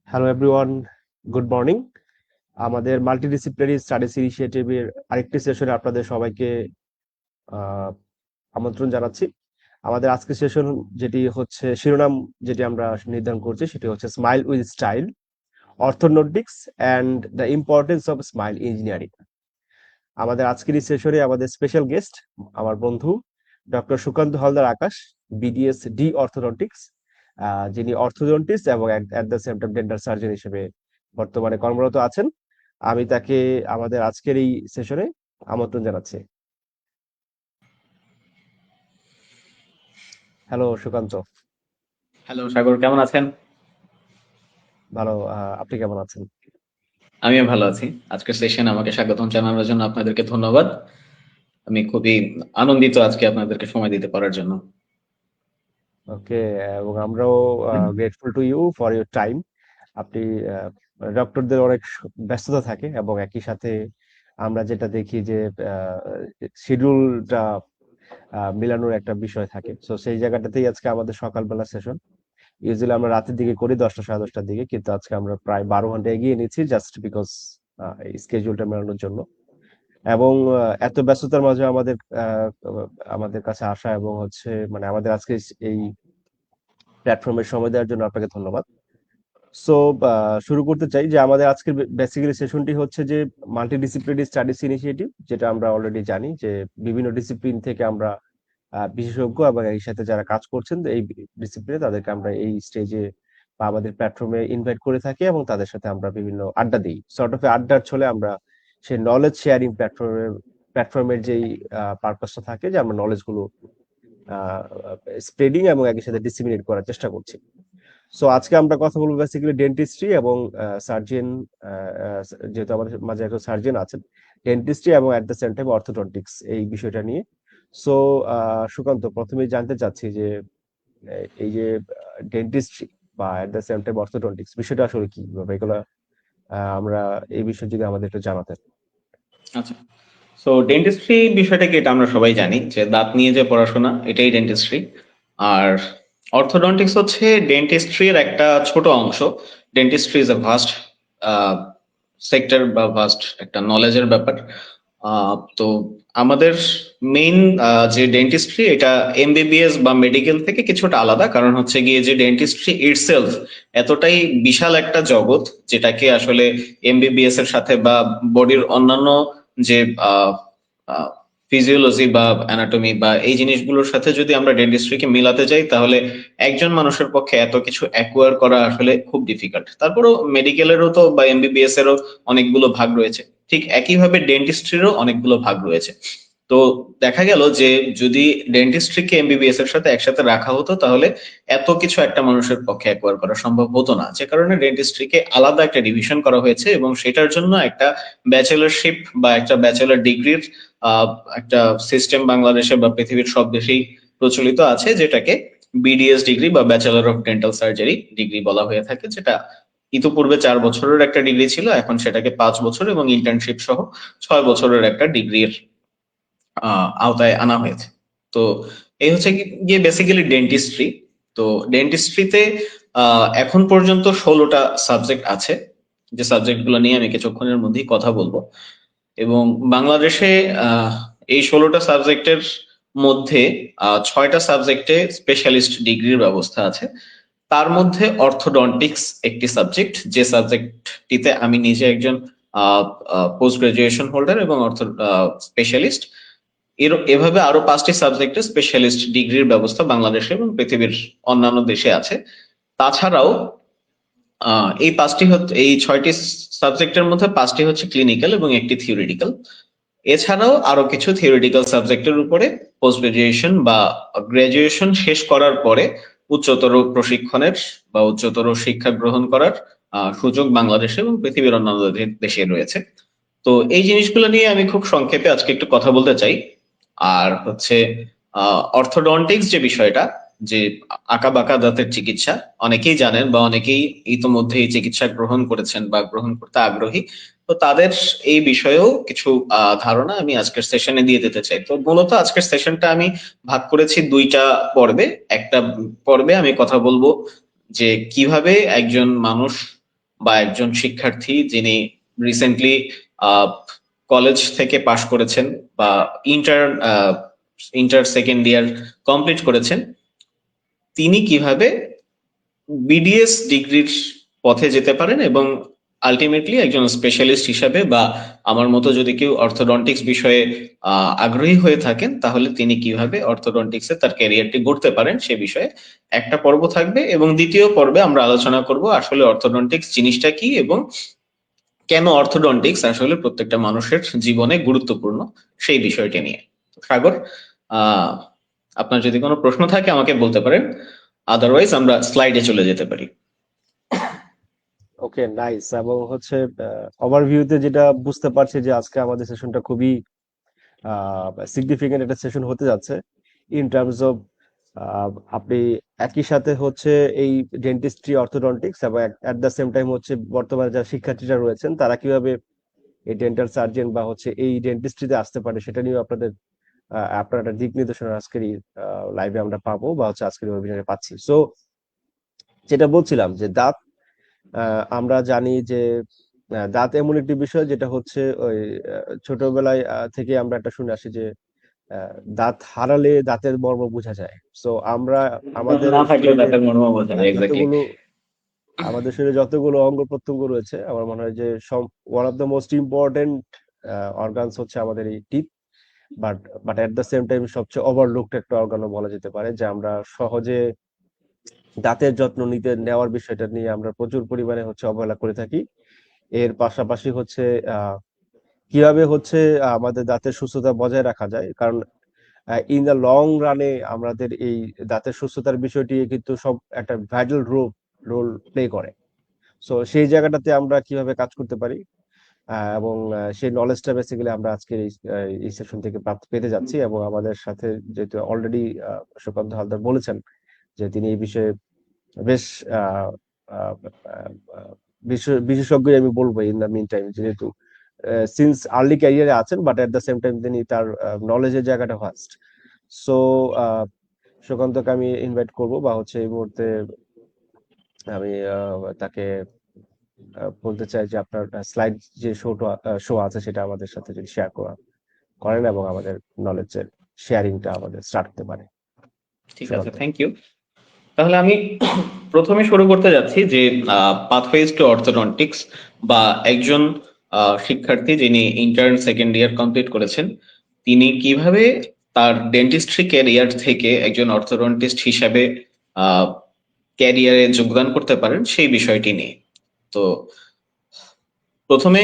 Hello everyone, good morning. আমাদের multidisciplinary studies ইনিশিয়েটিভের আরেকটি সেশনে আপনাদের সবাইকে আহ, আমন্ত্রণ জানাচ্ছি। আমাদের আজকের সেশন যেটি হচ্ছে শিরোনাম যেটি আমরা নির্ধারণ করছি সেটি হচ্ছে smile with style, orthodontics and the importance of smile engineering. আমাদের আজকের এই সেশনে আমাদের স্পেশাল গেস্ট আমার বন্ধু doctor Sukanta Haldar Akash, BDS D orthodontics, যিনি অর্থোডন্টিস্ট এবং at the same time dental surgeon হিসেবে বর্তমানে কর্মরত আছেন। আমি তাকে আমাদের আজকের এই সেশনে আমন্ত্রণ জানাচ্ছি। হ্যালো সুকান্ত। হ্যালো সাগর, কেমন আছেন? ভালো। আপনি কেমন আছেন? আমিও ভালো আছি। আজকের সেশন আমাকে স্বাগতম জানানোর জন্য আপনাদেরকে ধন্যবাদ। আমি খুবই আনন্দিত আজকে আপনাদেরকে সময় দিতে পারার জন্য। ওকে। এবং আমরাও grateful to you for your time. আপনি ডক্টরদের অনেক ব্যস্ততা থাকে এবং একই সাথে আমরা যেটা দেখি যে শিডিউলটা মিলানোর একটা বিষয় থাকে, তো সেই জায়গাটাতেই আজকে আমাদের সকালবেলা সেশন। ইউজুয়ালি আমরা রাতের দিকে করি 10টা সাড়ে 10টার দিকে, কিন্তু আজকে আমরা প্রায় 12 ঘন্টা এগিয়ে নিচ্ছি জাস্ট বিকজ স্কেডিউলটা মেলানোর জন্য। এবং এত ব্যস্ততার মাঝে আমাদের কাছে আসা এবং হচ্ছে মানে আমাদের আজকে এই প্ল্যাটফর্মে সময় দেওয়ার জন্য আপনাকে ধন্যবাদ। সো শুরু করতে চাই যে আমাদের আজকের বেসিক্যালি সেশনটি হচ্ছে যে মাল্টিডিসিপ্লিনারি স্টাডিজ ইনিশিয়েটিভ, যেটা আমরা অলরেডি জানি যে বিভিন্ন ডিসিপ্লিন থেকে আমরা বিশেষজ্ঞ এবং এর সাথে যারা কাজ করছেন এই ডিসিপ্লিনে তাদেরকে আমরা এই স্টেজে বা আমাদের প্ল্যাটফর্মে ইনভাইট করে থাকি এবং তাদের সাথে আমরা বিভিন্ন আড্ডা দিই। সর্ট অফ আড্ডার ছলে আমরা সেই নলেজ শেয়ারিং প্ল্যাটফর্মের যেই পারপাসটা থাকে যে আমরা নলেজ গুলো স্প্রেডিং এবং একই সাথে ডিসিমিনেট করার চেষ্টা করছি। সো আজকে আমরা কথা বলবো বেসিক্যালি ডেন্টিস্ট্রি এবং সার্জন, যেহেতু আমাদের মাঝে একজন সার্জন আছেন, ডেন্টিস্ট্রি এবং at the same time orthodontics এই বিষয়টা নিয়ে। সো সুকান্ত, প্রথমেই জানতে চাচ্ছি যে এই যে ডেন্টিস্ট্রি বা at the same time orthodontics বিষয়টা আসলে কি, বা এগুলা আমরা এই বিষয়ে যদি আমাদের একটু জানাতেন। আচ্ছা, সো ডেন্টিস্ট্রি বিষয়টা কি, এটা আমরা সবাই জানি যে দাঁত নিয়ে যে পড়াশোনা, এটাই ডেন্টিস্ট্রি। আর অর্থোডন্টিক্স হচ্ছে ডেন্টিস্ট্রির একটা ছোট অংশ। Dentistry is a vast sector বা ভাস্ট একটা নলেজের ব্যাপার। তো আমাদের মেইন যে ডেন্টিস্ট্রি, এটা এমবিবিএস বা মেডিকেল থেকে কিছুটা আলাদা, কারণ হচ্ছে গিয়ে যে ডেন্টিস্ট্রি ইটসেলফ এতটাই বিশাল একটা জগৎ, যেটাকে আসলে এমবিবিএস এর সাথে বা বডির অন্যান্য যে ফিজিওলজি বা অ্যানাটমি বা এই জিনিসগুলোর সাথে যদি আমরা ডেন্টিস্ট্রিকে মিলাতে যাই, তাহলে একজন মানুষের পক্ষে এত কিছু অ্যাকোয়ার করা আসলে খুব ডিফিকাল্ট। তারপরও মেডিকেলেরও তো বা এমবিবিএস এরও অনেকগুলো ভাগ রয়েছে, ঠিক একইভাবে ডেন্টিস্ট্রিরও অনেকগুলো ভাগ রয়েছে। তো দেখা গেল যে যদি ডেন্টিস্ট্রিকে এমবিবিএস এর সাথে একসাথে রাখা হতো, তাহলে এত কিছু একটা মানুষের পক্ষে অ্যাকোয়ার করা সম্ভব হতো না। যে কারণে ডেন্টিস্ট্রিকে আলাদা একটা ডিভিশন করা হয়েছে এবং সেটার জন্য একটা ব্যাচেলরশিপ বা একটা ব্যাচেলর ডিগ্রির আহ একটা সিস্টেম বাংলাদেশে বা পৃথিবীর সব দেশেই প্রচলিত আছে, যেটাকে বিডিএস ডিগ্রি বা bachelor of dental surgery degree বলা হয়ে থাকে। যেটা ইতিপূর্বে 4 বছরের একটা ডিগ্রি ছিল, এখন সেটাকে 5 বছর এবং ইন্টার্নশিপ সহ 6 বছরের একটা ডিগ্রির আওতায় আনা হয়েছে। তো এই হচ্ছে গিয়ে বেসিক্যালি ডেন্টিস্ট্রি। তো ডেন্টিস্ট্রিতে এখন পর্যন্ত 16টা সাবজেক্ট আছে, যে সাবজেক্ট গুলো নিয়ে আমি কিছুক্ষণের মধ্যেই কথা বলবো। এবং বাংলাদেশে আহ এই 16টা সাবজেক্টের মধ্যে 6টা সাবজেক্টে স্পেশালিস্ট ডিগ্রির ব্যবস্থা আছে। তার মধ্যে অর্থোডন্টিক্স একটি সাবজেক্ট, যে সাবজেক্টটিতে আমি নিজে একজন পোস্ট গ্রাজুয়েশন হোল্ডার এবং অর্থ স্পেশালিস্ট। এভাবে আরো 5টি সাবজেক্টে স্পেশালিস্ট ডিগ্রির ব্যবস্থা বাংলাদেশে এবং পৃথিবীর অন্যান্য দেশে আছে। তাছাড়াও এই 6টি সাবজেক্টের মধ্যে 5টি হচ্ছে ক্লিনিক্যাল এবং একটি থিওরিটিক্যাল। এছাড়াও আরো কিছু থিওরিটিক্যাল সাবজেক্টের উপরে পোস্ট গ্রাজুয়েশন বা গ্রাজুয়েশন শেষ করার পরে উচ্চতর প্রশিক্ষণের বা উচ্চতর শিক্ষা গ্রহণ করার সুযোগ বাংলাদেশে এবং পৃথিবীর অন্যান্য দেশে রয়েছে। তো এই জিনিসগুলো নিয়ে আমি খুব সংক্ষেপে আজকে একটু কথা বলতে চাই। আর হচ্ছে অর্থোডন্টিক্স যে বিষয়টা, যে আঁকা বাঁকা দাঁতের চিকিৎসা, অনেকেই জানেন বা অনেকেই ইতোমধ্যে এই চিকিৎসা গ্রহণ করেছেন বা গ্রহণ করতে আগ্রহী। তো তাদের এই বিষয়েও কিছু ধারণা আমি আজকের সেশনে দিয়ে দিতে চাই। তো মূলত আজকের সেশনটা আমি ভাগ করেছি 2টা পর্বে। একটা পর্বে আমি কথা বলবো যে কিভাবে একজন মানুষ বা একজন শিক্ষার্থী যিনি রিসেন্টলি কলেজ থেকে পাশ করেছেন বা inter inter second year complete করেছেন, তিনি কিভাবে বিডিএস ডিগ্রির পথে যেতে পারেন এবং আলটিমেটলি একজন স্পেশালিস্ট হিসাবে, বা আমার মতো যদি কেউ অর্থোডন্টিক্স বিষয়ে আগ্রহী হয়ে থাকেন, তাহলে তিনি কিভাবে অর্থোডন্টিক্সে তার ক্যারিয়ারটি গড়তে পারেন সে বিষয়ে একটা পর্ব থাকবে। এবং দ্বিতীয় পর্বে আমরা আলোচনা করব আসলে অর্থোডন্টিক্স জিনিসটা কি এবং কেন অর্থোডন্টিক্স আসলে প্রত্যেকটা মানুষের জীবনে গুরুত্বপূর্ণ সেই বিষয়টি নিয়ে। সাগর, আহ আপনার যদি কোনো প্রশ্ন থাকে আমাকে বলতে পারেন, আদারওয়াইজ আমরা স্লাইডে চলে যেতে পারি। ওকে, নাইস। এবং হচ্ছে ওভারভিউতে যেটা বুঝতে পারছি যে আজকে আমাদের সেশনটা খুবই সিগনিফিকেন্ট একটা সেশন হতে যাচ্ছে ইন টার্মস অফ আপনি একই সাথে হচ্ছে এই ডেন্টিস্ট্রি, অর্থোডন্টিক্স এবং অ্যাট দ্য সেম টাইম হচ্ছে বর্তমানে যারা শিক্ষার্থীরা রয়েছেন তারা কিভাবে এই ডেন্টাল সার্জন বা হচ্ছে এই ডেন্টিস্ট্রিতে আসতে পারে সেটা নিয়ে আপনার একটা দিক নির্দেশনা আজকের লাইভে আমরা পাবো বা হচ্ছে আজকের ওয়েবিনারে পাচ্ছি। সো যেটা বলছিলাম যে দাঁত, আমরা জানি যে দাঁত এমন একটি বিষয় যেটা হচ্ছে ওই ছোটবেলায় থেকে আমরা একটা শুনে আসি যে দাঁত হারালে দাঁতের মর্ম বোঝা যায়। সো আমরা আমাদের না থাকলে শরীরে তাদের মর্ম বোঝা যায়, এক্স্যাক্টলি। যতগুলো আমাদের শরীরে যতগুলো অঙ্গ প্রত্যঙ্গ রয়েছে আমার মনে হয় যে সব one of the most important organs হচ্ছে আমাদের এই teeth. But but at the same time সবচেয়ে ওভারলুকড একটা অর্গানও বলা যেতে পারে, যে আমরা সহজে দাঁতের যত্ন নেওয়ার বিষয়টা নিয়ে আমরা প্রচুর পরিমাণে হচ্ছে অবহেলা করে থাকি। এর পাশাপাশি হচ্ছে কিভাবে হচ্ছে আমাদের দাঁতের সুস্থতা বজায় রাখা যায়, কারণ ইন দ্য লং রানে আমাদের এই দাঁতের সুস্থতার বিষয়টি কিন্তু সব একটা ভাইটাল রোল প্লে করে। সো সেই জায়গাটাতে আমরা কিভাবে কাজ করতে পারি এবং সেই নলেজটা বেসিক্যালি আমরা আজকের এই সেশন থেকে পেতে যাচ্ছি। এবং আমাদের সাথে যেহেতু অলরেডি সুকান্ত হালদার বলেছেন যে তিনি এই বিষয়ে বেশ আহ, আহ, আহ, বিশেষজ্ঞ আমি বলবো ইন দ্য মিন টাইম, যেহেতু সিন্স আর্লি ক্যারিয়ারে আছেন, but at the same time তিনি তার নলেজের জায়গাটা ফার্স্ট। সো সুকান্তকে আমি ইনভাইট করব বা হচ্ছে এই মুহূর্তে আমি তাকে বলতে চাই যে আপনার স্লাইড যে শো আছে সেটা আমাদের সাথে যদি শেয়ার করেন এবং আমাদের নলেজের শেয়ারিংটা আমাদের স্টার্ট করতে পারে। ঠিক আছে, সুকান্ত। Thank you. তাহলে আমি প্রথমে শুরু করতে যাচ্ছি যে পাথওয়েজ টু অর্থোডন্টিক্স, বা একজন শিক্ষার্থী যিনি ইন্টার্ন সেকেন্ড ইয়ার কমপ্লিট করেছেন, তিনি কিভাবে তার ডেন্টিস্ট্রি ক্যারিয়ার থেকে একজন অর্থোডন্টিস্ট হিসাবে ক্যারিয়ারে যোগদান করতে পারেন সেই বিষয়টি নিয়ে। তো প্রথমে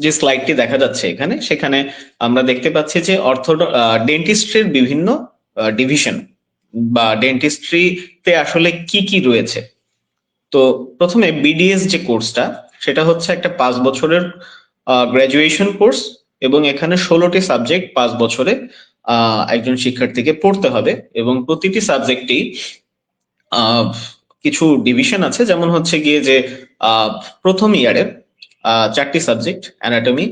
যে স্লাইডটি দেখা যাচ্ছে এখানে, সেখানে আমরা দেখতে পাচ্ছি যে ডেন্টিস্ট্রির বিভিন্ন ডিভিশন বা ডেন্টিস্ট্রিতে আসলে কি কি রয়েছে। তো প্রথমে বিডিএস যে কোর্সটা, সেটা হচ্ছে একটা 5 বছরের গ্রাজুয়েশন কোর্স, এবং এখানে 16টি সাবজেক্ট 5 বছরে একজন শিক্ষার্থীকে পড়তে হবে, এবং প্রতিটি সাবজেক্টই কিছু ডিভিশন আছে। যেমন হচ্ছে গিয়ে যে প্রথম ইয়ারে 4টি subject: anatomy,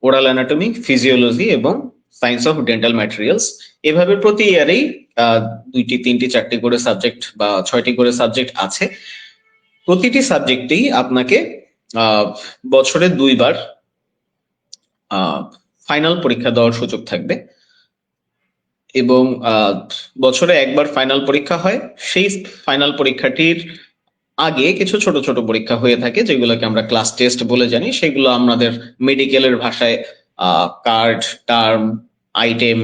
oral anatomy, physiology এবং সায়েন্স অফ ডেন্টাল ম্যাটেরিয়ালস। এভাবে প্রতি ইয়ারেই 2টি, 3টি, 4টি করে সাবজেক্ট বা 6টি করে সাবজেক্ট আছে। প্রতিটি সাবজেক্টেই আপনাকে বছরে 2বার ফাইনাল পরীক্ষা দেওয়ার সুযোগ থাকবে, এবং বছরে একবার ফাইনাল পরীক্ষা হয়। সেই ফাইনাল পরীক্ষাটির আগে কিছু ছোট ছোট পরীক্ষা হয়ে থাকে, যেগুলোকে আমরা ক্লাস টেস্ট বলে জানি। সেগুলো আমাদের মেডিকেলের ভাষায় কার্ড, টার্ম, আইটেম,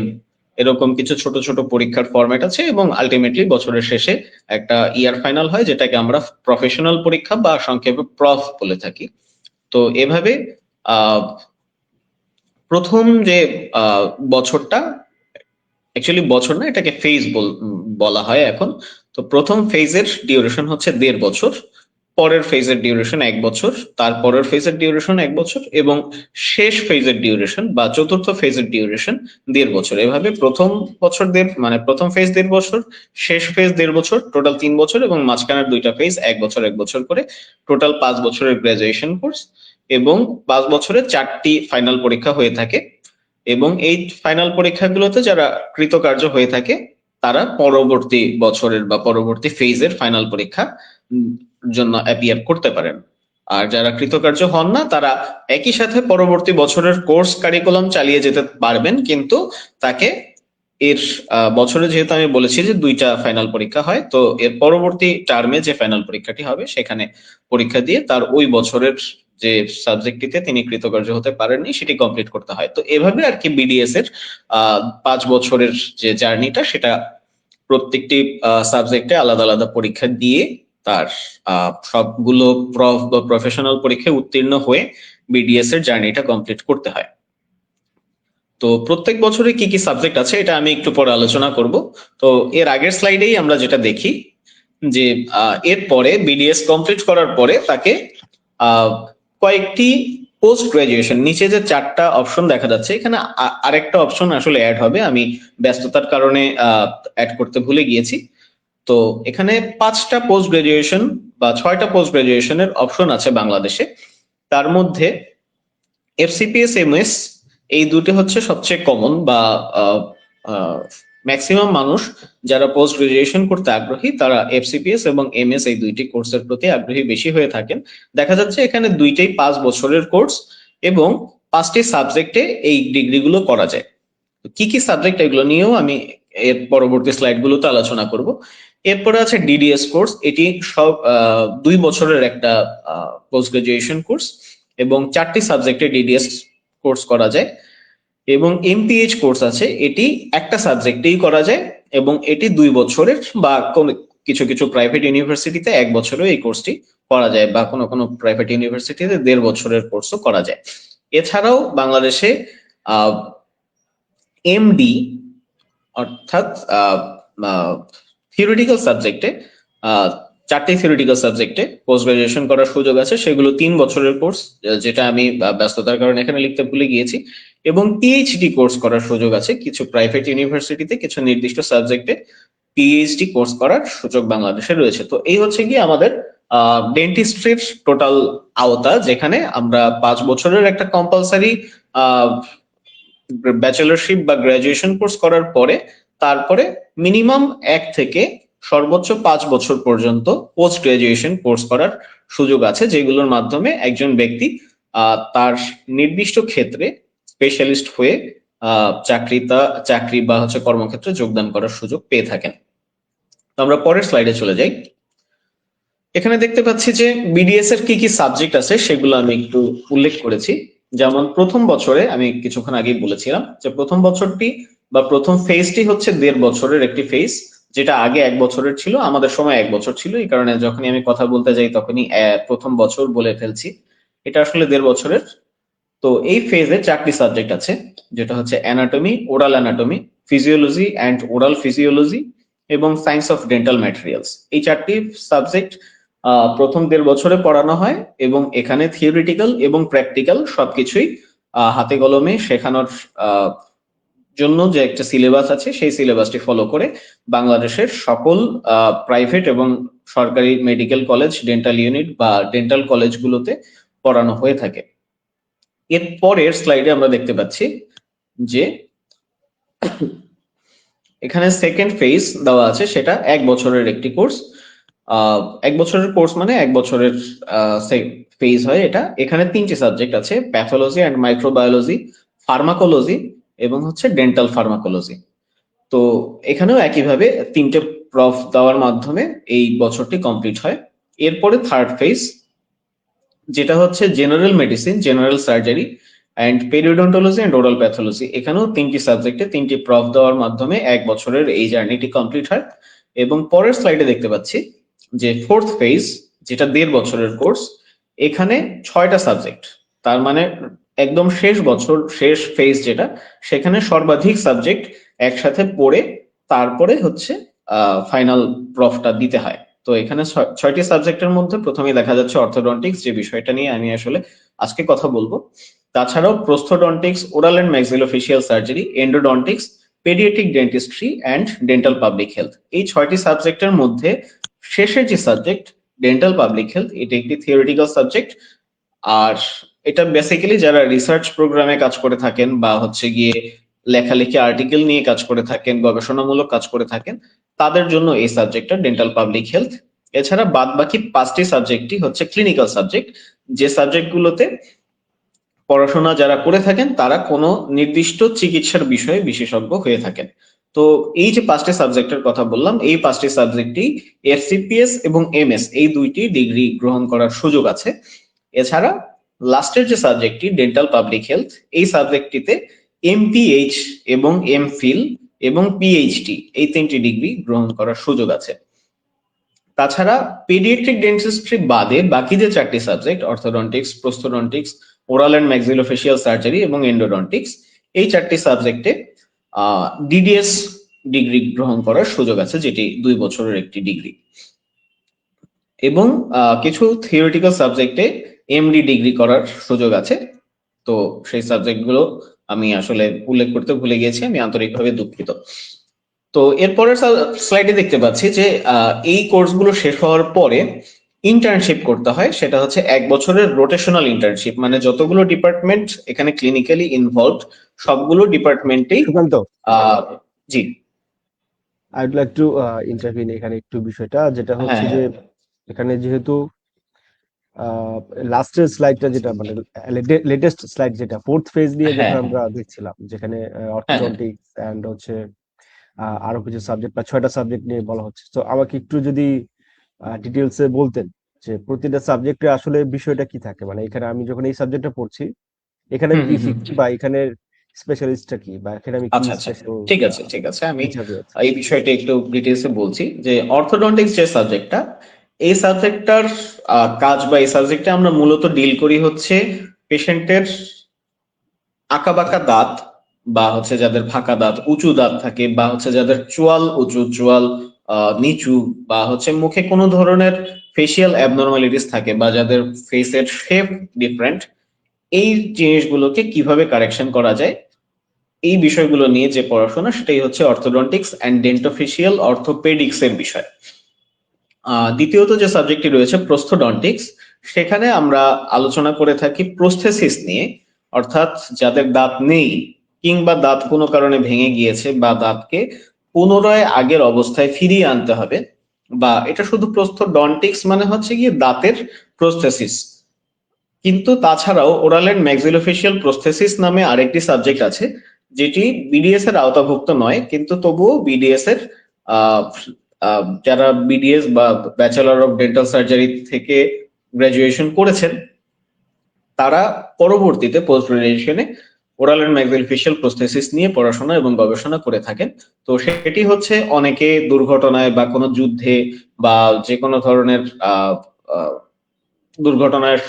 এরকম কিছু ছোট ছোট পরীক্ষার ফরম্যাট আছে, এবং আলটিমেটলি বছরের শেষে একটা ইয়ার ফাইনাল হয়, যেটাকে আমরা প্রফেশনাল পরীক্ষা বা সংক্ষেপে প্রফ বলে থাকি। তো এভাবে আহ প্রথম যে বছরটা, অ্যাকচুয়ালি বছর না, এটাকে ফেজ বলা হয় এখন। তো প্রথম ফেজের ডিউরেশন হচ্ছে 1.5 বছর, পরের ফেজের ডিউরেশন 1 বছর, তারপরের ফেজের ডিউরেশন 1 বছর, এবং শেষ ফেজের ডিউরেশন বা চতুর্থ ফেজের ডিউরেশন 1.5 বছর। এভাবে প্রথম বছর মানে প্রথম ফেজ 1.5 বছর, শেষ ফেজ 1.5 বছর, টোটাল 3 বছর, এবং মাঝখানের 2টা ফেজ 1 বছর 1 বছর করে, টোটাল 5 বছরের গ্রাজুয়েশন কোর্স। এবং 5 বছরে 4টি ফাইনাল পরীক্ষা হয়ে থাকে, এবং এই ফাইনাল পরীক্ষাগুলোতে যারা কৃতকার্য হয়ে থাকে তারা পরবর্তী বছরের বা পরবর্তী ফেজের ফাইনাল পরীক্ষা জন্য অ্যাপিয়ার করতে পারেন। আর যারা কৃতকার্য হন না তারা একই সাথে পরবর্তী বছরের কোর্স কারিকুলাম চালিয়ে যেতে পারবেন, কিন্তু তাকে এর বছরে, যেহেতু আমি বলেছি যে 2টা ফাইনাল পরীক্ষা হয়, তো এর পরবর্তী টার্মে যে ফাইনাল পরীক্ষাটি হবে সেখানে পরীক্ষা দিয়ে তার ওই বছরের যে সাবজেক্টটিতে তিনি কৃতকার্য হতে পারেননি সেটি কমপ্লিট করতে হয়। তো এভাবে আর কি বিডিএস এর 5 বছরের যে জার্নিটা, সেটা প্রত্যেকটি সাবজেক্টে আলাদা আলাদা পরীক্ষা দিয়ে তার সবগুলো প্রফ বা প্রফেশনাল পরীক্ষায় উত্তীর্ণ হয়ে বিডিএস এর জার্নিটা কমপ্লিট করতে হয়। তো প্রত্যেক বছরে কি কি সাবজেক্ট আছে এটা আমি একটু পরে আলোচনা করব। তো এর আগের স্লাইডেই আমরা যেটা দেখি যে এর পরে বিডিএস কমপ্লিট করার পরে তাকে কয়েকটি পোস্ট গ্রাজুয়েশন, নিচে যে 4টা অপশন দেখা যাচ্ছে, এখানে আরেকটা অপশন আসলে অ্যাড হবে, আমি ব্যস্ততার কারণে অ্যাড করতে ভুলে গিয়েছি। তো এখানে 5টা পোস্ট গ্রাজুয়েশন বা 6টা পোস্ট গ্রাজুয়েশনের অপশন আছে বাংলাদেশে। তার মধ্যে এফসিপিএস এমএস এই দুটি হচ্ছে সবচেয়ে কমন, বা ম্যাক্সিমাম মানুষ যারা পোস্ট গ্রাজুয়েশন করতে আগ্রহী তারা এফসিপিএস এবং এমএস এই দুইটি কোর্সের প্রতি আগ্রহী বেশি হয়ে থাকেন। দেখা যাচ্ছে এখানে দুইটাই 5 বছরের কোর্স এবং 5টি সাবজেক্টে এই ডিগ্রিগুলো করা যায়। কি কি সাবজেক্ট এগুলো নিয়েও আমি এর পরবর্তী স্লাইডগুলোতে আলোচনা করব। এরপরে আছে ডিডিএস কোর্স, এটি সব 2 বছরের একটা পোস্ট গ্রাজুয়েশন কোর্স এবং 4টি সাবজেক্টে ডিডিএস কোর্স করা যায়। এবং এমপিএইচ কোর্স আছে, এটি একটা সাবজেক্টেই করা যায় এবং এটি 2 বছরের, বা কিছু কিছু প্রাইভেট ইউনিভার্সিটিতে 1 বছরেও এই কোর্সটি করা যায়, বা কোনো কোনো প্রাইভেট ইউনিভার্সিটিতে 1.5 বছরের কোর্সও করা যায়। এছাড়াও বাংলাদেশে এমডি অর্থাৎ থিওরিটিক্যাল সাবজেক্টে 4টি থিওরিটিক্যাল সাবজেক্টে পোস্ট গ্রাজুয়েশন করার সুযোগ আছে, সেগুলো 3 বছরের কোর্স, যেটা আমি ব্যস্ততার কারণে এখানে লিখতে ভুলে গিয়েছি। এবং পিএইচডি কোর্স করার সুযোগ আছে কিছু প্রাইভেট ইউনিভার্সিটিতে, কিছু নির্দিষ্ট সাবজেক্টে পিএইচডি কোর্স করার সুযোগ বাংলাদেশে রয়েছে। তো এই হচ্ছে কি আমাদের ডেন্টিস্ট্রির টোটাল আওতা, যেখানে আমরা 5 বছরের একটা কম্পালসারি ব্যাচেলরশিপ বা গ্রাজুয়েশন কোর্স করার পরে তারপরে মিনিমাম 1 থেকে সর্বোচ্চ 5 বছর পর্যন্ত পোস্ট গ্রাজুয়েশন কোর্স করার সুযোগ আছে, যেগুলোর মাধ্যমে একজন ব্যক্তি তার নির্দিষ্ট ক্ষেত্রে স্পেশালিস্ট হয়ে চাকরি বা কর্মক্ষেত্রে যোগদান করার সুযোগ পেয়ে থাকেন। তো আমরা পরের স্লাইডে চলে যাই। এখানে দেখতে পাচ্ছি যে বিডিএস এর কি কি সাবজেক্ট আছে সেগুলো আমি একটু উল্লেখ করেছি। যেমন প্রথম বছরে আমি কিছুক্ষণ আগেই বলেছিলাম যে প্রথম বছরটি বা প্রথম ফেজটি হচ্ছে 1.5 বছরের একটি ফেজ, যেটা আগে 1 বছরের ছিল, আমাদের সময় 1 বছর ছিল, এই কারণে যখনই আমি কথা বলতে যাই তখনই প্রথম বছর বলে ফেলছি, এটা আসলে 1.5 বছরের। তো এই ফেজে 4টি সাবজেক্ট আছে, যেটা হচ্ছে anatomy, oral anatomy, physiology and oral physiology এবং সায়েন্স অফ ডেন্টাল ম্যাটেরিয়ালস। এই 4টি সাবজেক্ট প্রথম 1.5 বছরে পড়ানো হয় এবং এখানে থিওরিটিক্যাল এবং প্র্যাকটিক্যাল সবকিছুই হাতে কলমে শেখানোর জন্য যে একটা সিলেবাস আছে সেই সিলেবাসটি ফলো করে বাংলাদেশের সকল প্রাইভেট এবং সরকারি মেডিকেল কলেজ, ডেন্টাল ইউনিট বা ডেন্টাল কলেজগুলোতে পড়ানো হয়ে থাকে। এর পরের স্লাইডে আমরা দেখতে পাচ্ছি যে এখানে সেকেন্ড ফেজ দেওয়া আছে, সেটা 1 বছরের একটি কোর্স। 1 বছরের কোর্স মানে 1 বছরের ফেজ হয় এটা। এখানে 3টি সাবজেক্ট আছে, প্যাথোলজি অ্যান্ড মাইক্রোবায়োলজি, ফার্মাকোলজি এবং ডেন্টাল ফার্মাকোলজি। তো এখানেও একইভাবে 3টে প্রফ দেওয়ার মাধ্যমে এই বছরটি কমপ্লিট হয়। এরপরে থার্ড ফেজ, যেটা হচ্ছে general medicine, general surgery and periodontology and oral pathology. এখানেও 3টি সাবজেক্টে 3টি প্রফ দেওয়ার মাধ্যমে 1 বছরের এই জার্নিটি কমপ্লিট হয়। এবং পরের স্লাইডে দেখতে পাচ্ছি যে ফোর্থ ফেজ, যেটা 1.5 বছরের কোর্স, এখানে 6টা সাবজেক্ট, তার মানে একদম শেষ বছর, শেষ ফেজ যেটা, সেখানে সর্বাধিক সাবজেক্ট একসাথে পড়ে তারপরে ফাইনাল প্রফটা দিতে হয়। তো এখানে 6টি সাবজেক্টের মধ্যে প্রথমেই দেখা যাচ্ছে অর্থোডন্টিক্স, যে বিষয়টা নিয়ে আমি আসলে আজকে কথা বলবো। তাছাড়াও prosthodontics, oral and maxillofacial surgery, endodontics, paediatric dentistry and dental public health. এই 6টি সাবজেক্টের মধ্যে শেষের যে সাবজেক্ট ডেন্টাল পাবলিক হেলথ, এটি একটি থিওরিটিক্যাল সাবজেক্ট। আর এটা বেসিক্যালি যারা রিসার্চ প্রোগ্রামে কাজ করে থাকেন বা গিয়ে লেখালেখি আর্টিকেল নিয়ে কাজ করে থাকেন, গবেষণামূলক কাজ করে থাকেন, তাদের জন্য এই সাবজেক্টটা ডেন্টাল পাবলিক হেলথ। এছাড়া বাদ বাকি 5টি সাবজেক্টই হচ্ছে ক্লিনিক্যাল সাবজেক্ট, যে সাবজেক্টগুলোতে পড়াশোনা যারা করে থাকেন তারা কোনো নির্দিষ্ট চিকিৎসার বিষয়ে বিশেষজ্ঞ হয়ে থাকেন। তো এই যে 5টি সাবজেক্টের কথা বললাম, এই 5টি সাবজেক্টই এফসিপিএস এবং এমএস এই দুইটি ডিগ্রি গ্রহণ করার সুযোগ আছে। এছাড়া লাস্টের যে সাবজেক্টটি ডেন্টাল পাবলিক হেলথ, এই সাবজেক্টটিতে এমপিএইচ এবং এমফিল এবং পিএইচডি এই 3টি ডিগ্রি গ্রহণ করার সুযোগ আছে। তাছাড়া পেডিয়াট্রিক ডেন্টিস্ট্রি বাদে বাকি যে 4টি subject orthodontics, prosthodontics, oral and maxillofacial surgery এবং এন্ডোডন্টিক্স, এই 4টি সাবজেক্টে ডিডিএস ডিগ্রি গ্রহণ করার সুযোগ আছে, যেটি 2 বছরের একটি ডিগ্রি। এবং কিছু থিওরিটিক্যাল সাবজেক্টে এমডি ডিগ্রি করার সুযোগ আছে। তো সেই সাবজেক্টগুলো আমি আসলে উল্লেখ করতে ভুলে গিয়েছি, আমি আন্তরিকভাবে দুঃখিত। তো এরপরের স্লাইডে দেখতে পাচ্ছি যে এই কোর্সগুলো শেষ হওয়ার পরে ইন্টার্নশিপ করতে হয়, সেটা হচ্ছে 1 বছরের রোটেশনাল ইন্টার্নশিপ, মানে যতগুলো ডিপার্টমেন্ট এখানে ক্লিনিক্যালি ইনভলভড সবগুলো ডিপার্টমেন্টেই। Sukanta, ji, I would like to interview এখানে একটু বিষয়টা, যেটা হচ্ছে হ্যাঁ যে এখানে যেহেতু লাস্টের স্লাইডটা যেটা মানে লেটেস্ট স্লাইড যেটা 4th ফেজ নিয়ে হ্যাঁ যখন আমরা দেখছিলাম, যেখানে হ্যাঁ অর্থোডন্টিক্স এন্ড হচ্ছে আরো কিছু সাবজেক্ট বা 6টা সাবজেক্ট নিয়ে বলা হচ্ছে, তো আমাকে একটু যদি ডিটেলসে বলতেন যে প্রতিটা সাবজেক্টে আসলে বিষয়টা কি থাকে, মানে এখানে আমি যখন এই সাবজেক্টটা পড়ছি এখানে আমি হুম কি হুম হুম শিখছি বা এখানের স্পেশালিস্টটা কি বা এখানে আমি কি আচ্ছা আচ্ছা, স্পেশাল ঠিক আছে ঠিক আছে, আমি ফিচার রয়েছে। এই বিষয়টা একটু ডিটেলসে বলছি। যে অর্থোডন্টিক্স যে সাবজেক্টটা, এই সাবজেক্টটার কাজ বা এই সাবজেক্টে আমরা মূলত ডিল করি হচ্ছে পেশেন্টের আঁকাবাঁকা দাঁত, বা হচ্ছে যাদের ফাঁকা দাঁত, উঁচু দাঁত থাকে, বা হচ্ছে যাদের চোয়াল উঁচু, চোয়াল নিচু, বা হচ্ছে মুখে কোনো ধরনের ফেসিয়াল অ্যাবনর্মালিটিস থাকে, বা যাদের ফেসের শেপ ডিফারেন্ট, এই জিনিসগুলোকে কিভাবে কারেকশন করা যায়, এই বিষয়গুলো নিয়ে যে পড়াশোনা, সেটাই হচ্ছে অর্থোডন্টিক্স অ্যান্ড ডেন্টোফেশিয়াল অর্থোপেডিক্স এর বিষয়। দ্বিতীয়ত যে সাবজেক্টটি রয়েছে প্রস্থোডন্টিক্স, সেখানে আমরা আলোচনা করে থাকি প্রস্থেসিস নিয়ে, অর্থাৎ যাদের দাঁত নেই কিংবা দাঁত কোনো কারণে ভেঙে গিয়েছে বা দাঁতকে পুনরায় আগের অবস্থায় ফিরিয়ে আনতে হবে, বা এটা শুধু প্রস্থোডন্টিক্স মানে হচ্ছে গিয়ে দাঁতের প্রস্থেসিস। কিন্তু তাছাড়াও ওরাল এন্ড ম্যাক্সিলোফেশিয়াল প্রস্থেসিস নামে আরেকটি সাবজেক্ট আছে, যেটি বিডিএস এর আওতাভুক্ত নয়, কিন্তু তবুও বিডিএস এর আহ, যারা বিডিএস বা ব্যাচেলর অফ ডেন্টাল সার্জারি থেকে গ্রাজুয়েশন করেছেন, তারা পরবর্তীতে পোস্ট গ্রাজুয়েশনে ওরাল এন্ড ম্যাক্সিলোফেশিয়াল প্রস্থেসিস নিয়ে পড়াশোনা এবং গবেষণা করে থাকেন। তো সেটি হচ্ছে অনেকে দুর্ঘটনায় বা কোনো যুদ্ধে বা যে কোনো ধরনের আহ আহ, দুর্ঘটনায়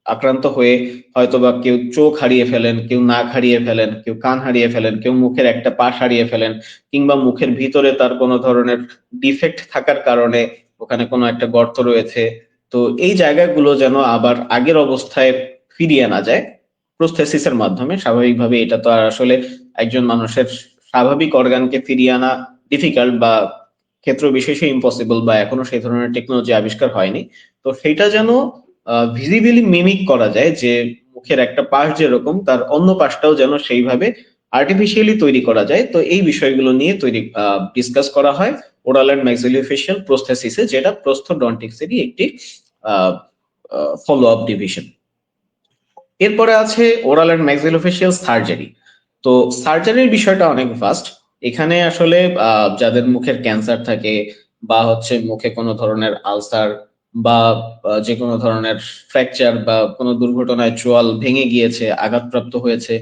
আক্রান্ত হয়ে হয়তোবা কেউ চোখ হারিয়ে ফেলেন, কেউ নাক হারিয়ে ফেলেন, কেউ কান হারিয়ে ফেলেন, কেউ মুখের একটা পাশ হারিয়ে ফেলেন, কিংবা মুখের ভিতরে তার কোনো ধরনের ডিফেক্ট থাকার কারণে ওখানে কোনো একটা গর্ত রয়েছে। তো এই জায়গাগুলো যেন আবার আগের অবস্থায় ফিরিয়ে আনা যায় প্রস্থেসিসের মাধ্যমে। স্বাভাবিকভাবে এটা তো আর আসলে একজন মানুষের স্বাভাবিক অর্গানকে ফিরিয়ে আনা ডিফিকাল্ট, বা ক্ষেত্র বিশেষে ইম্পসিবল, বা এখনো সেই ধরনের টেকনোলজি আবিষ্কার হয়নি। তো সেটা যেন ভিজিবলি মিমিক করা যায়, যে মুখের একটা পাশ যেরকম তার অন্য পাশটাও যেন সেইভাবে আর্টিফিশিয়ালি তৈরি করা যায়। তো এই বিষয়গুলো নিয়ে ডিসকাস করা হয় ওরাল এন্ড ম্যাক্সিলোফেশিয়াল প্রস্থেসিসে, যেটা প্রস্থোডন্টিক্স এরই একটি ফলো আপ ডিভিশন। এরপরে আছে ওরাল এন্ড ম্যাক্সিলোফেশিয়াল সার্জারি। তো সার্জারির বিষয়টা অনেক ভাস্ট। এখানে আসলে যাদের মুখের ক্যান্সার থাকে, বা হচ্ছে মুখে কোনো ধরনের আলসার, বা যে কোনো ধরনের ফ্র্যাকচার, বা কোনো দুর্ঘটনায় চোয়াল ভেঙে গিয়েছে, আঘাতপ্রাপ্ত হয়েছে,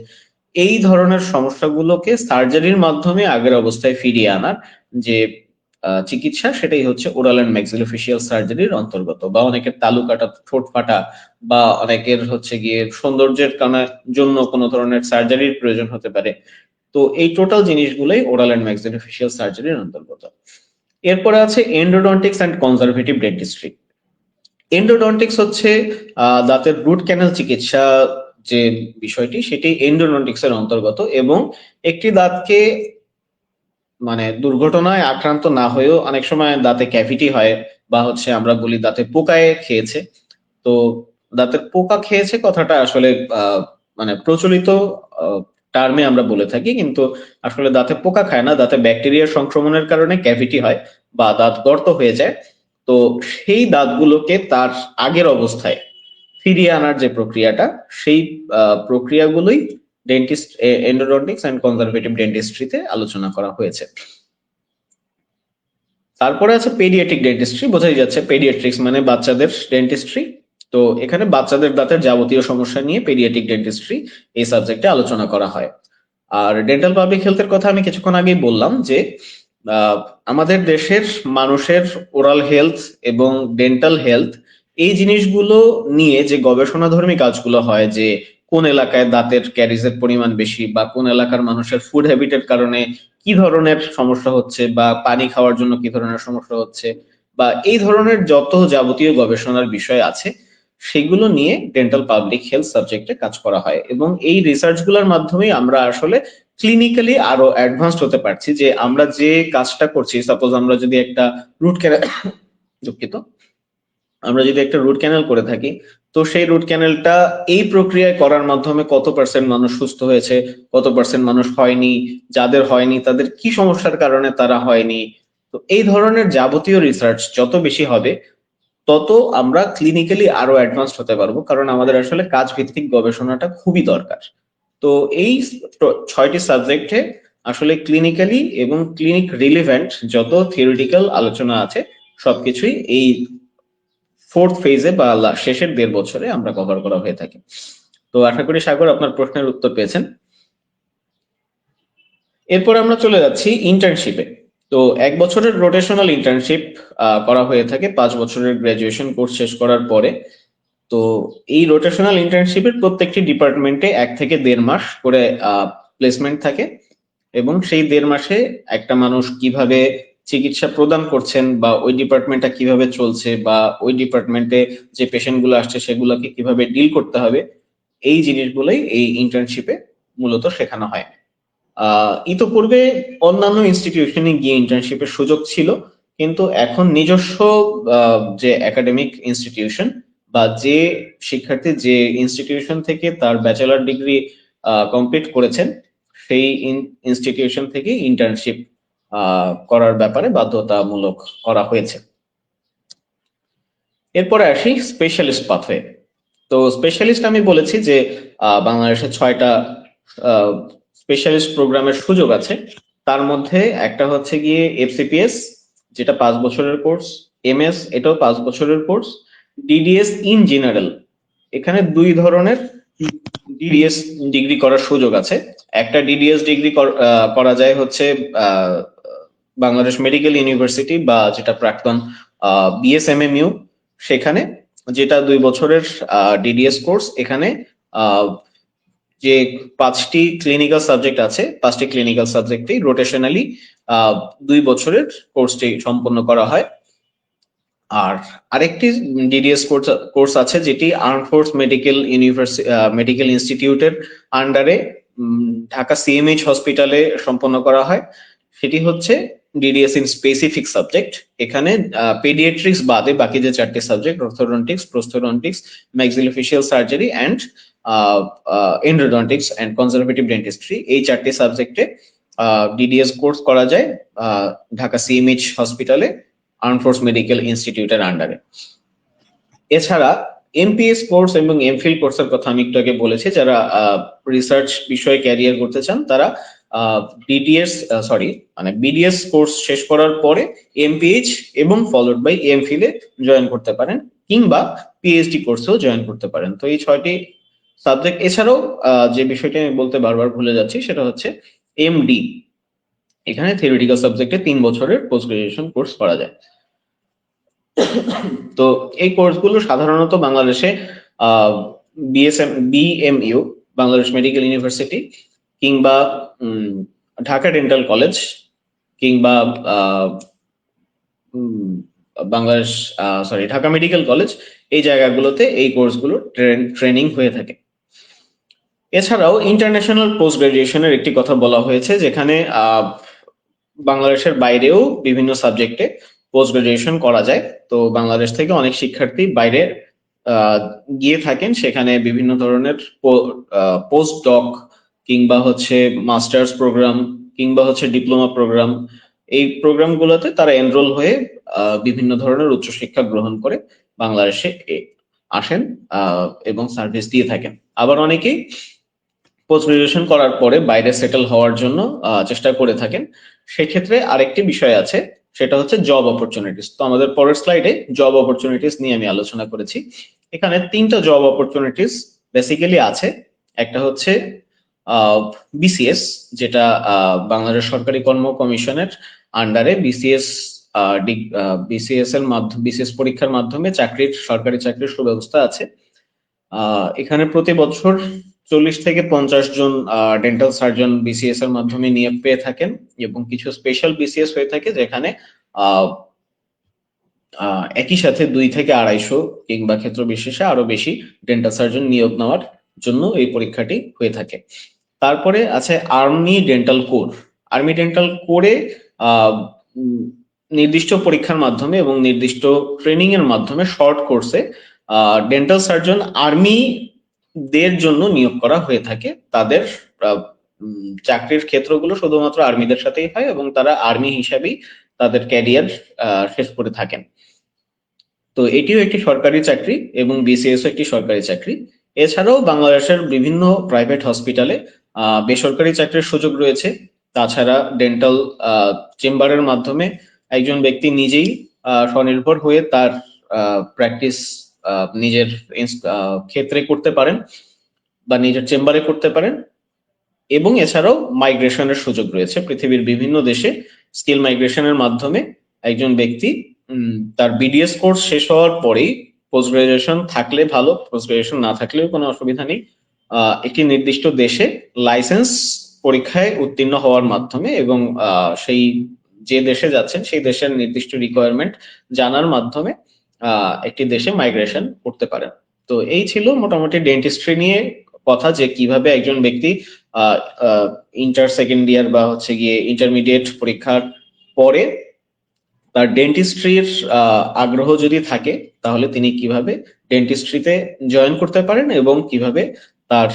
এই ধরনের সমস্যাগুলোকে সার্জারির মাধ্যমে আগের অবস্থায় ফিরিয়ে আনার যে চিকিৎসা, সেটাই হচ্ছে ওরাল এন্ড ম্যাক্সিলোফেশিয়াল সার্জারির অন্তর্গত। বা অনেকের তালু কাটা, ঠোঁট ফাটা, বা অনেকের হচ্ছে গিয়ে সৌন্দর্যের জন্য কোনো ধরনের সার্জারির প্রয়োজন হতে পারে। তো এই টোটাল জিনিসগুলোই ওরাল এন্ড ম্যাক্সিলোফেশিয়াল সার্জারির অন্তর্গত। এরপরে আছে endodontics and conservative dentistry. Endodontics হচ্ছে দাঁতের রুট ক্যানাল চিকিৎসা, যে বিষয়টি সেটি এন্ডোডন্টিক্স এর অন্তর্গত, এবং একটি দাঁতকে মানে দুর্ঘটনায় আক্রান্ত না হয়েও অনেক সময় দাঁতে ক্যাভিটি হয়, বা হচ্ছে আমরা বলি দাঁতে পোকায় খেয়েছে। তো দাঁতের পোকা খেয়েছে কথাটা আসলে মানে প্রচলিত টার্মে আমরা বলে থাকি, কিন্তু আসলে দাঁতে পোকা খায় না, দাঁতে ব্যাকটেরিয়ার সংক্রমণের কারণে ক্যাভিটি হয় বা দাঁত গর্ত হয়ে যায়। তো সেই দাঁতগুলোকে তার আগের অবস্থায় ফিরিয়ে আনার যে প্রক্রিয়াটা, সেই প্রক্রিয়াগুলোই ডেন্টিস্ট এন্ডোডন্টিক্স এন্ড কনজারভেটিভ ডেন্টিস্ট্রিতে আলোচনা করা হয়েছে। তারপরে আছে পেডিয়াট্রিক ডেন্টিস্ট্রি, বোঝাই যাচ্ছে পেডিয়াট্রিক্স মানে বাচ্চাদের ডেন্টিস্ট্রি। তো এখানে বাচ্চাদের দাঁতের যাবতীয় সমস্যা নিয়ে পেডিয়াট্রিক ডেন্টিস্ট্রি এই সাবজেক্টে আলোচনা করা হয়। আর ডেন্টাল পাবলিক হেলথের কথা আমি কিছুক্ষণ আগেই বললাম যে আমাদের দেশের মানুষের ওরাল হেলথ এবং ডেন্টাল হেলথ এই জিনিসগুলো নিয়ে যে গবেষণাধর্মী কাজগুলো হয়, যে কোন এলাকায় দাঁতের ক্যারিজের পরিমাণ বেশি বা কোন এলাকার মানুষের ফুড হ্যাবিটের কারণে কি ধরনের সমস্যা হচ্ছে বা পানি খাওয়ার জন্য কি ধরনের সমস্যা হচ্ছে বা এই ধরনের যত যাবতীয় গবেষণার বিষয় আছে সেগুলো নিয়ে ডেন্টাল পাবলিক হেলথ সাবজেক্টে কাজ করা হয়। এবং এই রিসার্চ গুলোর মাধ্যমেই আমরা আসলে ক্লিনিক্যালি আরো অ্যাডভান্সড হতে পারছি, যে আমরা যে কাজটা করছি, সাপোজ আমরা যদি একটা রুট ক্যানাল দুঃখিত আমরা যদি একটা রুট ক্যানেল করে থাকি, তো সেই রুট ক্যানেলটা এই প্রক্রিয়ায় করার মাধ্যমে কত পার্সেন্ট মানুষ সুস্থ হয়েছে, কত পার্সেন্ট মানুষ হয়নি, যাদের হয়নি তাদের কি সমস্যার কারণে তারা হয়নি। তো এই ধরনের যাবতীয় রিসার্চ যত বেশি হবে তত আমরা ক্লিনিক্যালি আরো অ্যাডভান্সড হতে পারবো, কারণ আমাদের আসলে কাজ ভিত্তিক গবেষণাটা খুবই দরকার। তো এই 6টি সাবজেক্টে আসলে ক্লিনিক্যালি এবং ক্লিনিক রিলেভেন্ট যত থিওরিটিক্যাল আলোচনা আছে সবকিছুই এই 4th ফেজে বা শেষের 1.5 বছরে আমরা কভার করা হয়ে থাকে। তো আশা করি সাগর আপনার প্রশ্নের উত্তর পেয়েছেন। এরপর আমরা চলে যাচ্ছি ইন্টার্নশিপে। তো 1 বছরের রোটেশনাল ইন্টার্নশিপ করা হয়ে থাকে 5 বছরের গ্রাজুয়েশন কোর্স শেষ করার পরে। তো এই রোটেশনাল ইন্টার্নশিপের প্রত্যেকটি ডিপার্টমেন্টে 1 থেকে 1.5 মাস করে প্লেসমেন্ট থাকে, এবং সেই 1.5 মাসে একটা মানুষ কিভাবে চিকিৎসা প্রদান করছেন বা ওই ডিপার্টমেন্টটা কিভাবে চলছে বা ওই ডিপার্টমেন্টে যে পেশেন্ট গুলো আসছে সেগুলোকে কিভাবে ডিল করতে হবে, এই জিনিসগুলোই এই ইন্টার্নশিপে মূলত শেখানো হয়। ইতোপূর্বে অন্যান্য ইনস্টিটিউশনে গিয়ে ইন্টার্নশিপের সুযোগ ছিল, কিন্তু এখন নিজস্ব যে একাডেমিক ইনস্টিটিউশন বা যে শিক্ষার্থী যে ইনস্টিটিউশন থেকে তার ব্যাচেলর ডিগ্রি কমপ্লিট করেছেন সেই ইনস্টিটিউশন থেকে ইন্টার্নশিপ করার ব্যাপারে বাধ্যতামূলক করা হয়েছে। এরপরে আসি স্পেশালিস্ট পাথওয়ে। তো স্পেশালিস্ট আমি বলেছি যে বাংলাদেশে 6টা স্পেশালিস্ট প্রোগ্রামের সুযোগ আছে। তার মধ্যে একটা হচ্ছে গিয়ে এফসিপিএস, যেটা 5 বছরের কোর্স, এমএস এটাও 5 বছরের কোর্স, ডিডিএস ইন জেনারেল, এখানে 2 ধরনের ডিডিএস ডিগ্রি করার সুযোগ আছে। একটা ডিডিএস ডিগ্রি করা যায় হচ্ছে বাংলাদেশ মেডিকেল ইউনিভার্সিটি বা যেটা প্রাক্তন বিএসএমএমইউ, সেখানে যেটা 2 বছরের ডিডিএস কোর্স। এখানে যে 5টি ক্লিনিক্যাল সাবজেক্ট আছে, 5টি ক্লিনিক্যাল সাবজেক্টেই রোটেশনালি 2 বছরের কোর্সটি সম্পন্ন করা হয়। আর আরেকটি ডিডিএস কোর্স আছে যেটি আর্ম ফোর্স মেডিকেল ইনস্টিটিউটের আন্ডারে ঢাকা সিএমএইচ হসপিটালে সম্পন্ন করা হয়। সেটি হচ্ছে ডিডিএস ইন স্পেসিফিক সাবজেক্ট। এখানে পেডিয়াট্রিক্স বাদে বাকি যে 4টি subject, orthodontics, prosthodontics, maxillofacial surgery and endodontics and conservative dentistry, এই 4টি সাবজেক্টে ডিডিএস কোর্স করা যায় ঢাকা সিএমএইচ হসপিটালে আর্ম ফোর্স মেডিকেল ইনস্টিটিউটের আন্ডারে। এছাড়া এমপিএস কোর্স এবং এমফিল কোর্সের কথা আমি একটু আগে বলেছি, যারা রিসার্চ বিষয়ে ক্যারিয়ার করতে চান তারা বিডিএস কোর্স শেষ করার পরে এমপিএইচ এবং ফলোড বাই এমফিলে জয়েন করতে পারেন, কিংবা পিএইচডি কোর্সেও জয়েন করতে পারেন। তো এই 6টি সাবজেক্ট। এছাড়াও যে বিষয়টি আমি বলতে বারবার ভুলে যাচ্ছি সেটা হচ্ছে এমডি, এখানে থিওরিটিক্যাল সাবজেক্টে 3 বছরের পোস্ট গ্রাজুয়েশন কোর্স করা যায়। তো এই কোর্সগুলো সাধারণত বাংলাদেশে বিএমইউ, বাংলাদেশ মেডিকেল ইউনিভার্সিটি, কিংবা ঢাকা ডেন্টাল কলেজ, কিংবা ঢাকা মেডিকেল কলেজ, এই জায়গাগুলোতে এই কোর্সগুলো ট্রেনিং হয়ে থাকে। এছাড়াও ইন্টারন্যাশনাল পোস্ট গ্রাজুয়েশনের একটি কথা বলা হয়েছে, যেখানে বাংলাদেশের বাইরেও বিভিন্ন সাবজেক্টে পোস্ট গ্রাজুয়েশন করা যায়। তো বাংলাদেশ থেকে অনেক শিক্ষার্থী বাইরে গিয়ে থাকেন, সেখানে বিভিন্ন ধরনের পোস্ট ডক, কিংবা হচ্ছে মাস্টার্স প্রোগ্রাম, কিংবা হচ্ছে ডিপ্লোমা প্রোগ্রাম, এই প্রোগ্রামগুলোতে তারা এনরোল হয়ে বিভিন্ন ধরনের উচ্চশিক্ষা গ্রহণ করে বাংলাদেশে আসেন এবং সার্ভিস দিয়ে থাকেন। আবার অনেকেই পোস্ট গ্রাজুয়েশন করার পরে বাইরে সেটেল হওয়ার জন্য চেষ্টা করে থাকেন। সেক্ষেত্রে আরেকটি বিষয় আছে, সেটা হচ্ছে জব অপরচুনিটিস। তো আমাদের পরের স্লাইডে জব অপরচুনিটিস নিয়ে আমি আলোচনা করেছি। এখানে 3টা জব অপরচুনিটিস বেসিক্যালি আছে। একটা হচ্ছে বিসিএস, যেটা বাংলাদেশ সরকারি কর্ম কমিশনের আন্ডারে বিসিএস বিসিএস এর মাধ্যমে, বিসিএস পরীক্ষার মাধ্যমে সরকারি চাকরির সুব্যবস্থা আছে। এখানে প্রতি বছর 40 থেকে 50 জন ডেন্টাল সার্জন বিসিএস এর মাধ্যমে নিয়োগ পেয়ে থাকেন, এবং কিছু স্পেশাল বিসিএস হয়ে থাকে যেখানে আহ, একই সাথে 2 থেকে 250 কিংবা ক্ষেত্র বিশেষে আরো বেশি ডেন্টাল সার্জন নিয়োগ নেওয়ার জন্য এই পরীক্ষাটি হয়ে থাকে। তারপরে আছে army dental corps. Army dental কোরে নির্দিষ্ট পরীক্ষার মাধ্যমে এবং নির্দিষ্ট ট্রেনিং এর মাধ্যমে শর্ট কোর্সে ডেন্টাল সার্জন আর্মি দের জন্য নিয়োগ করা হয়ে থাকে। তাদের চাকরির ক্ষেত্রগুলো শুধুমাত্র আর্মিদের সাথেই হয় এবং তারা আর্মি হিসাবেই তাদের ক্যারিয়ার শেষ করে থাকেন। তো এটিও একটি সরকারি চাকরি এবং বিসিএস একটি সরকারি চাকরি। এছাড়াও বাংলাদেশের বিভিন্ন প্রাইভেট হসপিটালে বেসরকারি চাকরির সুযোগ রয়েছে। তাছাড়া ডেন্টাল চেম্বারের মাধ্যমে একজন ব্যক্তি নিজেই স্বনির্ভর হয়ে তার প্র্যাকটিস নিজের ক্ষেত্রে করতে পারেন বা নিজের চেম্বারে করতে পারেন। এবং এছাড়াও মাইগ্রেশনের সুযোগ রয়েছে পৃথিবীর বিভিন্ন দেশে। স্কিল মাইগ্রেশনের মাধ্যমে একজন ব্যক্তি তার বিডিএস কোর্স শেষ হওয়ার পরেই, পোস্ট গ্রাজুয়েশন থাকলে ভালো, পোস্ট গ্রাজুয়েশন না থাকলেও কোনো অসুবিধা নেই, একটি নির্দিষ্ট দেশে লাইসেন্স পরীক্ষায় উত্তীর্ণ হওয়ার মাধ্যমে এবং সেই যে দেশে যাচ্ছেন সেই দেশের নির্দিষ্ট রিকোয়ারমেন্ট জানার মাধ্যমে একটি দেশে মাইগ্রেশন করতে পারেন। তো এই ছিল মোটামুটি ডেন্টিস্ট্রি নিয়ে কথা, যে কিভাবে একজন ব্যক্তি ইন্টার সেকেন্ড ইয়ার বা হচ্ছে গিয়ে ইন্টারমিডিয়েট পরীক্ষার পরে তার ডেন্টিস্ট্রির আগ্রহ যদি থাকে তাহলে তিনি কিভাবে ডেন্টিস্ট্রিতে জয়েন করতে পারেন এবং কিভাবে তার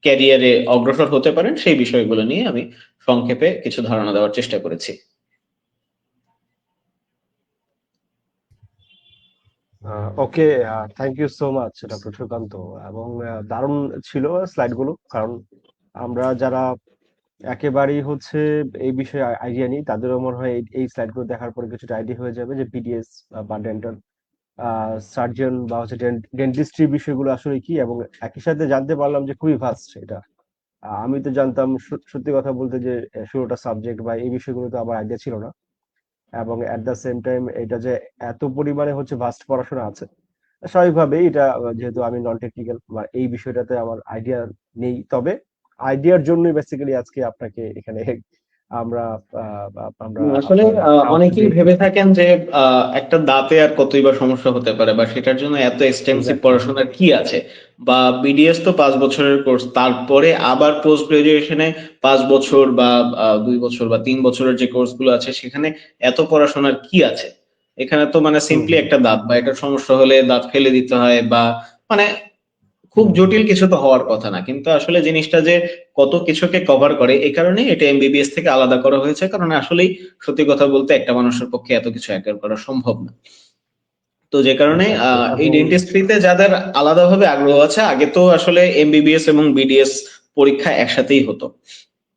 ক্যারিয়ারে অগ্রসর হতে পারেন সেই বিষয়গুলো নিয়ে আমি সংক্ষেপে কিছু ধারণা দেওয়ার চেষ্টা করেছি। Okay, thank you so much doctor Sukanta. এবং দারুণ ছিল স্লাইডগুলো, কারণ আমরা যারা একেবারেই হচ্ছে এই বিষয়ে আইডিয়া নেই তাদেরও মনে হয় এই স্লাইডগুলো দেখার পরে কিছুটা আইডিয়া হয়ে যাবে যে বিডিএস বা ডেন্টাল সার্জন বা হচ্ছে ডেন্টিস্ট্রি বিষয়গুলো আসলে কি, এবং একই সাথে জানতে পারলাম যে খুবই ভাস্ট এটা। আমি তো জানতাম সত্যি কথা বলতে যে 16টা সাবজেক্ট বা এই বিষয়গুলো তো আমার আইডিয়া ছিল না। এবং এট দ্য সেম টাইম এটা যে এত পরিমাণে হচ্ছে ভাস্ট পড়াশোনা আছে, স্বাভাবিকভাবেই এটা যেহেতু আমি নন টেকনিক্যাল বা এই বিষয়টাতে আমার আইডিয়া নেই, তবে আইডিয়ার জন্যই বেসিক্যালি আজকে আপনাকে এখানে আমরা আমরা আসলে আপনার সাহস অনেকেই দিয়ে। ভেবে থাকেন যে একটা দাঁতে আর কতই বা সমস্যা হতে পারে, বা সেটার জন্য এত এক্সটেন্সিভ এক্স্যাক্টলি। পড়াশোনার কি আছে, বা বিডিএস তো 5 বছরের কোর্স, তারপরে আবার পোস্ট গ্রাজুয়েশনে 5 বছর বা 2 বছর বা 3 বছরের যে কোর্স গুলো আছে সেখানে এত পড়াশোনার কি আছে। এখানে তো মানে হুম সিম্পলি হুম একটা দাঁত বা এটার সমস্যা হলে দাঁত ফেলে দিতে হয়, বা মানে খুব হুম হুম। জটিল কিছু তো হওয়ার কথা না। কিন্তু আসলে জিনিসটা যে কত কিছুকে কভার করে, এই কারণে এটা এমবিবিএস থেকে আলাদা করা হয়েছে, কারণ আসলেই সত্যি কথা বলতে একটা মানুষের পক্ষে এত কিছু অ্যাকোয়ার করা সম্ভব না। তো যে কারণে এক্স্যাক্টলি। এই এবং ডেন্টিস্ট্রিতে যাদের আলাদাভাবে আগ্রহ আছে, আগে তো আসলে এমবিবিএস এবং বিডিএস পরীক্ষা একসাথেই হতো,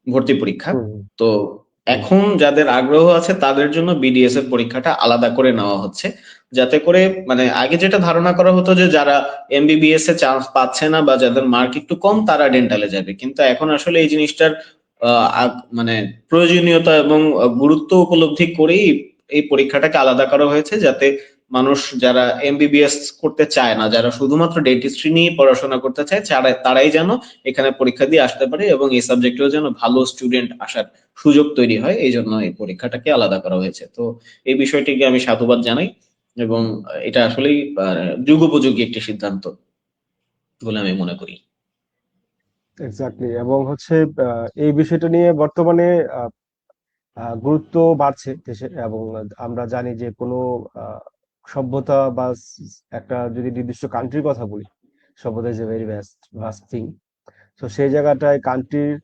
ভর্তি পরীক্ষা। হুম তো হুম এখন যাদের আগ্রহ আছে তাদের জন্য বিডিএস এর পরীক্ষাটা আলাদা করে নেওয়া হচ্ছে, যাতে করে মানে আগে যেটা ধারণা করা হতো যে যারা এমবিবিএস এ চান্স পাচ্ছে না বা যাদের মার্ক একটু কম তারা ডেন্টালে যাবে, কিন্তু এখন আসলে এই জিনিসটার মানে প্রয়োজনীয়তা এবং গুরুত্ব উপলব্ধি করেই এই পরীক্ষাটাকে আলাদা করা হয়েছে, যাতে মানুষ যারা এমবিবিএস করতে চায় না, যারা শুধুমাত্র ডেন্টিস্ট্রি নিয়ে পড়াশোনা করতে চায়, তারাই যেন এখানে পরীক্ষা দিয়ে আসতে পারে এবং এই সাবজেক্টেও যেন ভালো স্টুডেন্ট আসার সুযোগ তৈরি হয়, এই জন্য এই পরীক্ষাটাকে আলাদা করা হয়েছে। তো এই বিষয়টিকে আমি সাধুবাদ জানাই, এবং এটা আসলেই যুগোপযোগী একটি সিদ্ধান্ত বলে আমি মনে করি। এক্স্যাক্টলি। এবং হচ্ছে এই বিষয়টা নিয়ে বর্তমানে আহ, গুরুত্ব বাড়ছে দেশে। এবং আমরা জানি যে কোনো সভ্যতা বা একটা যদি নির্দিষ্ট কান্ট্রির কথা বলি, সভ্যতা is a very vast vast thing. তো সেই জায়গাটায় কান্ট্রির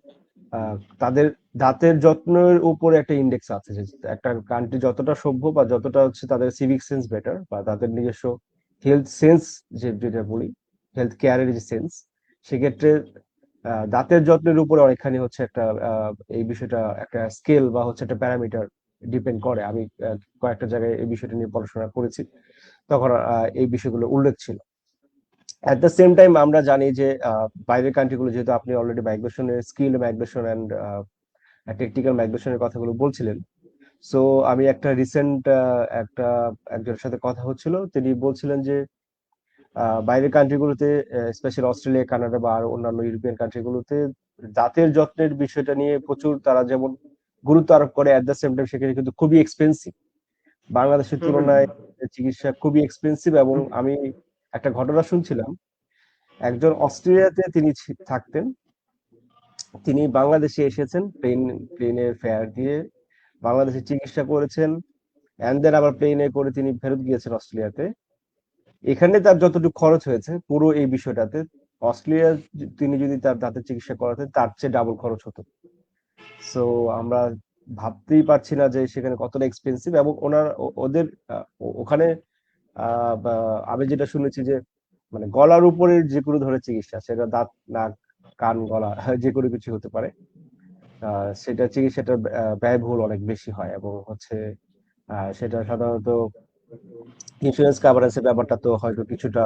তাদের দাঁতের যত্নের উপরে একটা ইন্ডেক্স আছে, যে একটা কান্ট্রি যতটা সভ্য বা যতটা হচ্ছে তাদের সিভিক সেন্স বেটার, বা তাদের নিজস্ব হেলথ সেন্স, যেটা বলি হেলথ কেয়ারের যে সেন্স, সেক্ষেত্রে দাঁতের যত্নের উপরে অনেকখানি হচ্ছে একটা এই বিষয়টা একটা স্কেল বা হচ্ছে একটা প্যারামিটার ডিপেন্ড করে। আমি কয়েকটা জায়গায় এই বিষয়টা নিয়ে পড়াশোনা করেছি, তখন এই বিষয়গুলো উল্লেখ ছিল। অ্যাট দ্য সেম টাইম আমরা জানি যে বাইরের কান্ট্রিগুলো, যেহেতু আপনি অলরেডি মাইগ্রেশনের স্কিল মাইগ্রেশন অ্যান্ড টেকনিক্যাল মাইগ্রেশনের কথাগুলো বলছিলেন, সো আমি একটা রিসেন্ট একটা একজনের সাথে কথা হচ্ছিল, তিনি বলছিলেন যে বাইরের কান্ট্রিগুলোতে, স্পেশালি অস্ট্রেলিয়া, কানাডা বা আরো অন্যান্য ইউরোপিয়ান কান্ট্রিগুলোতে দাঁতের যত্নের বিষয়টা নিয়ে প্রচুর তারা যেমন গুরুত্ব আরোপ করে, অ্যাট দ্য সেম টাইম সেখানে কিন্তু খুবই এক্সপেন্সিভ। বাংলাদেশের হুম হুম তুলনায় চিকিৎসা খুবই এক্সপেন্সিভ। এবং আমি একটা ঘটনা শুনছিলাম, একজন অস্ট্রেলিয়াতে তিনি থাকতেন, তিনি বাংলাদেশে এসেছেন প্লেনের ফেয়ার দিয়ে, বাংলাদেশে চিকিৎসা করেছেন, এন্ড দেন আবার প্লেনে করে তিনি ফেরত গিয়েছেন অস্ট্রেলিয়াতে। এখানে তার যতটুকু খরচ হয়েছে পুরো এই বিষয়টাতে, অস্ট্রেলিয়া তিনি যদি তার দাঁতের চিকিৎসা করাতেন তার চেয়ে ডাবল খরচ হতো। সো আমরা ভাবতেই পারছি না যে সেখানে কতটা এক্সপেন্সিভ। এবং ওদের ওখানে বা আমি যেটা শুনেছি যে মানে গলার উপরের যে কোনো ধরনের চিকিৎসা, সেটা দাঁত, নাক, কান, গলা যে কোনো কিছু হতে পারে, সেটা চিকিৎসাটা ব্যয়বহুল অনেক বেশি হয়। এবং হচ্ছে সেটা সাধারণত ইন্স্যুরেন্স কাভারেজের ব্যাপারটা তো হয়তো কিছুটা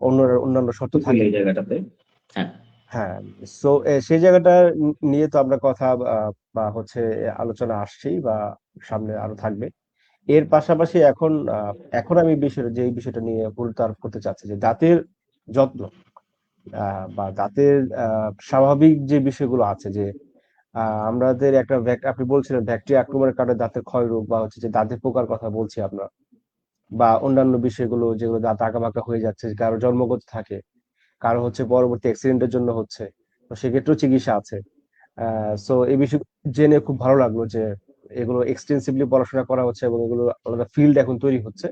অন্য অন্যান্য শর্ত জটিল থাকে। এই জায়গাটাতে। হ্যাঁ। হ্যাঁ। সো সেই জায়গাটা নিয়ে তো আমরা কথা বা হচ্ছে আলোচনা আসছেই, বা সামনে আরো থাকবে। এর পাশাপাশি এখন আমি যে এই বিষয়টা নিয়ে গুরুত্ব আরোপ করতে চাচ্ছি, যে দাঁতের যত্ন বা দাঁতের স্বাভাবিক যে বিষয়গুলো আছে, যে আমাদের একটা আপনি বলছিলেন ব্যাকটেরিয়া আক্রমণের কারণে দাঁতের ক্ষয় রোগ বা হচ্ছে যে দাঁতের পোকার কথা বলছি আমরা, বা অন্যান্য বিষয়গুলো যেগুলো দাঁত আঁকাবাঁকা হয়ে যাচ্ছে, কারো জন্মগত থাকে, কারো হচ্ছে পরবর্তী অ্যাক্সিডেন্টের জন্য হচ্ছে, তো সেক্ষেত্রেও চিকিৎসা আছে। সো এই বিষয় জেনে খুব ভালো লাগলো যে এগুলো এক্সটেন্সিভলি পড়াশোনা করা হচ্ছে এবং এগুলো আলাদা ফিল্ড এখন তৈরি হচ্ছে।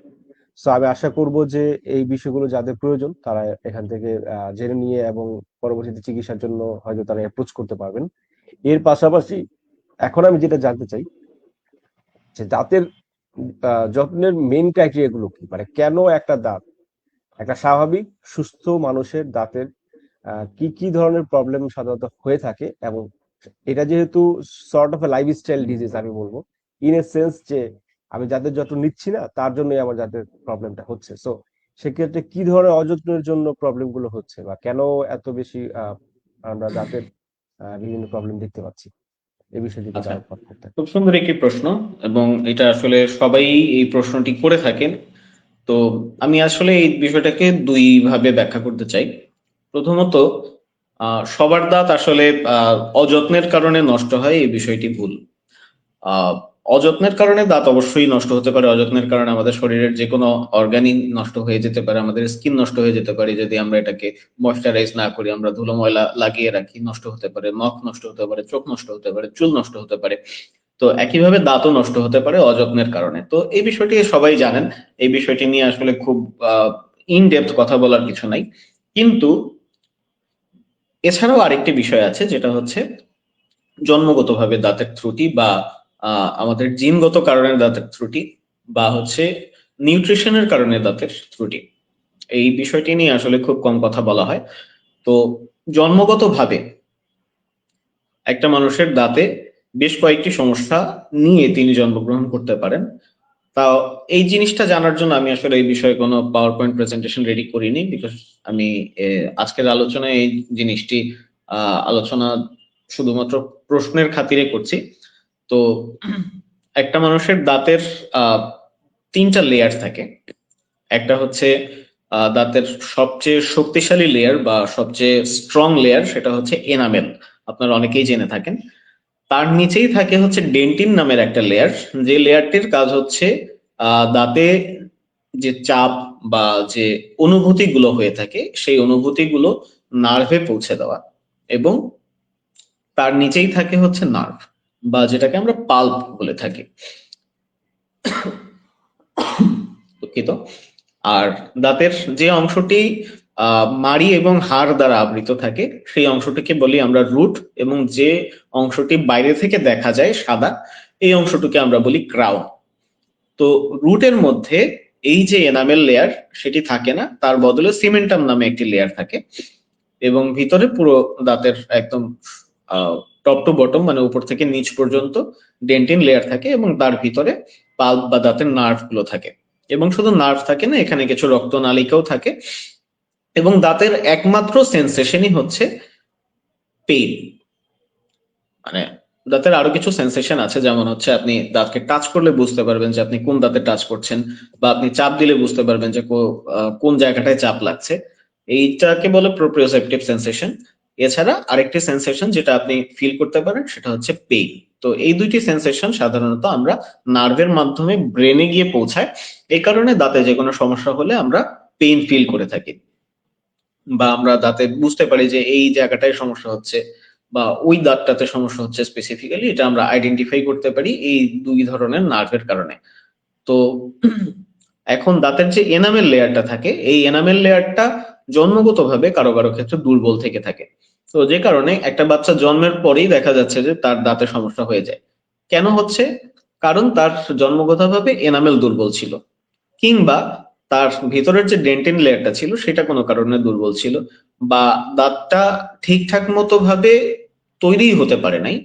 সো আমি আশা করব যে এই বিষয়গুলো যাদের প্রয়োজন তারা এখান থেকে জেনে নিয়ে এবং পরবর্তীতে চিকিৎসার জন্য হয়তো তারা অ্যাপ্রোচ করতে পারবেন। এর পাশাপাশি এখন আমি যেটা জানতে চাই, যে দাঁতের যত্নের মেইন ক্রাইটেরিয়া গুলো কি, মানে কেন একটা দাঁত, একটা স্বাভাবিক সুস্থ মানুষের দাঁতের কি কি ধরনের প্রবলেম সাধারণত হয়ে থাকে, এবং এটা যেহেতু sort of A lifestyle disease আমি বলবো, ইন এ সেন্স যে আমি যাদের যত্ন নিচ্ছি না তার জন্যই আমার যাদের প্রবলেমটা হচ্ছে। সো সেক্ষেত্রে কি ধরনের অযত্নের জন্য প্রবলেম গুলো হচ্ছে, বা কেন এত বেশি আমরা দাঁতের বিভিন্ন প্রবলেম দেখতে পাচ্ছি, এই বিষয়ে যদি আচ্ছা, আলোকপাত করতেন। খুব সুন্দর একটি প্রশ্ন, এবং এটা আসলে সবাই এই প্রশ্নটি করে থাকেন। তো আমি আসলে এই বিষয়টাকে দুই ভাবে ব্যাখ্যা করতে চাই। প্রথমত, সবার দাঁত আসলে অযত্নের কারণে নষ্ট হয় এই বিষয়টি ভুল। আহ অযত্নের কারণে দাঁত অবশ্যই নষ্ট হতে পারে, অযত্নের কারণে আমাদের শরীরের যে কোনো অর্গানই নষ্ট হয়ে যেতে পারে, আমাদের স্কিন নষ্ট হয়ে যেতে পারে যদি আমরা এটাকে ময়শ্চারাইজ না করি, আমরা ধুলো ময়লা লাগিয়ে রাখি, নষ্ট হতে পারে, নখ নষ্ট হতে পারে, চোখ নষ্ট হতে পারে, চুল নষ্ট হতে পারে। তো একইভাবে দাঁতও নষ্ট হতে পারে অযত্নের কারণে। তো এই বিষয়টি সবাই জানেন, এই বিষয়টি নিয়ে আসলে খুব ইন ডেপথ কথা বলার কিছু নাই। কিন্তু এছাড়াও আরেকটি বিষয় আছে, যেটা হচ্ছে জন্মগতভাবে দাঁতের ত্রুটি, বা আমাদের জিনগত কারণে দাঁতের ত্রুটি, বা হচ্ছে নিউট্রিশনের কারণে দাঁতের ত্রুটি। এই বিষয়টি নিয়ে আসলে খুব কম কথা বলা হয়। তো জন্মগতভাবে একটা মানুষের দাঁতে বেশ কয়েকটি সমস্যা নিয়ে তিনি জন্মগ্রহণ করতে পারেন। তাও এই জিনিসটা জানার জন্য আমি আসলে এই বিষয়ে কোনো পাওয়ার পয়েন্ট প্রেজেন্টেশন রেডি করিনি, বিকজ আমি আজকের আলোচনায় এই জিনিসটি আলোচনা শুধুমাত্র প্রশ্নের খাতিরে করছি। তো একটা মানুষের দাঁতের আহ তিনটা লেয়ার থাকে। একটা হচ্ছে দাঁতের সবচেয়ে শক্তিশালী লেয়ার বা সবচেয়ে স্ট্রং লেয়ার, সেটা হচ্ছে এনামেল, আপনারা অনেকেই জেনে থাকেন। তার নিচেই থাকে হচ্ছে ডেন্টিন নামের একটা লেয়ার, যে লেয়ারটির কাজ হচ্ছে দাঁতে যে চাপ বা যে অনুভূতিগুলো হয়ে থাকে সেই অনুভূতিগুলো নার্ভে পৌঁছে দেওয়া। এবং তার নিচেই থাকে হচ্ছে নার্ভ, বা যেটাকে আমরা পাল্প বলে থাকি। দুঃখিত। আর দাঁতের যে অংশটি মাড়ি এবং হাড় দ্বারা আবৃত থাকে সেই অংশটিকে বলি আমরা রুট, এবং যে অংশটি বাইরে থেকে দেখা যায় সাদা এই অংশটিকে আমরা বলি ক্রাউন। তো রুটের মধ্যে এই যে এনামেল লেয়ার সেটি থাকে না, তার বদলে সিমেন্টাম নামে একটি লেয়ার থাকে, এবং ভিতরে পুরো দাঁতের একদম টপ টু বটম মানে উপর থেকে নিচ পর্যন্ত ডেন্টিন লেয়ার থাকে, এবং তার ভিতরে পাল্প বা দাঁতের নার্ভ গুলো থাকে। এবং শুধু নার্ভ থাকে না, এখানে কিছু রক্তনালিকাও থাকে, এবং দাঁতের একমাত্র সেন্সেশনই হচ্ছে পেইন। মানে দাঁতের আরো কিছু সেন্সেশন আছে, যেমন হচ্ছে আপনি দাঁতকে টাচ করলে বুঝতে পারবেন যে আপনি কোন দাঁতে টাচ করছেন, বা আপনি চাপ দিলে বুঝতে পারবেন যে কোন জায়গাটায় চাপ লাগছে, এইটাকে বলে প্রোপ্রিওসেপটিভ সেন্সেশন। এছাড়া আরেকটি সেন্সেশন যেটা আপনি ফিল করতে পারেন সেটা হচ্ছে পেইন। তো এই দুইটি সেন্সেশন সাধারণত আমরা নার্ভের মাধ্যমে ব্রেনে গিয়ে পৌঁছায়, এই কারণে দাঁতে যে কোনো সমস্যা হলে আমরা পেইন ফিল করে থাকি, বা আমরা দাঁতে বুঝতে পারি যে এই জায়গাটায় সমস্যা হচ্ছে বা ওই দাঁতটাতে সমস্যা হচ্ছে স্পেসিফিক্যালি, এটা আমরা আইডেন্টিফাই করতে পারি এই দুই ধরনের নার্ভের কারণে। তো এখন দাঁতের যে এনামেল লেয়ারটা থাকে, এই এনামেল লেয়ারটা জন্মগতভাবে কারো কারো ক্ষেত্রে দুর্বল থেকে থাকে। তো যে কারণে একটা বাচ্চা জন্মের পরেই দেখা যাচ্ছে যে তার দাঁতে সমস্যা হয়ে যায়। কেন হচ্ছে? কারণ তার জন্মগতভাবে এনামেল দুর্বল ছিল, কিংবা তার ভিতরের যে ডেন্টিন লেয়ারটা ছিল সেটা কোনো কারণে দুর্বল ছিল, বা দাঁতটা ঠিকঠাক মতো ভাবে তৈরি হতে পারে নাই,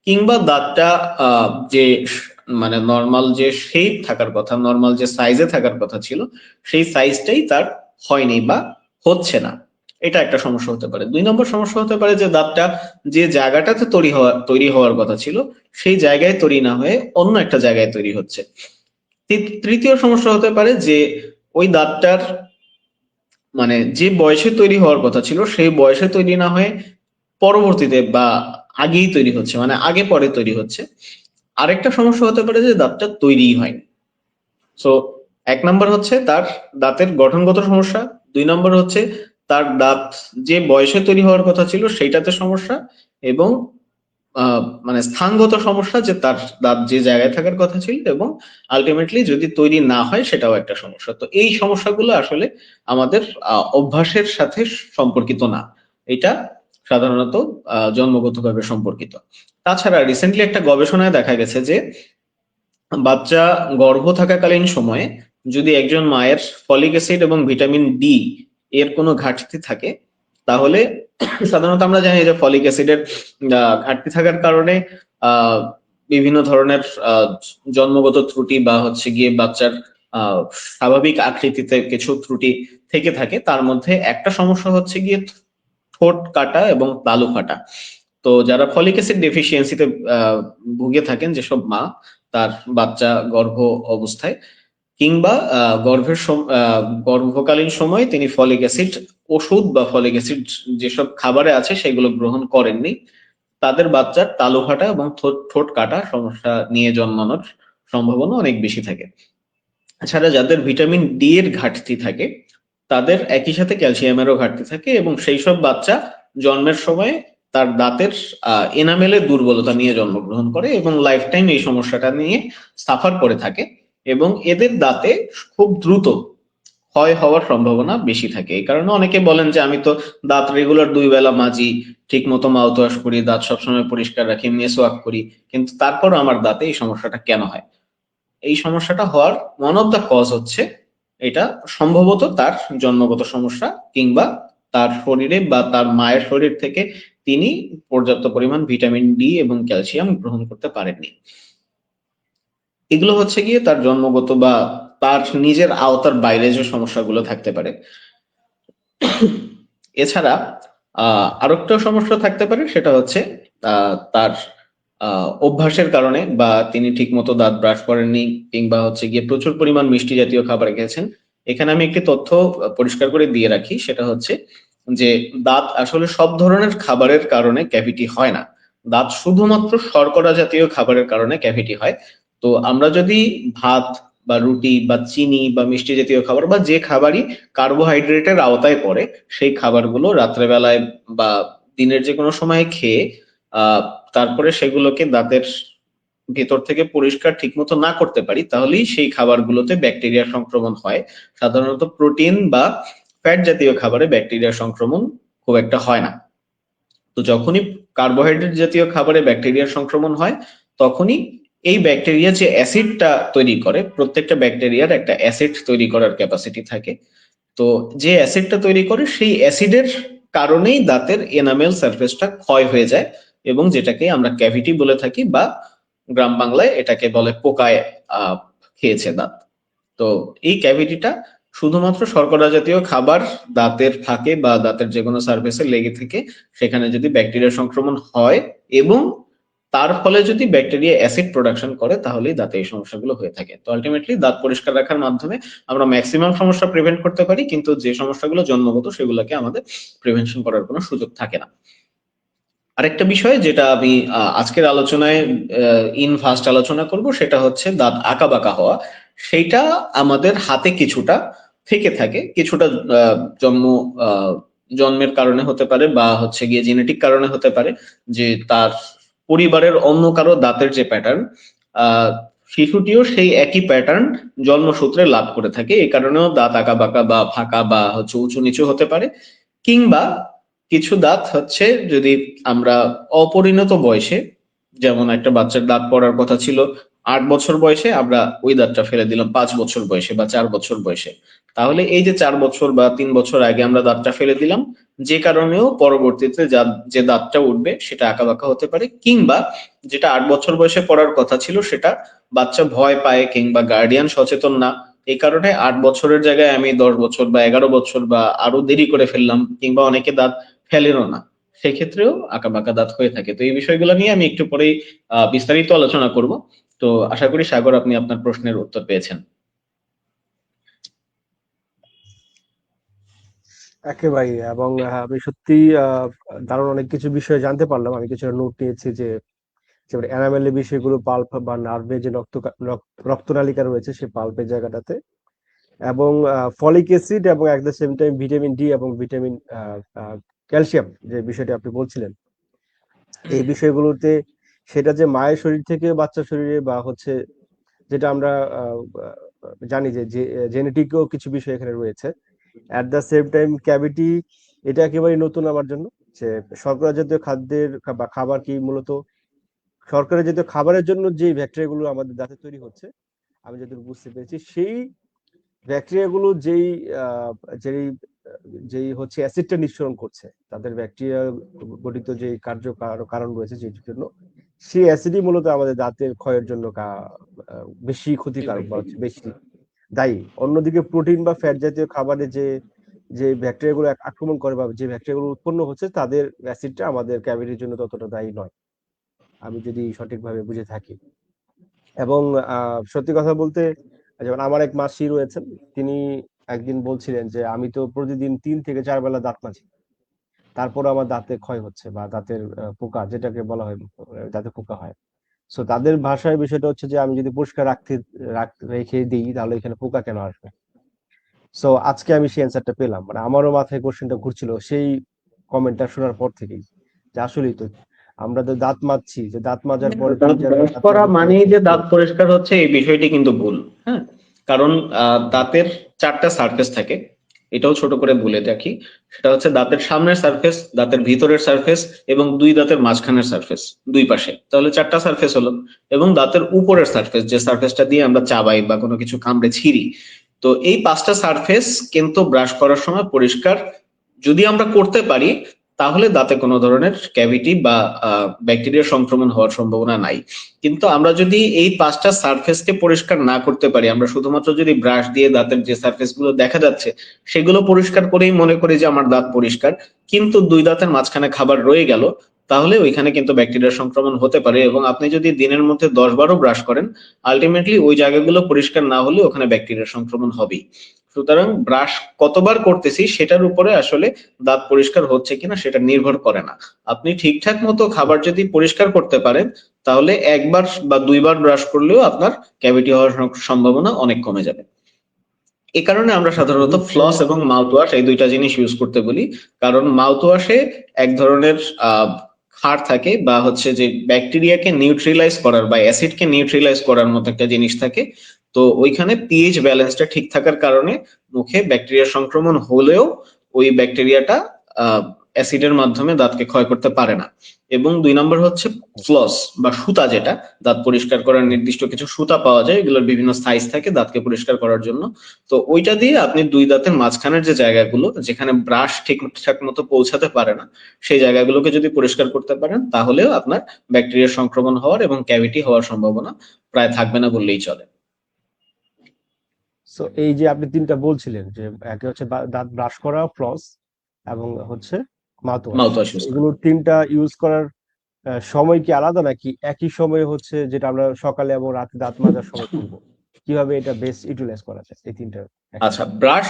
কিংবা দাঁতটা যে মানে নর্মাল যে শেপ থাকার কথা, নর্মাল যে সাইজে থাকার কথা ছিল সেই সাইজটাই তার হয়নি বা হচ্ছে না। এটা একটা সমস্যা হতে পারে। 2 নম্বর সমস্যা হতে পারে যে দাঁতটা যে জায়গাটাতে তৈরি হওয়ার কথা ছিল সেই জায়গায় তৈরি না হয়ে অন্য একটা জায়গায় তৈরি হচ্ছে। তৃতীয় সমস্যা হতে পারে যে ওই দাঁতটার মানে যে বয়সে তৈরি হওয়ার কথা ছিল সেই বয়সে তৈরি না হয়ে পরবর্তীতে বা আগেই তৈরি হচ্ছে, মানে আগে পরে তৈরি হচ্ছে। আরেকটা সমস্যা হতে পারে যে দাঁতটা তৈরিই হয়নি। সো 1 নম্বর হচ্ছে তার দাঁতের গঠনগত সমস্যা, 2 নম্বর হচ্ছে তার দাঁত যে বয়সে তৈরি হওয়ার কথা ছিল সেইটাতে সমস্যা, এবং মানে স্থানগত সমস্যা যে তার দাঁত যে জায়গায় থাকার কথা ছিল, এবং আলটিমেটলি যদি তৈরি না হয় সেটাও একটা সমস্যা। তো এই সমস্যাগুলো আসলে আমাদের অভ্যাসের সাথে সম্পর্কিত না, এটা সাধারণত জন্মগতভাবে সম্পর্কিত। তাছাড়া রিসেন্টলি একটা গবেষণায় দেখা গেছে যে বাচ্চা গর্ভ থাকাকালীন সময়ে যদি একজন মায়ের ফলিক অ্যাসিড এবং ভিটামিন ডি এর কোনো ঘাটতি থাকে, তাহলে সাধারণত আমরা জানি যে ফলিক অ্যাসিডের ঘাটতি থাকার কারণে আহ বিভিন্ন ধরনের জন্মগত ত্রুটি বা হচ্ছে গিয়ে বাচ্চার স্বাভাবিক আকৃতিতে কিছু ত্রুটি থেকে থাকে। তার মধ্যে একটা সমস্যা হচ্ছে গিয়ে ঠোঁট কাটা এবং তালু ফাটা। তো যারা ফলিক অ্যাসিড ডেফিসিয়েন্সিতে ভুগে থাকেন, যেসব মা তার বাচ্চা গর্ভ অবস্থায় কিংবা গর্ভকালীন সময়ে তিনি ফলিক অ্যাসিড ওষুধ বা ফলিক অ্যাসিড যেসব খাবারে আছে সেগুলো গ্রহণ করেননি, তাদের বাচ্চার তালু ফাটা এবং ঠোঁট কাটা সমস্যা নিয়ে জন্মানোর সম্ভাবনা অনেক বেশি থাকে। এছাড়া যাদের ভিটামিন ডি এর ঘাটতি থাকে তাদের একই সাথে ক্যালসিয়ামেরও ঘাটতি থাকে, এবং সেই সব বাচ্চা জন্মের সময় তার দাঁতের এনামেলের দুর্বলতা নিয়ে জন্মগ্রহণ করে এবং লাইফ টাইম এই সমস্যাটা নিয়ে সাফার করে থাকে, এবং এদের দাঁতে খুব দ্রুত ক্ষয় হওয়ার সম্ভাবনা বেশি থাকে। এই কারণে অনেকে বলেন যে আমি তো দাঁত রেগুলার 2 বেলা মাজি, ঠিক মতো মাউথওয়াশ করি, দাঁত সবসময় পরিষ্কার রাখি, মেসওয়াক করি, কিন্তু তারপর আমার দাঁতে এই সমস্যাটা কেন হয়? এই সমস্যাটা হওয়ার ওয়ান অফ দা কজ হচ্ছে এটা সম্ভবত তার জন্মগত সমস্যা, কিংবা তার শরীরে বা তার মায়ের শরীর থেকে তিনি পর্যাপ্ত পরিমাণ ভিটামিন ডি এবং ক্যালসিয়াম গ্রহণ করতে পারেননি। এগুলো হচ্ছে গিয়ে তার জন্মগত বা তার নিজের আওতার বাইরে যে সমস্যাগুলো থাকতে পারে। এছাড়া আরেকটা সমস্যা থাকতে পারে, সেটা হচ্ছে তার অভ্যাসের কারণে, বা তিনি ঠিক মতো দাঁত ব্রাশ করেননি, কিংবা হচ্ছে গিয়ে প্রচুর পরিমাণ মিষ্টি জাতীয় খাবার খেয়েছেন। এখানে আমি একটি তথ্য পরিষ্কার করে দিয়ে রাখি, সেটা হচ্ছে যে দাঁত আসলে সব ধরনের খাবারের কারণে ক্যাভিটি হয় না, দাঁত শুধুমাত্র শর্করা জাতীয় খাবারের কারণে ক্যাভিটি হয়। তো আমরা যদি ভাত বা রুটি বা চিনি বা মিষ্টি জাতীয় খাবার বা যে খাবারই কার্বোহাইড্রেটের আওতায় পড়ে সেই খাবারগুলো রাত্রেবেলায় বা দিনের যে কোনো সময় খেয়ে আহ তারপরে সেগুলোকে দাঁতের ভেতর থেকে পরিষ্কার ঠিকমতো না করতে পারি, তাহলেই সেই খাবারগুলোতে ব্যাকটেরিয়া সংক্রমণ হয়। সাধারণত প্রোটিন বা ফ্যাট জাতীয় খাবারে ব্যাকটেরিয়ার সংক্রমণ খুব একটা হয় না। তো যখনই কার্বোহাইড্রেট জাতীয় খাবারে ব্যাকটেরিয়ার সংক্রমণ হয়, তখনই এই ব্যাকটেরিয়া যে অ্যাসিডটা তৈরি করে, প্রত্যেকটা ব্যাকটেরিয়ার একটা অ্যাসিড তৈরি করার ক্যাপাসিটি থাকে। তো যে অ্যাসিডটা তৈরি করে সেই অ্যাসিডের কারণেই দাঁতের এনামেল সারফেসটা ক্ষয় হয়ে যায়, এবং যেটাকে আমরা ক্যাভিটি বলে থাকি, বা গ্রাম বাংলায় এটাকে বলে পোকায় খেয়েছে দাঁত। তো এই ক্যাভিটিটা শুধুমাত্র শর্করা জাতীয় খাবার দাঁতের ফাঁকে বা দাঁতের যে কোনো সারফেসে লেগে থেকে সেখানে যদি ব্যাকটেরিয়া সংক্রমণ হয় এবং তার ফলে যদি ব্যাকটেরিয়া অ্যাসিড প্রোডাকশন করে, তাহলেই দাঁতে এই সমস্যাগুলো হয়ে থাকে। তো আলটিমেটলি দাঁত পরিষ্কার রাখার মাধ্যমে আমরা ম্যাক্সিমাম সমস্যা প্রিভেন্ট করতে পারি, কিন্তু যে সমস্যাগুলো জন্মগত সেগুলোকে আমাদের প্রিভেনশন করার কোনো সুযোগ থাকে না। আরেকটা বিষয় যেটা আমি আজকের আলোচনায় ফার্স্ট আলোচনা করব, সেটা হচ্ছে দাঁত আঁকা বাঁকা হওয়া। সেইটা আমাদের হাতে কিছুটা থেকে থাকে, কিছুটা জন্ম জন্মের কারণে হতে পারে, বা হচ্ছে গিয়ে জেনেটিক কারণে হতে পারে, যে তার পরিবারের অন্য কারো দাঁতের যে প্যাটার্ন, শিশুটিও সেই একই প্যাটার্ন জন্মসূত্রে লাভ করে থাকে। এই কারণেও দাঁত আঁকা বাঁকা বা ফাঁকা বা হচ্ছে উঁচু নিচু হতে পারে। কিংবা কিছু দাঁত হচ্ছে যদি আমরা অপরিণত বয়সে, যেমন একটা বাচ্চার দাঁত পড়ার কথা ছিল 8 বছর বয়সে, আমরা ওই দাঁতটা ফেলে দিলাম 5 বছর বয়সে বা 4 বছর বয়সে, তাহলে এই যে 4 বছর বা 3 বছর আগে আমরা দাঁতটা ফেলে দিলাম, যে কারণেও পরবর্তীতে যে দাঁতটা উঠবে সেটা আঁকা বাঁকা হতে পারে। কিংবা যেটা 8 বছর বয়সে পড়ার কথা ছিল সেটা বাচ্চা ভয় পায় কিংবা গার্ডিয়ান সচেতন না, এই কারণে 8 বছরের জায়গায় আমি 10 বছর বা 11 বছর বা আরো দেরি করে ফেললাম, কিংবা অনেকে দাঁত ফেলেনও না, সেক্ষেত্রেও আঁকা বাঁকা দাঁত হয়ে থাকে। তো এই বিষয়গুলো নিয়ে আমি একটু পরেই বিস্তারিত আলোচনা করব। তো আশা করি সাগর আপনি আপনার প্রশ্নের উত্তর পেয়েছেন। একেবারে। এবং আমি সত্যি দারুণ অনেক কিছু বিষয় জানতে পারলাম। আমি কিছু নোট নিয়েছি যে যেমন এনামেলের বিষয়গুলো, পাল্প বা নার্ভে যে রক্তনালিকা রয়েছে সেই পাল্পের জায়গাটাতে, এবং ফলিক অ্যাসিড, এবং at the same time vitamin D এবং ভিটামিন ক্যালসিয়াম যে বিষয়টি আপনি বলছিলেন, এই বিষয়গুলোতে সেটা যে মায়ের শরীর থেকে বাচ্চার শরীরে, বা হচ্ছে যেটা আমরা আহ, জানি যে জেনেটিকও কিছু বিষয় এখানে রয়েছে। At the same time cavity, এটা একেবারে নতুন আমার জন্য, যে শর্করা জাতীয় খাদ্যের বা খাবার কি মূলত শর্করা জাতীয় খাবারের জন্য যে ব্যাকটেরিয়া গুলো আমাদের দাঁতে তৈরি হচ্ছে, আমি যতটুকু বুঝতে পেরেছি সেই ব্যাকটেরিয়া গুলো যেই যেই হচ্ছে অ্যাসিডটা নিঃসরণ করছে, তাদের ব্যাকটেরিয়া গঠিত যে কারণ রয়েছে যেটির জন্য, সেই অ্যাসিডই মূলত আমাদের দাঁতের ক্ষয়ের জন্য বেশি ক্ষতিকারক বা হচ্ছে বেশি দায়ী। অন্যদিকে প্রোটিন বা ফ্যাট জাতীয় খাবারে যে যে ব্যাকটেরিয়া গুলো আক্রমণ করে বা যে ব্যাকটেরিয়া গুলো উৎপন্ন হচ্ছে, তাদের অ্যাসিডটা আমাদের ক্যাভিটির জন্য ততটা দায়ী নয়, আমি যদি সঠিকভাবে বুঝে থাকি। এবং সত্যি কথা বলতে, যেমন আমার এক মাসি রয়েছেন, তিনি একদিন বলছিলেন যে আমি তো প্রতিদিন 3 থেকে 4 বেলা দাঁত মাজি, তারপর আমার দাঁতে ক্ষয় হচ্ছে বা দাঁতের পোকা যেটাকে বলা হয়, দাঁতে পোকা হয়। সো তাদের ভাষায় বিষয়টা হচ্ছে যে আমি যদি পরিষ্কার রেখে দিই তাহলে এখানে পোকা কেন আসবে। সো আজকে আমি সেই অ্যান্সারটা পেলাম, মানে আমারও মাথায় কোশ্চেনটা ঘুরছিল সেই কমেন্টটা শোনার পর থেকেই, যে আসলেই তো আমরা তো দাঁত মাজছি, যে দাঁত মাজার পরে দাঁত 3-4 বেলা ব্রাশ দাঁত করা মাজলে কি মানেই হচ্ছে? যে দাঁত পরিষ্কার হচ্ছে, এই বিষয়টি কিন্তু ভুল। হ্যাঁ, কারণ দাঁতের 4টা সারফেস থাকে, এটাও ছোট করে বলে রাখি। সেটা হচ্ছে দাঁতের সামনের সারফেস, দাঁতের ভিতরের সারফেস, এবং দুই দাঁতের মাঝখানের সারফেস, দুই পাশে, তাহলে 4টা সারফেস হলো। এবং দাঁতের উপরের সারফেস, যে সারফেসটা দিয়ে আমরা চাবাই বা কোনো কিছু কামড়ে ছিঁড়ি। তো এই 5টা সারফেস কিন্তু ব্রাশ করার সময় পরিষ্কার যদি আমরা করতে পারি, তাহলে দাঁতে কোনো ধরনের ক্যাভিটি বা ব্যাকটেরিয়া সংক্রমণ হওয়ার সম্ভাবনা নাই। কিন্তু আমরা যদি এই 5টা সারফেসকে পরিষ্কার না করতে পারি, আমরা শুধুমাত্র যদি ব্রাশ দিয়ে দাঁতের যে সারফেস গুলো দেখা যাচ্ছে সেগুলো পরিষ্কার করেই মনে করি যে আমার দাঁত পরিষ্কার, কিন্তু দুই দাঁতের মাঝখানে খাবার রয়ে গেল, তাহলে ওইখানে কিন্তু ব্যাকটেরিয়া সংক্রমণ হতে পারে। এবং আপনি যদি দিনের মধ্যে 10 বারও ব্রাশ করেন, আলটিমেটলি ওই জায়গাগুলো পরিষ্কার না হলে ওখানে ব্যাকটেরিয়া সংক্রমণ হবেই। সুতরাং ব্রাশ কতবার করতেছি সেটার উপরে আসলে দাঁত পরিষ্কার হচ্ছে কিনা সেটা নির্ভর করে না। আপনি ঠিকঠাক মতো খাবার যদি পরিষ্কার করতে পারেন, তাহলে 1 বার বা 2 বার ব্রাশ করলেও আপনার ক্যাভিটি হওয়ার সম্ভাবনা অনেক কমে যাবে। এই কারণে আমরা সাধারণত বুঝতে ফ্লস এবং মাউথ ওয়াশ এই দুইটা জিনিস ইউজ করতে বলি। কারণ মাউথ ওয়াশে এক ধরনের ক্ষার থাকে, বা হচ্ছে যে ব্যাকটেরিয়াকে নিউট্রিলাইজ করার বা অ্যাসিডকে নিউট্রিলাইজ করার মতো একটা জিনিস থাকে। তো ওইখানে পিএইচ ব্যালেন্সটা ঠিক থাকার কারণে মুখে ব্যাকটেরিয়া সংক্রমণ হলেও ওই ব্যাকটেরিয়াটা অ্যাসিডের মাধ্যমে দাঁতকে ক্ষয় করতে পারে না। এবং 2 নম্বর হচ্ছে ফ্লস বা সুতা, যেটা দাঁত পরিষ্কার করার নির্দিষ্ট কিছু সুতা পাওয়া যায়, এগুলোর বিভিন্ন সাইজ থাকে দাঁতকে পরিষ্কার করার জন্য। তো ওইটা দিয়ে আপনি দুই দাঁতের মাঝখানের যে জায়গাগুলো যেখানে ব্রাশ ঠিকঠাক মতো পৌঁছাতে পারে না, সেই জায়গাগুলোকে যদি পরিষ্কার করতে পারেন তাহলেও আপনার ব্যাকটেরিয়া সংক্রমণ হওয়ার এবং ক্যাভিটি হওয়ার সম্ভাবনা প্রায় থাকবে না বললেই চলে। সো এই যে আপনি তিনটা বলছিলেন যে একে হচ্ছে দাঁত ব্রাশ করা, ফ্লস এবং হচ্ছে mouth wash, mouth wash use করা। এগুলো তিনটা ইউজ করার সময় কি আলাদা নাকি একই সময়ে হচ্ছে যেটা আমরা সকালে এবং রাতে দাঁত মাজার সময় করবো? কিভাবে এটা বেস্ট ইউটিলাইজ করা যায় এই তিনটা আচ্ছা, একসাথে? ব্রাশ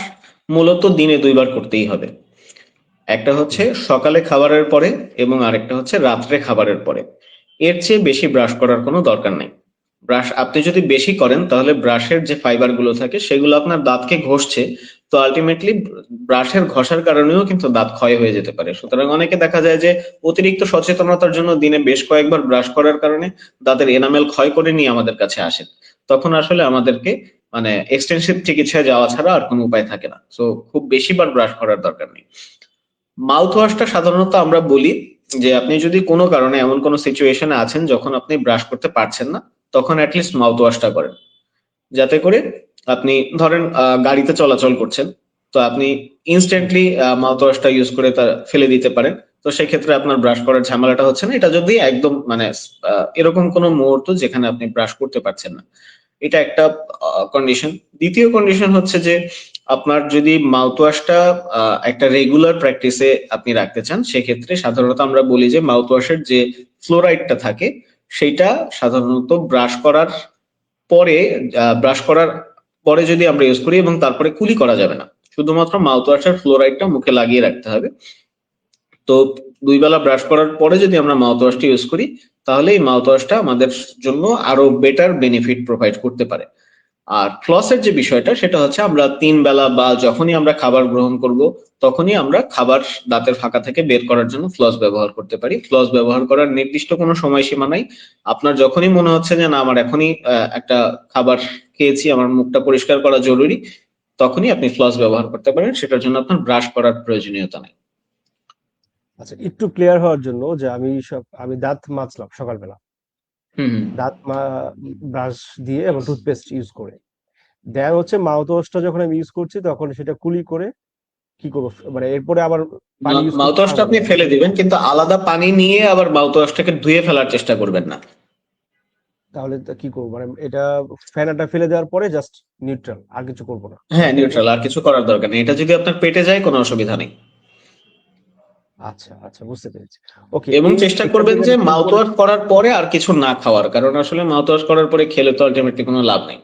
মূলত দিনে 2 বার করতেই হবে। একটা হচ্ছে হুম। সকালে খাবারের পরে এবং আরেকটা হচ্ছে রাত্রে খাবারের পরে। এর চেয়ে বেশি ব্রাশ করার কোনো দরকার নেই। ব্রাশ আপনি যদি বেশি করেন তাহলে ব্রাশের যে ফাইবার গুলো থাকে সেগুলো আপনার দাঁতকে ঘষছে। তো আলটিমেটলি ব্রাশের ঘষার কারণেও কিন্তু দাঁত ক্ষয় হয়ে যেতে পারে। সুতরাং অনেকে দেখা যায় যে অতিরিক্ত সচেতনতার জন্য দিনে বেশ কয়েকবার ব্রাশ করার কারণে দাঁতের এনামেল ক্ষয় করে নিয়ে আমাদের কাছে আসেন। তখন আসলে আমাদেরকে মানে এক্সটেনসিভ চিকিৎসায় যাওয়া ছাড়া আর কোনো উপায় থাকে না। সো খুব বেশিবার ব্রাশ করার দরকার নেই। মাউথ ওয়াশটা সাধারণত আমরা বলি যে আপনি যদি কোনো কারণে এমন কোনো সিচুয়েশনে আছেন যখন আপনি ব্রাশ করতে পারছেন না, তখন অ্যাটলিস্ট মাউথ ওয়াশটা করেন। যাতে করে আপনি ধরেন গাড়িতে চলাচল করছেন, তো আপনি হুম। ইনস্ট্যান্টলি মাউথ ওয়াশটা ইউজ করে তা ফেলে দিতে পারেন। তো সেক্ষেত্রে আপনার ব্রাশ করার ঝামেলাটা হচ্ছে না। এটা যদি একদম মানে এরকম কোনো মুহূর্ত যেখানে আপনি ব্রাশ করতে পারছেন না, এটা একটা কন্ডিশন। দ্বিতীয় কন্ডিশন হচ্ছে যে আপনার যদি মাউথ ওয়াশটা একটা রেগুলার প্র্যাকটিসে আপনি রাখতে চান, সেক্ষেত্রে সাধারণত আমরা বলি যে মাউথ ওয়াশের যে ফ্লোরাইডটা থাকে সেইটা সাধারণত ব্রাশ করার পরে যদি আমরা ইউজ করি এবং তারপরে কুলি করা যাবে না, শুধুমাত্র মাউথ ওয়াশের ফ্লোরাইডটা মুখে লাগিয়ে রাখতে হবে। তো 2 বেলা ব্রাশ করার পরে যদি আমরা মাউথ ওয়াশটা ইউজ করি তাহলে এই মাউথ ওয়াশটা আমাদের জন্য আরো বেটার বেনিফিট প্রোভাইড করতে পারে। আর ফ্লসের যে বিষয়টা সেটা হচ্ছে আমরা 3 বেলা বা যখনই আমরা খাবার গ্রহণ করব তখনই আমরা খাবার দাঁতের ফাঁকা থেকে বের করার জন্য ফ্লস ব্যবহার করতে পারি। ফ্লস ব্যবহার করার নির্দিষ্ট কোনো সময়সীমা নাই। আপনার যখনই মনে হচ্ছে যে না আমার এখনই একটা খাবার খেয়েছি, আমার মুখটা পরিষ্কার করা জরুরি, তখনই আপনি ফ্লস ব্যবহার করতে পারেন। সেটার জন্য আপনার ব্রাশ করার প্রয়োজনীয়তা নেই। আচ্ছা, একটু ক্লিয়ার হওয়ার জন্য যে আমি দাঁত মাজলাম সকালবেলা, হুম হুম। ব্রাশ দিয়ে এবং টুথপেস্ট ইউজ করে, দেন হচ্ছে মাউথ ওয়াশটা যখন আমি ইউজ করছি তখন সেটা কুলি করে কি করবো, মানে এরপরে আবার পানি ইউজ মাউথ করতে ওয়াশটা পারবো আপনি নাকি? ফেলে দিবেন, কিন্তু আলাদা পানি নিয়ে আবার মাউথ ওয়াশটাকে ধুয়ে ফেলার চেষ্টা করবেন না। তাহলে কি করবো, মানে এটা ফেনাটা ফেলে দেওয়ার পরে জাস্ট নিউট্রাল, আর কিছু করবো না? হ্যাঁ, নিউট্রাল, আর কিছু করার দরকার নেই। এটা যদি আপনার পেটে যায় কোনো অসুবিধা নেই। আচ্ছা আচ্ছা, বুঝতে পেরেছি। ওকে, এবং চেষ্টা এখান করবেন থেকে যে আমি একটু মাউথ পরে। ওয়াশ করার পরে আর কিছু না খাওয়ার, কারণ আসলে মাউথ ওয়াশ করার পরে খেলে তো আলটিমেটলি কোনো লাভ নেই।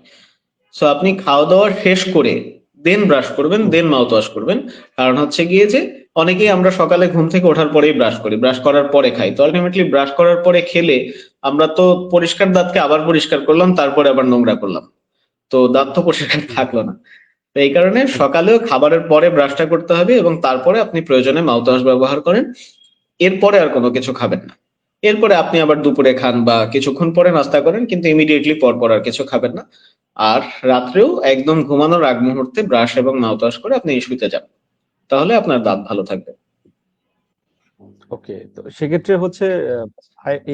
সো আপনি খাওয়া দাওয়া শেষ করে দেন ব্রাশ করবেন, হুম। দেন মাউথ ওয়াশ করবেন। কারণ হচ্ছে গিয়ে যে অনেকেই আমরা সকালে ঘুম থেকে ওঠার পরেই ব্রাশ করি, ব্রাশ করার পরে খাই। তো আলটিমেটলি ব্রাশ করার পরে খেলে আমরা তো পরিষ্কার দাঁতকে আবার পরিষ্কার করলাম, তারপরে আবার নোংরা করলাম। তো দাঁত তো পরিষ্কার হুম। থাকলো না। তো এই কারণে হুম। সকালেও খাবারের পরে ব্রাশটা করতে হবে এবং তারপরে আপনি প্রয়োজনে মাউথ ওয়াশ ব্যবহার করেন। এরপরে আর কোনো কিছু খাবেন না। এরপরে আপনি আবার দুপুরে খান বা কিছুক্ষণ পরে নাস্তা করেন, কিন্তু ইমিডিয়েটলি পর আর কিছু খাবেন না। আর রাত্রেও একদম ঘুমানোর আগ মুহূর্তে ব্রাশ এবং মাউথ ওয়াশ করে আপনি শুতে যান। তাহলে আপনার দাঁত ভালো থাকবে। ওকে, তো সেক্ষেত্রে হচ্ছে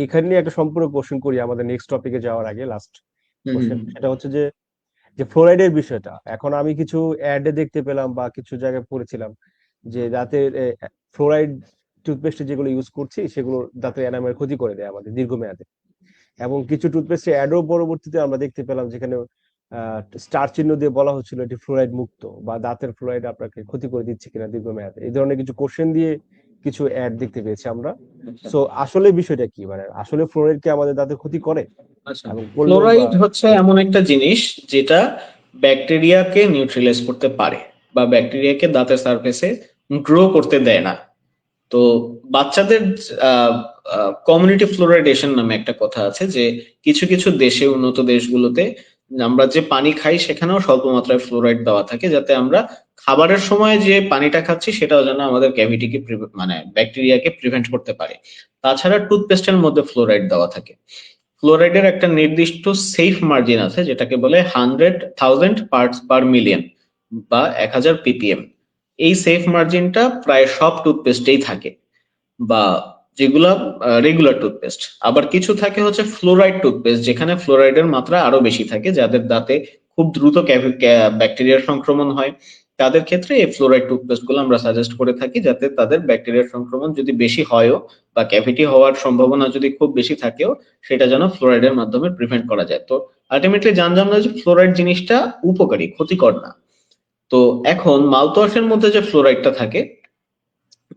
এইখানে নিয়ে একটা সম্পূর্ণ কোশ্চেন করি আমাদের নেক্সট টপিকে যাওয়ার আগে, লাস্ট হুম হুম কোশ্চেন, হুম। সেটা হচ্ছে যে যে ফ্লোরাইডের বিষয়টা এখন আমি কিছু অ্যাডে দেখতে পেলাম বা কিছু জায়গায় পড়েছিলাম যে দাঁতের ফ্লোরাইড টুথপেস্ট যেগুলো ইউজ করছি সেগুলো দাঁতের এনামের ক্ষতি করে দেয় আমাদের দীর্ঘমেয়াদে। এবং কিছু টুথপেস্টের অ্যাডও পরবর্তীতে আমরা দেখতে পেলাম যেখানে স্টার চিহ্ন দিয়ে বলা হচ্ছিল এটি ফ্লোরাইড মুক্ত বা দাঁতের ফ্লোরাইড আপনাকে ক্ষতি করে দিচ্ছে কিনা দীর্ঘমেয়াদে, এই ধরনের কিছু কোশ্চেন দিয়ে কিছু অ্যাড দেখতে পেয়েছি আমরা। আচ্ছা সো আসলে বিষয়টা কি, মানে আসলে ফ্লোরাইড কি আমাদের দাঁতের ক্ষতি করে, আচ্ছা। এবং করলেও বা ফ্লোরাইড হচ্ছে এমন একটা জিনিস যেটা ব্যাকটেরিয়াকে নিউট্রালাইজ করতে পারে বা ব্যাকটেরিয়াকে দাঁতের সারফেসে গ্রো করতে দেয় না। তো বাচ্চাদের কমিউনিটি ফ্লোরাইডেশন নামে একটা কথা আছে যে কিছু কিছু দেশে, উন্নত দেশগুলোতে আমরা যে পানি খাই সেখানেও স্বল্প মাত্রায় ফ্লোরাইড দেওয়া থাকে, যাতে আমরা খাবারের সময় যে পানিটা খাচ্ছি সেটাও যেন আমাদের ক্যাভিটিকে মানে ব্যাকটেরিয়াকে প্রিভেন্ট করতে পারে। তাছাড়া টুথপেস্টের মধ্যে ফ্লোরাইড দেওয়া থাকে। ফ্লোরাইডের একটা নির্দিষ্ট সেফ মার্জিন আছে যেটাকে বলে 100,000 পার্টস পার মিলিয়ন বা 1000 ppm। এই সেফ মার্জিনটা প্রায় সব টুথপেস্টেই থাকে, বা যেগুলা রেগুলার টুথপেস্ট। আবার কিছু থাকে হচ্ছে ফ্লোরাইড টুথপেস্ট, যেখানে ফ্লোরাইডের মাত্রা আরো বেশি থাকে, যাদের দাঁতে খুব দ্রুত ব্যাকটেরিয়ার সংক্রমণ হয়। তাদের ক্ষেত্রে এই ফ্লোরাইড টুথপেস্ট গুলো আমরা সাজেস্ট করে থাকি, যাতে তাদের ব্যাকটেরিয়ার সংক্রমণ যদি বেশি হয়ও বা ক্যাভিটি হওয়ার সম্ভাবনা যদি খুব বেশি থাকেও, সেটা যেন ফ্লোরাইডের মাধ্যমে প্রিভেন্ট করা যায়। তো আলটিমেটলি জানলাম না যে ফ্লোরাইড জিনিসটা উপকারী, ক্ষতিকর না। তো এখন মাউথওয়াশের মধ্যে যে ফ্লোরাইডটা থাকে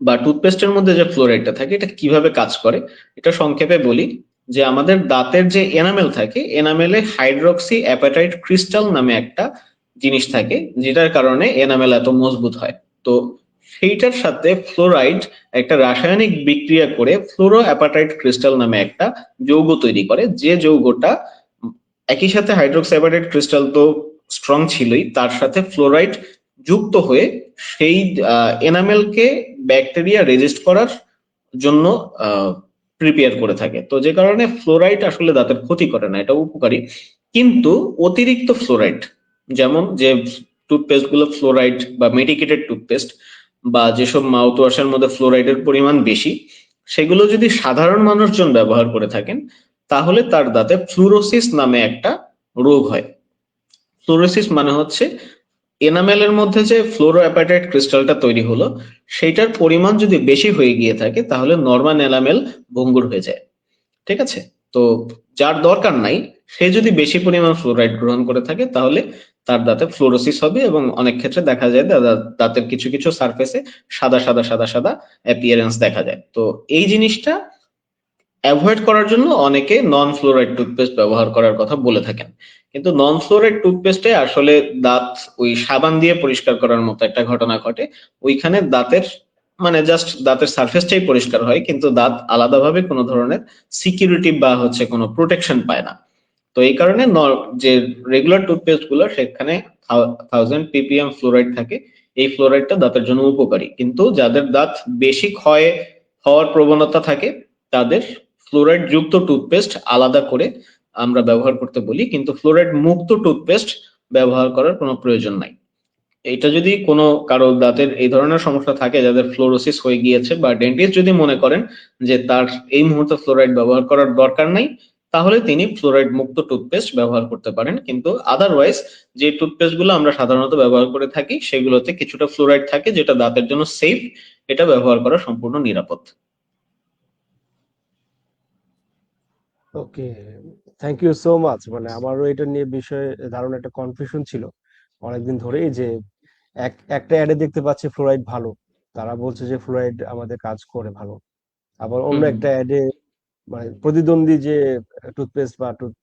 বা টুথপেস্টের মধ্যে যে ফ্লোরাইডটা থাকে, এটা কিভাবে কাজ করে এটা সংক্ষেপে বলি। যে আমাদের দাঁতের যে এনামেল থাকে, এনামেলে হাইড্রক্সি অ্যাপাটাইট ক্রিস্টাল নামে একটা জিনিস থাকে, যেটার কারণে এনামেল এত মজবুত হয়। তো সেইটার সাথে ফ্লোরাইড একটা রাসায়নিক বিক্রিয়া করে ফ্লোরো অ্যাপাটাইট ক্রিস্টাল নামে একটা যৌগ তৈরি করে, যে যৌগটা একই সাথে হাইড্রক্সি অ্যাপাটাইট ক্রিস্টাল তো স্ট্রং ছিলই, তার সাথে ফ্লোরাইড যুক্ত হয়ে সেই এনামেলকে ব্যাকটেরিয়া রেজিস্ট করার জন্য প্রিপেয়ার করে থাকে। তো যে কারণে ফ্লোরাইড আসলে দাঁতের ক্ষতি করে না, এটা উপকারী। কিন্তু অতিরিক্ত ফ্লোরাইড, যেমন যে টুথপেস্ট গুলো ফ্লোরাইড বা মেডিকেটেড টুথপেস্ট বা যেসব মাউথ ওয়াশের মধ্যে ফ্লোরাইডের পরিমাণ বেশি, সেগুলো যদি সাধারণ মানুষজন ব্যবহার করে থাকেন, তাহলে তার দাঁতে ফ্লুরোসিস নামে একটা রোগ হয়। ফ্লুরোসিস মানে হচ্ছে এনামেলের মধ্যে যে ফ্লোরো অ্যাপাটাইট ক্রিস্টালটা তৈরি হলো, সেইটার পরিমাণ যদি বেশি হয়ে গিয়ে থাকে, তাহলে নরমাল এনামেল ভঙ্গুর হয়ে যায়। ঠিক আছে? তো যার দরকার নাই, সে যদি বেশি পরিমাণ ফ্লোরাইড গ্রহণ করে থাকে, তাহলে তার দাঁতে ফ্লোরোসিস হবে এবং অনেক ক্ষেত্রে দেখা যায় দাঁতের কিছু কিছু সারফেসে সাদা সাদা সাদা সাদা অ্যাপিয়ারেন্স দেখা যায়। তো এই জিনিসটা অ্যাভয়েড করার জন্য অনেকে নন ফ্লোরাইড টুথপেস্ট ব্যবহার করার কথা বলে থাকেন। কিন্তু নন ফ্লোরাইড টুথপেস্টে আসলে দাঁত ওই সাবান দিয়ে পরিষ্কার করার মতো একটা ঘটনা ঘটে। ওইখানে দাঁতের মানে জাস্ট দাঁতের সারফেসটাই পরিষ্কার হয়, কিন্তু দাঁত আলাদাভাবে কোনো ধরনের সিকিউরিটি বা হচ্ছে কোনো প্রোটেকশন পায় না। তো এই কারণে যে রেগুলার টুথপেস্ট গুলো, সেখানে 1000 ppm ফ্লোরাইড থাকে। এই ফ্লোরাইডটা দাঁতের জন্য উপকারী, কিন্তু যাদের দাঁত বেশি ক্ষয় হওয়ার প্রবণতা থাকে, তাদের ফ্লোরাইড যুক্ত টুথপেস্ট আলাদা করে আমরা ব্যবহার করতে বলি, কিন্তু ফ্লোরাইড মুক্ত টুথপেস্ট ব্যবহার করার কোনো প্রয়োজন নাই। এটা যদি কোনো কারো দাঁতের এই ধরনের সমস্যা থাকে, যাদের ফ্লোরোসিস হয়ে গিয়েছে, বা ডেন্টিস্ট যদি মনে করেন যে তার এই মুহূর্তে ফ্লোরাইড ব্যবহার করার দরকার নাই, তাহলে তিনি ফ্লোরাইড মুক্ত টুথপেস্ট ব্যবহার করতে পারেন। কিন্তু আদারওয়াইজ যে টুথপেস্ট গুলো আমরা সাধারণত ব্যবহার করে থাকি, সেগুলোতে কিছুটা ফ্লোরাইড থাকে, যেটা দাঁতের জন্য সেফ। এটা ব্যবহার করা সম্পূর্ণ নিরাপদ। ওকে, থ্যাংক ইউ সো মাচ। মানে আমারও এটা নিয়ে বিষয়ে ধারণা একটা কনফিউশন ছিল অনেকদিন ধরেই, যে একটা অ্যাডে দেখতে পাচ্ছি ফ্লোরাইড ভালো, তারা বলছে যে ফ্লোরাইড আমাদের কাজ করে ভালো। আবার অন্য হুম হুম। একটা অ্যাডে মানে প্রতিদ্বন্দ্বী যে টুথপেস্ট বা টুথ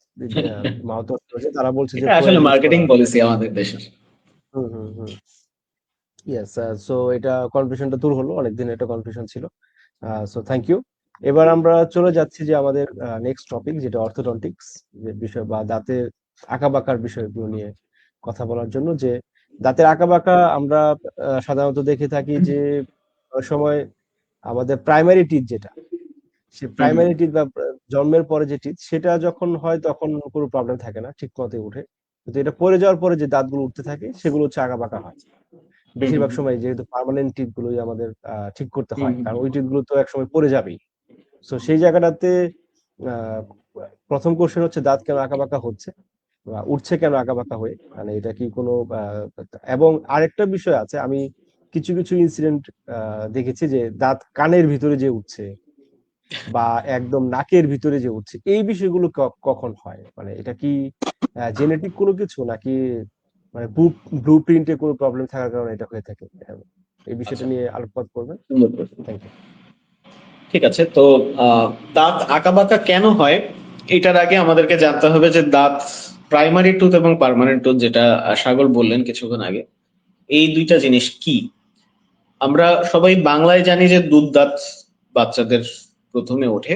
মাউথ ওয়াশ রয়েছে, তারা বলছে যে এটা আসলে ফ্লোরাইড ইউজ মার্কেটিং করা। পলিসি আমাদের দেশের। হুম হুম হুম। ইয়েস, সো এটা কনফিউশনটা দূর হলো, অনেকদিন এটা কনফিউশন ছিল। So thank you. এবার আমরা চলে যাচ্ছি যে আমাদের নেক্সট টপিক, যেটা অর্থোডন্টিক্স, যে বিষয় বা দাঁতের আঁকাবাঁকার বিষয়গুলো নিয়ে কথা বলার জন্য। যে দাঁতের আঁকাবাঁকা আমরা সাধারণত দেখে থাকি যে অনেক সময় আমাদের প্রাইমারি টিথ যেটা, সে হুম হুম। প্রাইমারি টিথ বা জন্মের পরে যে টিথ, সেটা যখন হয় তখন কোনো প্রবলেম থাকে না, ঠিক মতোই উঠে। কিন্তু এটা পড়ে যাওয়ার পরে যে দাঁতগুলো উঠতে থাকে, সেগুলো হচ্ছে আঁকাবাঁকা হয়। হুম হুম। বেশিরভাগ সময় যেহেতু পার্মানেন্ট টিথ গুলোই আমাদের ঠিক করতে হুম হয়, হুম। কারণ ওই টিথ গুলো তো একসময় পড়ে যাবেই। সো সেই জায়গাটাতে আহ, প্রথম কোশ্চেন হচ্ছে দাঁত কেন আঁকাবাঁকা হচ্ছে বা উঠছে কেন আঁকাবাঁকা হয়ে, মানে এটা কি কোনো এবং আরেকটা বিষয় আছে, আমি কিছু কিছু ইনসিডেন্ট দেখেছি যে দাঁত কানের ভিতরে যে উঠছে বা একদম নাকের ভিতরে যে উঠছে, এই বিষয়গুলো কখন হয়, মানে এটা কি জেনেটিক কোনো কিছু নাকি মানে ব্লু প্রিন্টে কোনো প্রবলেম থাকার কারণে এটা হয়ে থাকে? এই বিষয়টা আচ্ছা, নিয়ে আলোকপাত করবেন। সুন্দর প্রশ্ন। Thank you. ঠিক আছে, তো দাঁত আঁকাবাঁকা কেন হয়, এটার আগে আমাদেরকে জানতে হবে যে দাঁত প্রাইমারি টুথ এবং পার্মানেন্ট টুথ, যেটা সাগর বললেন কিছুক্ষণ আগে, এই দুইটা জিনিস কি। আমরা সবাই বাংলায় জানি যে দুধ দাঁত বাচ্চাদের প্রথমে ওঠে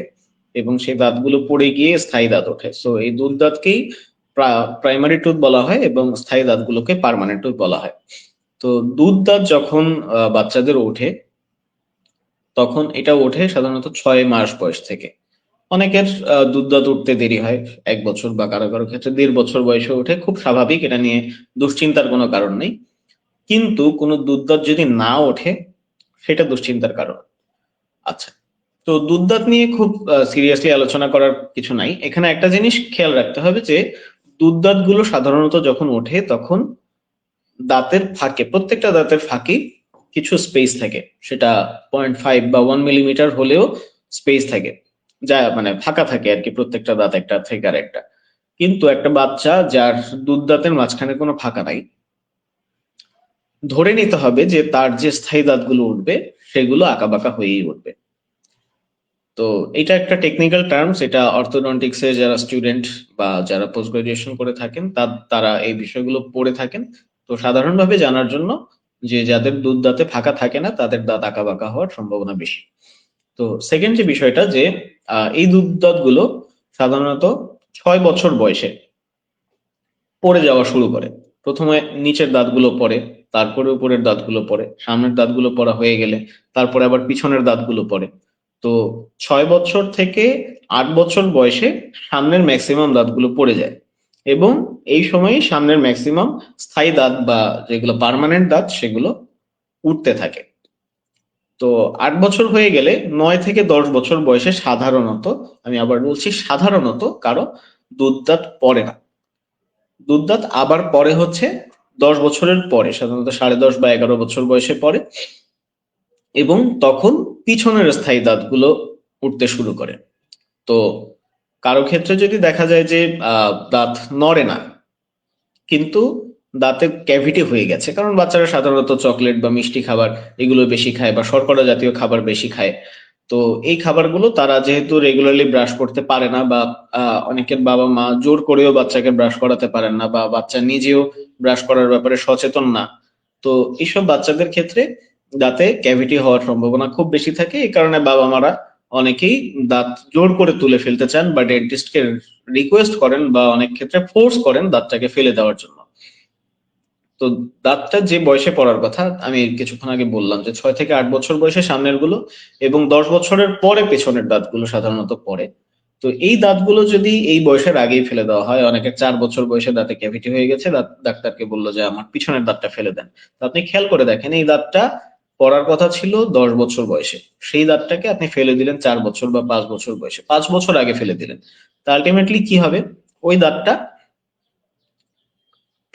এবং সেই দাঁতগুলো পড়ে গিয়ে স্থায়ী দাঁত ওঠে। সো এই দুধ দাঁতকেই প্রাইমারি টুথ বলা হয় এবং স্থায়ী দাঁতগুলোকে পার্মানেন্ট টুথ বলা হয়। তো দুধ দাঁত যখন বাচ্চাদের ওঠে, তখন এটা ওঠে সাধারণত 6 মাস বয়স থেকে। অনেকের দুধ দাঁত উঠতে দেরি হয় 1 বছর, বা কারো কারো ক্ষেত্রে 1.5 বছর বয়সে ওঠে, খুব স্বাভাবিক, এটা নিয়ে দুশ্চিন্তার কোনো কারণ নেই। কিন্তু কোনো দুধ দাঁত যদি না ওঠে সেটা দুশ্চিন্তার কারণ। আচ্ছা, তো দুধ দাঁত নিয়ে খুব সিরিয়াসলি আলোচনা করার কিছু নাই। এখানে একটা জিনিস খেয়াল রাখতে হবে যে দুধ দাঁত গুলো সাধারণত যখন ওঠে তখন দাঁতের ফাঁকে, প্রত্যেকটা দাঁতের ফাঁকে কিছু স্পেস থাকে, সেটা 0.5 বা 1 মিলিমিটার হলেও স্পেস থাকে, যা মানে ফাঁকা থাকে আর কি, প্রত্যেকটা দাঁত একটা থেকে আর একটা। কিন্তু একটা বাচ্চা যার দুধ দাঁতের মাঝখানে কোনো ফাঁকা নাই, ধরে নিতে হবে যে তার যে স্থায়ী দাঁতগুলো উঠবে সেগুলো আঁকাবাঁকা হয়েই উঠবে। তো এটা একটা টেকনিক্যাল টার্মস, এটা অর্থোডন্টিক্স এর যারা স্টুডেন্ট বা যারা পোস্ট গ্রাজুয়েশন করে থাকেন তারা এই বিষয়গুলো পড়ে থাকেন। তো সাধারণভাবে জানার জন্য, যে যাদের দুধ দাঁতে ফাঁকা থাকে না তাদের দাঁত আঁকাবাঁকা হওয়ার সম্ভাবনা বেশি। তো সেকেন্ড যে বিষয়টা, যে এই দুধ দাঁতগুলো সাধারণত 6 বছর বয়সে পড়ে যাওয়া শুরু করে। প্রথমে নিচের দাঁতগুলো পড়ে, তারপরে উপরের দাঁতগুলো পড়ে, সামনের দাঁতগুলো পড়া হয়ে গেলে তারপরে আবার পিছনের দাঁতগুলো পড়ে। তো 6 বছর থেকে 8 বছর বয়সে সামনের ম্যাক্সিমাম দাঁতগুলো পড়ে যায়, এবং এই সময় সামনের ম্যাক্সিমাম স্থায়ী দাঁত বা যেগুলো পার্মানেন্ট দাঁত সেগুলো উঠতে থাকে। তো 8 বছর হয়ে গেলে 9 থেকে 10 বছর বয়সে সাধারণত, আমি আবার বলছি সাধারণত, কারো দুধ দাঁত পড়ে না। দুধ দাঁত আবার পরে হচ্ছে 10 বছরের পরে, সাধারণত 10.5 বা 11 বছর বয়সে পড়ে, এবং তখন পিছনের স্থায়ী দাঁতগুলো উঠতে শুরু করে। তো কারো ক্ষেত্রে যদি দেখা যায় যে দাঁত নড়ে না, কিন্তু দাঁতে ক্যাভিটি হয়ে গেছে, কারণ বাচ্চারা সাধারণত চকলেট বা মিষ্টি খাবার এগুলো বেশি খায় বা শর্করা জাতীয় খাবার বেশি খায়। তো এই খাবারগুলো তারা যেহেতু রেগুলারলি ব্রাশ করতে পারে না, বা অনেকের বাবা মা জোর করেও বাচ্চাকে ব্রাশ করাতে পারেন না, বা বাচ্চা নিজেও ব্রাশ করার ব্যাপারে সচেতন না, তো এইসব বাচ্চাদের ক্ষেত্রে দাঁতে ক্যাভিটি হওয়ার সম্ভাবনা খুব বেশি থাকে। এই কারণে বাবা মারা অনেকেই দাঁত জোর করে তুলে ফেলতে চান বা ডেন্টিস্টকে রিকোয়েস্ট করেন, বা অনেক ক্ষেত্রে ফোর্স করেন দাঁতটাকে ফেলে দেওয়ার জন্য। তো দাঁতটা যে বয়সে পড়ার কথা আমি কিছুক্ষণ আগে বললাম, যে 6 থেকে 8 বছর বয়সে সামনের গুলো, এবং 10 বছরের পরে পেছনের দাঁতগুলো সাধারণত পড়ে। তো এই দাঁতগুলো যদি এই বয়সের আগেই ফেলে দেওয়া হয়, অনেকে 4 বছর বয়সে দাঁতে ক্যাভিটি হয়ে গেছে, ডাক্তারকে বললো যে আমার পিছনের দাঁতটা ফেলে দেন। তো আপনি খেয়াল করে দেখেন, এই দাঁতটা পড়ার কথা ছিল 10 বছর বয়সে, সেই দাঁতটাকে আপনি ফেলে দিলেন 4 বছর বা 5 বছর বয়সে, 5 বছর আগে ফেলে দিলেন। তা আলটিমেটলি কি হবে, ওই দাঁতটা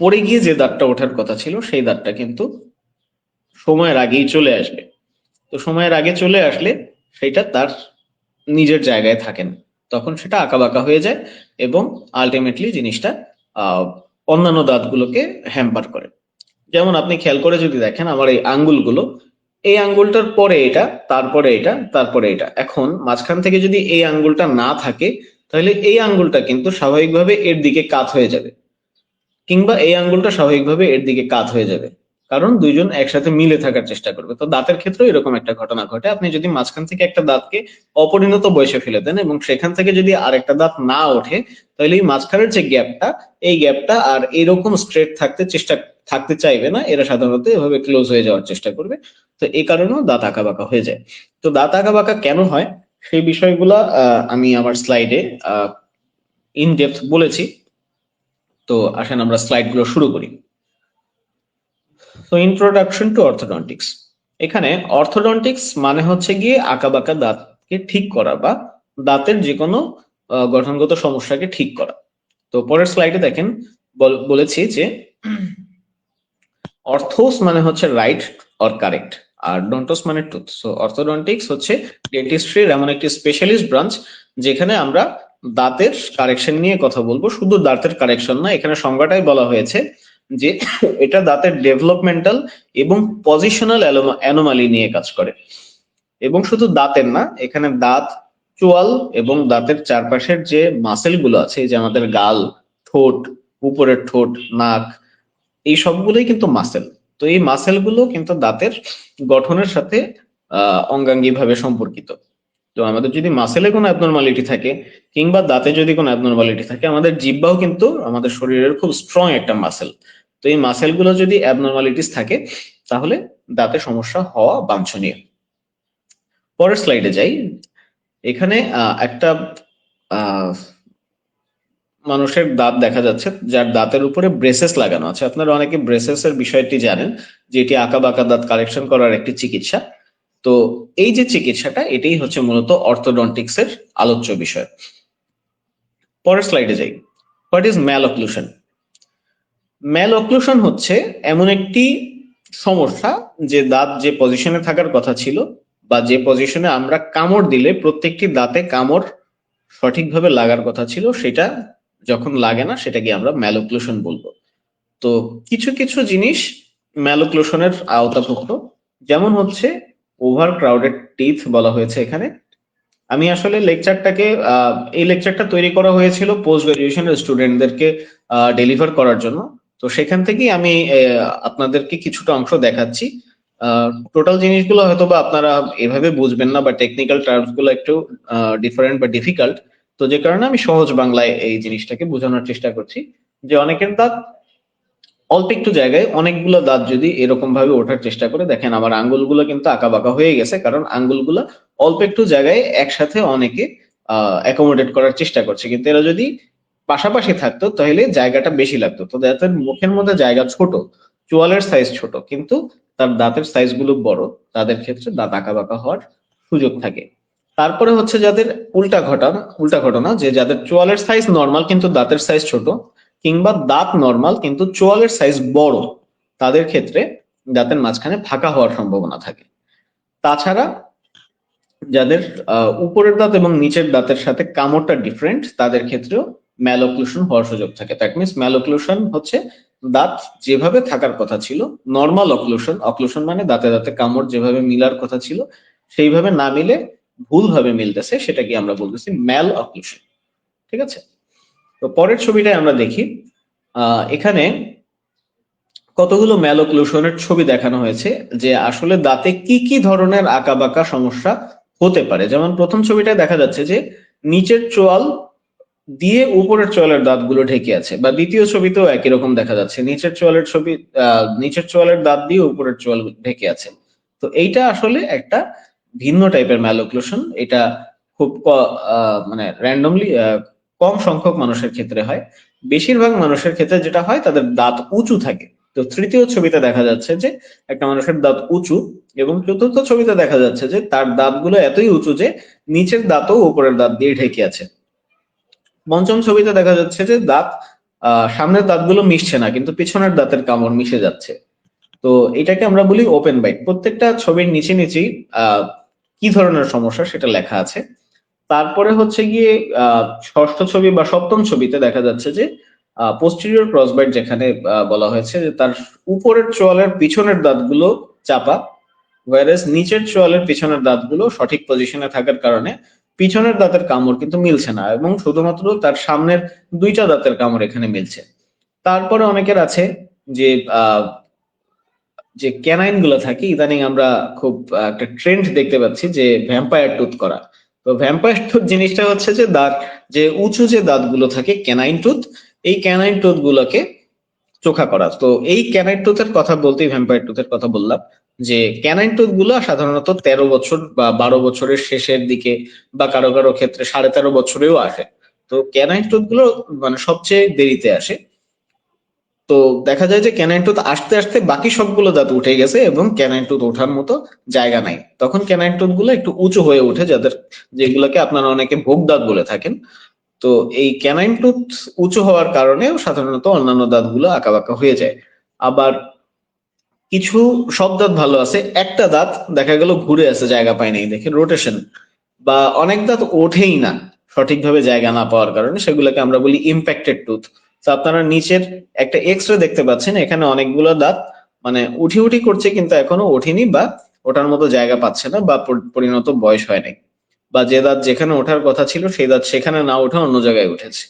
পড়ে গিয়ে যে দাঁতটা ওঠার কথা ছিল সেই দাঁতটা কিন্তু সময়ের আগেই চলে আসবে। তো সময়ের আগে চলে আসলে সেটা তার নিজের জায়গায় থাকে না, তখন সেটা আঁকাবাঁকা হয়ে যায়, এবং আলটিমেটলি জিনিসটা আহ অন্যান্য দাঁতগুলোকে হ্যাম্পার করে। যেমন আপনি খেয়াল করে যদি দেখেন, আমার এই আঙ্গুলগুলো, এই আঙ্গুলটার পরে এটা, তারপরে এটা, তারপরে এটা, এখন মাঝখান থেকে যদি এই আঙ্গুলটা না থাকে, তাহলে এই আঙ্গুলটা কিন্তু স্বাভাবিকভাবে এর দিকে কাত হয়ে যাবে, কিংবা এই আঙ্গুলটা স্বাভাবিকভাবে এর দিকে কাত হয়ে যাবে, কারণ দুইজন একসাথে মিলে থাকার চেষ্টা করবে। তো দাঁতের ক্ষেত্রেও এরকম একটা ঘটনা ঘটে, আপনি যদি মাঝখান থেকে একটা দাঁতকে অপরিণত বয়সে ফেলে দেন এবং সেখান থেকে যদি আরেকটা দাঁত না ওঠে, তাহলে এই মাঝখানের যে গ্যাপটা, এই গ্যাপটা আর এরকম স্ট্রেট থাকতে চাইবে না, এরা সাধারণত এভাবে ক্লোজ হয়ে যাওয়ার চেষ্টা করবে। তো এই কারণেও দাঁত আঁকাবাঁকা হয়ে যায়। তো দাঁত আঁকাবাঁকা কেন হয় সেই বিষয়গুলা আমি আমার স্লাইডে ইন ডেপথ বলেছি। তো আসেন আমরা স্লাইড গুলো শুরু করি। তো ইন্ট্রোডাকশন টু অর্থোডন্টিক্স। এখানে অর্থোডন্টিক্স মানে হচ্ছে গিয়ে আঁকাবাঁকা দাঁতকে ঠিক করা, বা দাঁতের যে কোনো গঠনগত সমস্যাকে ঠিক করা। তো পরের স্লাইডে দেখেন, বলেছি যে অর্থোস মানে হচ্ছে রাইট অর কারেক্ট, আর ডন্টোস মানে টুথ। সো অর্থোডন্টিক্স হচ্ছে ডেন্টিস্ট্রির এমন একটি স্পেশালিস্ট ব্রাঞ্চ যেখানে আমরা দাঁতের কারেকশন নিয়ে কথা বলবো। শুধু দাঁতের কারেকশন না, এখানে সংজ্ঞাটাই বলা হয়েছে যে এটা দাঁতের ডেভেলপমেন্টাল এবং পজিশনাল অ্যানোমালি নিয়ে কাজ করে। এবং শুধু দাঁতের না, এখানে দাঁত, চোয়াল এবং দাঁতের চারপাশের যে মাসেল গুলো আছে, যে আমাদের গাল, ঠোঁট, উপরের ঠোঁট, নাক, এই সবগুলোই কিন্তু মাসেল। তো এই মাসেল গুলো কিন্তু দাঁতের গঠনের সাথে অঙ্গাঙ্গী ভাবে সম্পর্কিত। তো আমাদের যদি মাসেলে কোনো অ্যাবনরমালিটি থাকে, কিংবা দাঁতে যদি কোনো অ্যাবনরমালিটি থাকে, আমাদের জিহ্বাও কিন্তু আমাদের শরীরের খুব স্ট্রং একটা মাসেল। তো এই মাসেল গুলো যদি অ্যাবনরমালিটিস থাকে, তাহলে দাঁতে সমস্যা হওয়া বাঞ্ছনীয়। পরের স্লাইডে যাই। এখানে একটা আহ মানুষের দাঁত দেখা যাচ্ছে যার দাঁতের উপরে ব্রেসেস লাগানো আছে। আপনারা অনেকে ব্রেসেস এর বিষয়টি জানেন, যে এটি আঁকা বাঁকা দাঁত কারেকশন করার একটি চিকিৎসা। তো এই যে চিকিৎসাটা, এটাই হচ্ছে মূলত অর্থোডন্টিক্স এর আলোচ্য বিষয়। পরের স্লাইডে যাই। What is malocclusion? Malocclusion হচ্ছে এমন একটি সমস্যা যে দাঁত যে পজিশনে থাকার কথা ছিল, বা যে পজিশনে আমরা কামড় দিলে প্রত্যেকটি দাঁতে কামড় সঠিকভাবে লাগার কথা ছিল, সেটা যখন লাগে না, সেটাকে আমরা ম্যাল অক্লুশন বলবো। তো কিছু কিছু জিনিস ম্যাল অক্লুশনের আওতাভুক্ত, যেমন হচ্ছে ওভার ক্রাউডেড টিথ বলা হয়েছে এখানে। আমি আসলে লেকচারটাকে এই লেকচারটা তৈরি করা হয়েছিল পোস্ট গ্রাজুয়েশনের স্টুডেন্টদেরকে ডেলিভার করার জন্য। তো সেখান থেকেই আমি আপনাদেরকে কিছুটা অংশ দেখাচ্ছি। টোটাল জিনিসগুলো হয়তো বা আপনারা এভাবে বুঝবেন না, বা টেকনিক্যাল টার্মস গুলো একটু ডিফারেন্ট বা ডিফিকাল্ট। তো যে কারণে আমি সহজ বাংলায় এই জিনিসটাকে বোঝানোর চেষ্টা করছি, যে অনেকের দাঁত অল্প একটু জায়গায় অনেকগুলো দাঁত যদি এরকম ভাবে ওঠার চেষ্টা করে, দেখেন আমার আঙ্গুলগুলো কিন্তু আঁকা বাঁকা হয়ে গেছে, কারণ আঙ্গুলগুলো অল্প একটু জায়গায় একসাথে অনেকে অ্যাকোমোডেট করার চেষ্টা করছে। কিন্তু এরা যদি পাশাপাশি থাকতো তাহলে জায়গাটা বেশি লাগতো। তো দাঁতের মুখের মধ্যে জায়গা ছোট, চোয়ালের সাইজ ছোট, কিন্তু তার দাঁতের সাইজ গুলো বড়, তাদের ক্ষেত্রে দাঁত আঁকা বাঁকা হওয়ার সুযোগ থাকে। তারপরে হচ্ছে যাদের উল্টা ঘটনা, যে যাদের চোয়ালের সাইজ নর্মাল কিন্তু দাঁতের সাইজ ছোট, কিংবা দাঁত নর্মাল কিন্তু চোয়ালের সাইজ বড়, তাদের ক্ষেত্রে দাঁতের মাঝখানে ফাঁকা হওয়ার সম্ভাবনা থাকে। তাছাড়া যাদের উপরের দাঁত এবং নিচের দাঁতের সাথে কামড়টা ডিফারেন্ট, তাদের ক্ষেত্রেও ম্যালঅক্লুশন হওয়ার সুযোগ থাকে। দ্যাট মিনস ম্যালঅক্লুশন হচ্ছে দাঁত যেভাবে থাকার কথা ছিল, নর্মাল অক্লুশন মানে দাঁতে দাঁতে কামড় যেভাবে মিলার কথা ছিল সেইভাবে না মিলে ভুলভাবে মিলতেছে, সেটাকে আমরা বলতেছি ম্যাল অক্লুশন। ঠিক আছে? তো পরের ছবিটায় আমরা দেখি, এখানে কতগুলো ম্যালঅক্লুশনের ছবি দেখানো হয়েছে, যে আসলে দাঁতে কি কি ধরনের আঁকাবাঁকা সমস্যা হতে পারে। যেমন প্রথম ছবিটায় দেখা যাচ্ছে যে নিচের চোয়াল দিয়ে উপরের চোয়ালের দাঁতগুলো ঢেকে আছে, বা দ্বিতীয় ছবিতেও একই রকম দেখা যাচ্ছে, নিচের চোয়ালের দাঁত দিয়ে উপরের চোয়াল ঢেকে আছে। তো এইটা আসলে একটা ভিন্ন টাইপের ম্যালঅক্লুশন। এটা খুব মানে র্যান্ডমলি কম সংখ্যক মানুষের ক্ষেত্রে হয়। বেশিরভাগ মানুষের ক্ষেত্রে যেটা হয়, তাদের দাঁত উঁচু থাকে। তো তৃতীয় ছবিতে দেখা যাচ্ছে যে একটা মানুষের দাঁত উঁচু, এবং চতুর্থ ছবিতে দেখা যাচ্ছে যে তার দাঁতগুলো এতই উঁচু যে নিচের দাঁতও উপরের দাঁত দিয়ে ঢেকে আছে। পঞ্চম ছবিতে দেখা যাচ্ছে যে দাঁত সামনের দাঁতগুলো মিশছে না, কিন্তু পিছনের দাঁতের কামড় মিশে যাচ্ছে। তো এটাকে আমরা বলি ওপেন বাইট। প্রত্যেকটা ছবির নিচে নিচেই কি ধরনের সমস্যা সেটা লেখা আছে। তারপরে হচ্ছে গিয়ে ষষ্ঠ ছবি বা সপ্তম ছবিতে দেখা যাচ্ছে যে পোস্টেরিয়র ক্রসবাইট, যেখানে বলা হয়েছে যে তার উপরের চোয়ালের পিছনের দাঁতগুলো চাপা, ওয়ারেস নিচের চোয়ালের পিছনের দাঁতগুলো সঠিক পজিশনে থাকার কারণে পিছনের দাঁতের কামড় কিন্তু মিলছে না, এবং শুধুমাত্র তার সামনের দুইটা দাঁতের কামড় এখানে মিলছে। তারপরে অনেকের আছে যে যে ক্যানাইন গুলো থাকে, ইদানিং আমরা খুব একটা ট্রেন্ড দেখতে পাচ্ছি যে ভ্যাম্পায়ার টুথ করা। তো ভ্যাম্পায়ার টুথ জিনিসটা হচ্ছে যে দাঁত, যে উঁচু যে দাঁতগুলো থাকে ক্যানাইন টুথ, এই ক্যানাইন টুথ গুলোকে চোখা করা। তো এই ক্যানাইন টুথের কথা বলতেই ভ্যাম্পায়ার টুথের কথা বললাম, যে ক্যানাইন টুথ গুলো সাধারণত 13 বছর বা 12 বছরের শেষের দিকে, বা কারো কারো ক্ষেত্রে 13.5 বছরেও আসে। তো ক্যানাইন টুথ গুলো মানে সবচেয়ে দেরিতে আসে। তো দেখা যায় যে ক্যানাইন টুথ আসতে আসতে বাকি সবগুলো দাঁত উঠে গেছে, এবং ক্যানাইন টুথ ওঠার মতো জায়গা নাই। তখন ক্যানাইন টুথ গুলো একটু উঁচু হয়ে ওঠে, যেগুলোকে আপনারা অনেকে ভোগ দাঁত বলে থাকেন। তো এই ক্যানাইন টুথ উঁচু হওয়ার কারণেও সাধারণত অন্যান্য দাঁতগুলো আঁকাবাঁকা হয়ে যায়। আবার কিছু সব দাঁত ভালো আছে, একটা দাঁত দেখা গেল ঘুরে আছে, জায়গা পায় নাই দেখে রোটেশন, বা অনেক দাঁত ওঠেই না সঠিকভাবে জায়গা না পাওয়ার কারণে, সেগুলোকে আমরা বলি ইম্প্যাক্টেড টুথ। তো আপনারা নিচের একটা এক্স রে দেখতে পাচ্ছেন, এখানে অনেকগুলো দাঁত মানে উঠি উঠি করছে, কিন্তু এখনো ওঠেনি, বা ওঠার মতো জায়গা পাচ্ছে না, বা পরিণত বয়স হয় নাই, বা যে দাঁত যেখানে ওঠার কথা ছিল সেই দাঁত সেখানে না ওঠে অন্য জায়গায় উঠেছে।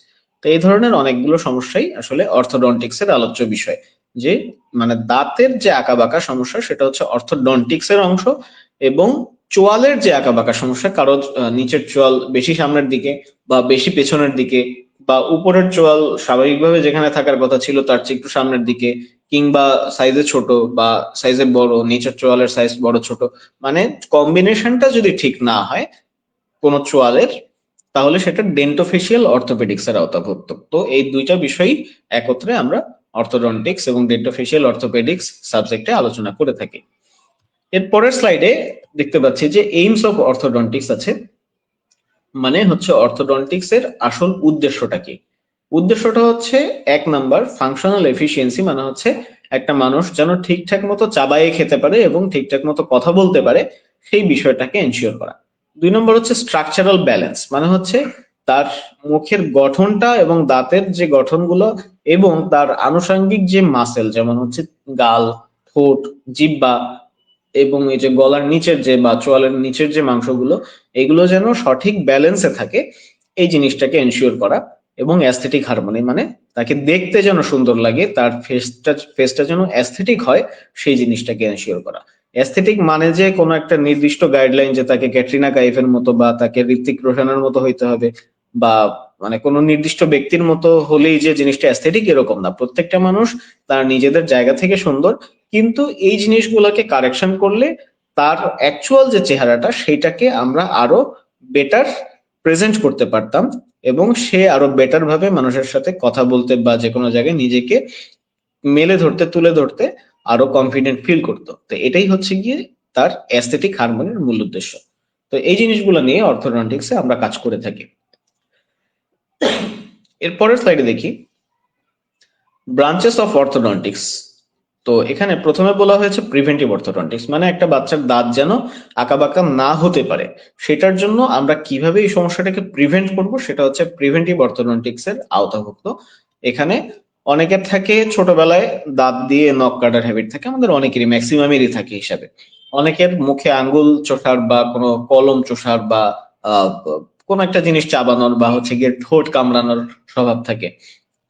তো এই ধরনের অনেকগুলো সমস্যাই আসলে অর্থোডন্টিক্স এর আলোচ্য বিষয়। যে মানে দাঁতের যে আঁকাবাঁকা সমস্যা সেটা হচ্ছে অর্থোডন্টিক্স এর অংশ, এবং চোয়ালের যে আঁকাবাঁকা সমস্যা, কারো নিচের চোয়াল বেশি সামনের দিকে বা বেশি পেছনের দিকে, বা উপরের চোয়াল স্বাভাবিকভাবে যেখানে থাকার কথা ছিল তার চেয়ে একটু সামনের দিকে, কিংবা সাইজে ছোট বা সাইজে বড়, নিচের চোয়ালের সাইজ বড় ছোট, মানে কম্বিনেশনটা যদি ঠিক না হয় কোন চোয়ালের, তাহলে সেটা ডেন্টোফেশিয়াল অর্থোপেডিক্স এর আওতাভুক্ত। তো এই দুইটা বিষয়ই একত্রে আমরা অর্থোডন্টিক্স এবং ডেন্টোফেশিয়াল অর্থোপেডিক্স সাবজেক্টে আলোচনা করে থাকি। এর পরের স্লাইডে দেখতে পাচ্ছি যে এইমস অফ অর্থোডন্টিক্স আছে, মানে হচ্ছে অর্থোডন্টিক্স এর আসল উদ্দেশ্যটা কি। উদ্দেশ্যটা হচ্ছে 1 নাম্বার ফাংশনাল এফিসিয়েন্সি, মানে হচ্ছে একটা মানুষ যেন ঠিকঠাক মতো চাবায়ে খেতে পারে এবং ঠিকঠাক মতো কথা বলতে পারে, সেই বিষয়টাকে এনশিওর করা। 2 নম্বর হচ্ছে স্ট্রাকচারাল ব্যালেন্স, মানে হচ্ছে তার মুখের গঠনটা এবং দাঁতের যে গঠনগুলো এবং তার আনুষঙ্গিক যে মাসেল, যেমন হচ্ছে গাল, ঠোঁট, জিহ্বা এবং এই যে গলার নিচের যে বা চোয়ালের নিচের যে মাংসগুলো, এগুলো যেন সঠিক ব্যালেন্সে থাকে, এই জিনিসটাকে এনশিওর করা। এবং অ্যাস্থেটিক হারমোনি, মানে তাকে দেখতে যেন সুন্দর লাগে, তার ফেসটা যেন অ্যাস্থেটিক হয়, সেই জিনিসটাকে এনশিওর করা। অ্যাস্থেটিক মানে যে কোনো একটা নির্দিষ্ট গাইডলাইন যে তাকে ক্যাটরিনা কাইফের মতো বা তাকে ঋত্বিক রোশনের মতো হইতে হবে, বা মানে কোনো নির্দিষ্ট ব্যক্তির মতো হলেই যে জিনিসটা অ্যাস্থেটিক, এরকম না। প্রত্যেকটা মানুষ তার নিজেদের জায়গা থেকে সুন্দর, কিন্তু এই জিনিসগুলোকে কারেকশন করলে তার অ্যাকচুয়াল যে চেহারাটা, সেটাকে আমরা আরো বেটার প্রেজেন্ট করতে পারতাম এবং সে আরো বেটার ভাবে মানুষের সাথে কথা বলতে বা যে কোনো জায়গায় নিজেকে মেলে ধরতে, তুলে ধরতে আরো কনফিডেন্ট ফিল করতো। তো এটাই হচ্ছে গিয়ে তার অ্যাস্থেটিক হারমোনির মূল উদ্দেশ্য। তো এই জিনিসগুলো নিয়ে অর্থোডন্টিক্সে আমরা কাজ করে থাকি। এরপরের স্লাইডে দেখি ব্রাঞ্চেস অফ অর্থোডন্টিক্স। তো এখানে প্রথমে বলা হয়েছে প্রিভেন্টিভ অর্থোডন্টিক্স, মানে একটা বাচ্চার দাঁত যেন আঁকাবাঁকা না হতে পারে, সেটার জন্য আমরা কিভাবে এই সমস্যাটাকে প্রিভেন্ট করব, সেটা হচ্ছে প্রিভেন্টিভ অর্থোডন্টিক্স এর আওতাভুক্ত। এখানে অনেকের থাকে ছোটবেলায় দাঁত দিয়ে নখ কাটার হ্যাবিট থাকে, আমাদের অনেকেরই, ম্যাক্সিমামেরই থাকে হিসাবে। অনেকের মুখে আঙ্গুল চোষার বা কোনো কলম চোষার বা আহ, কোনো একটা জিনিস চাবানোর বা হচ্ছে গিয়ে ঠোঁট কামড়ানোর স্বভাব থাকে।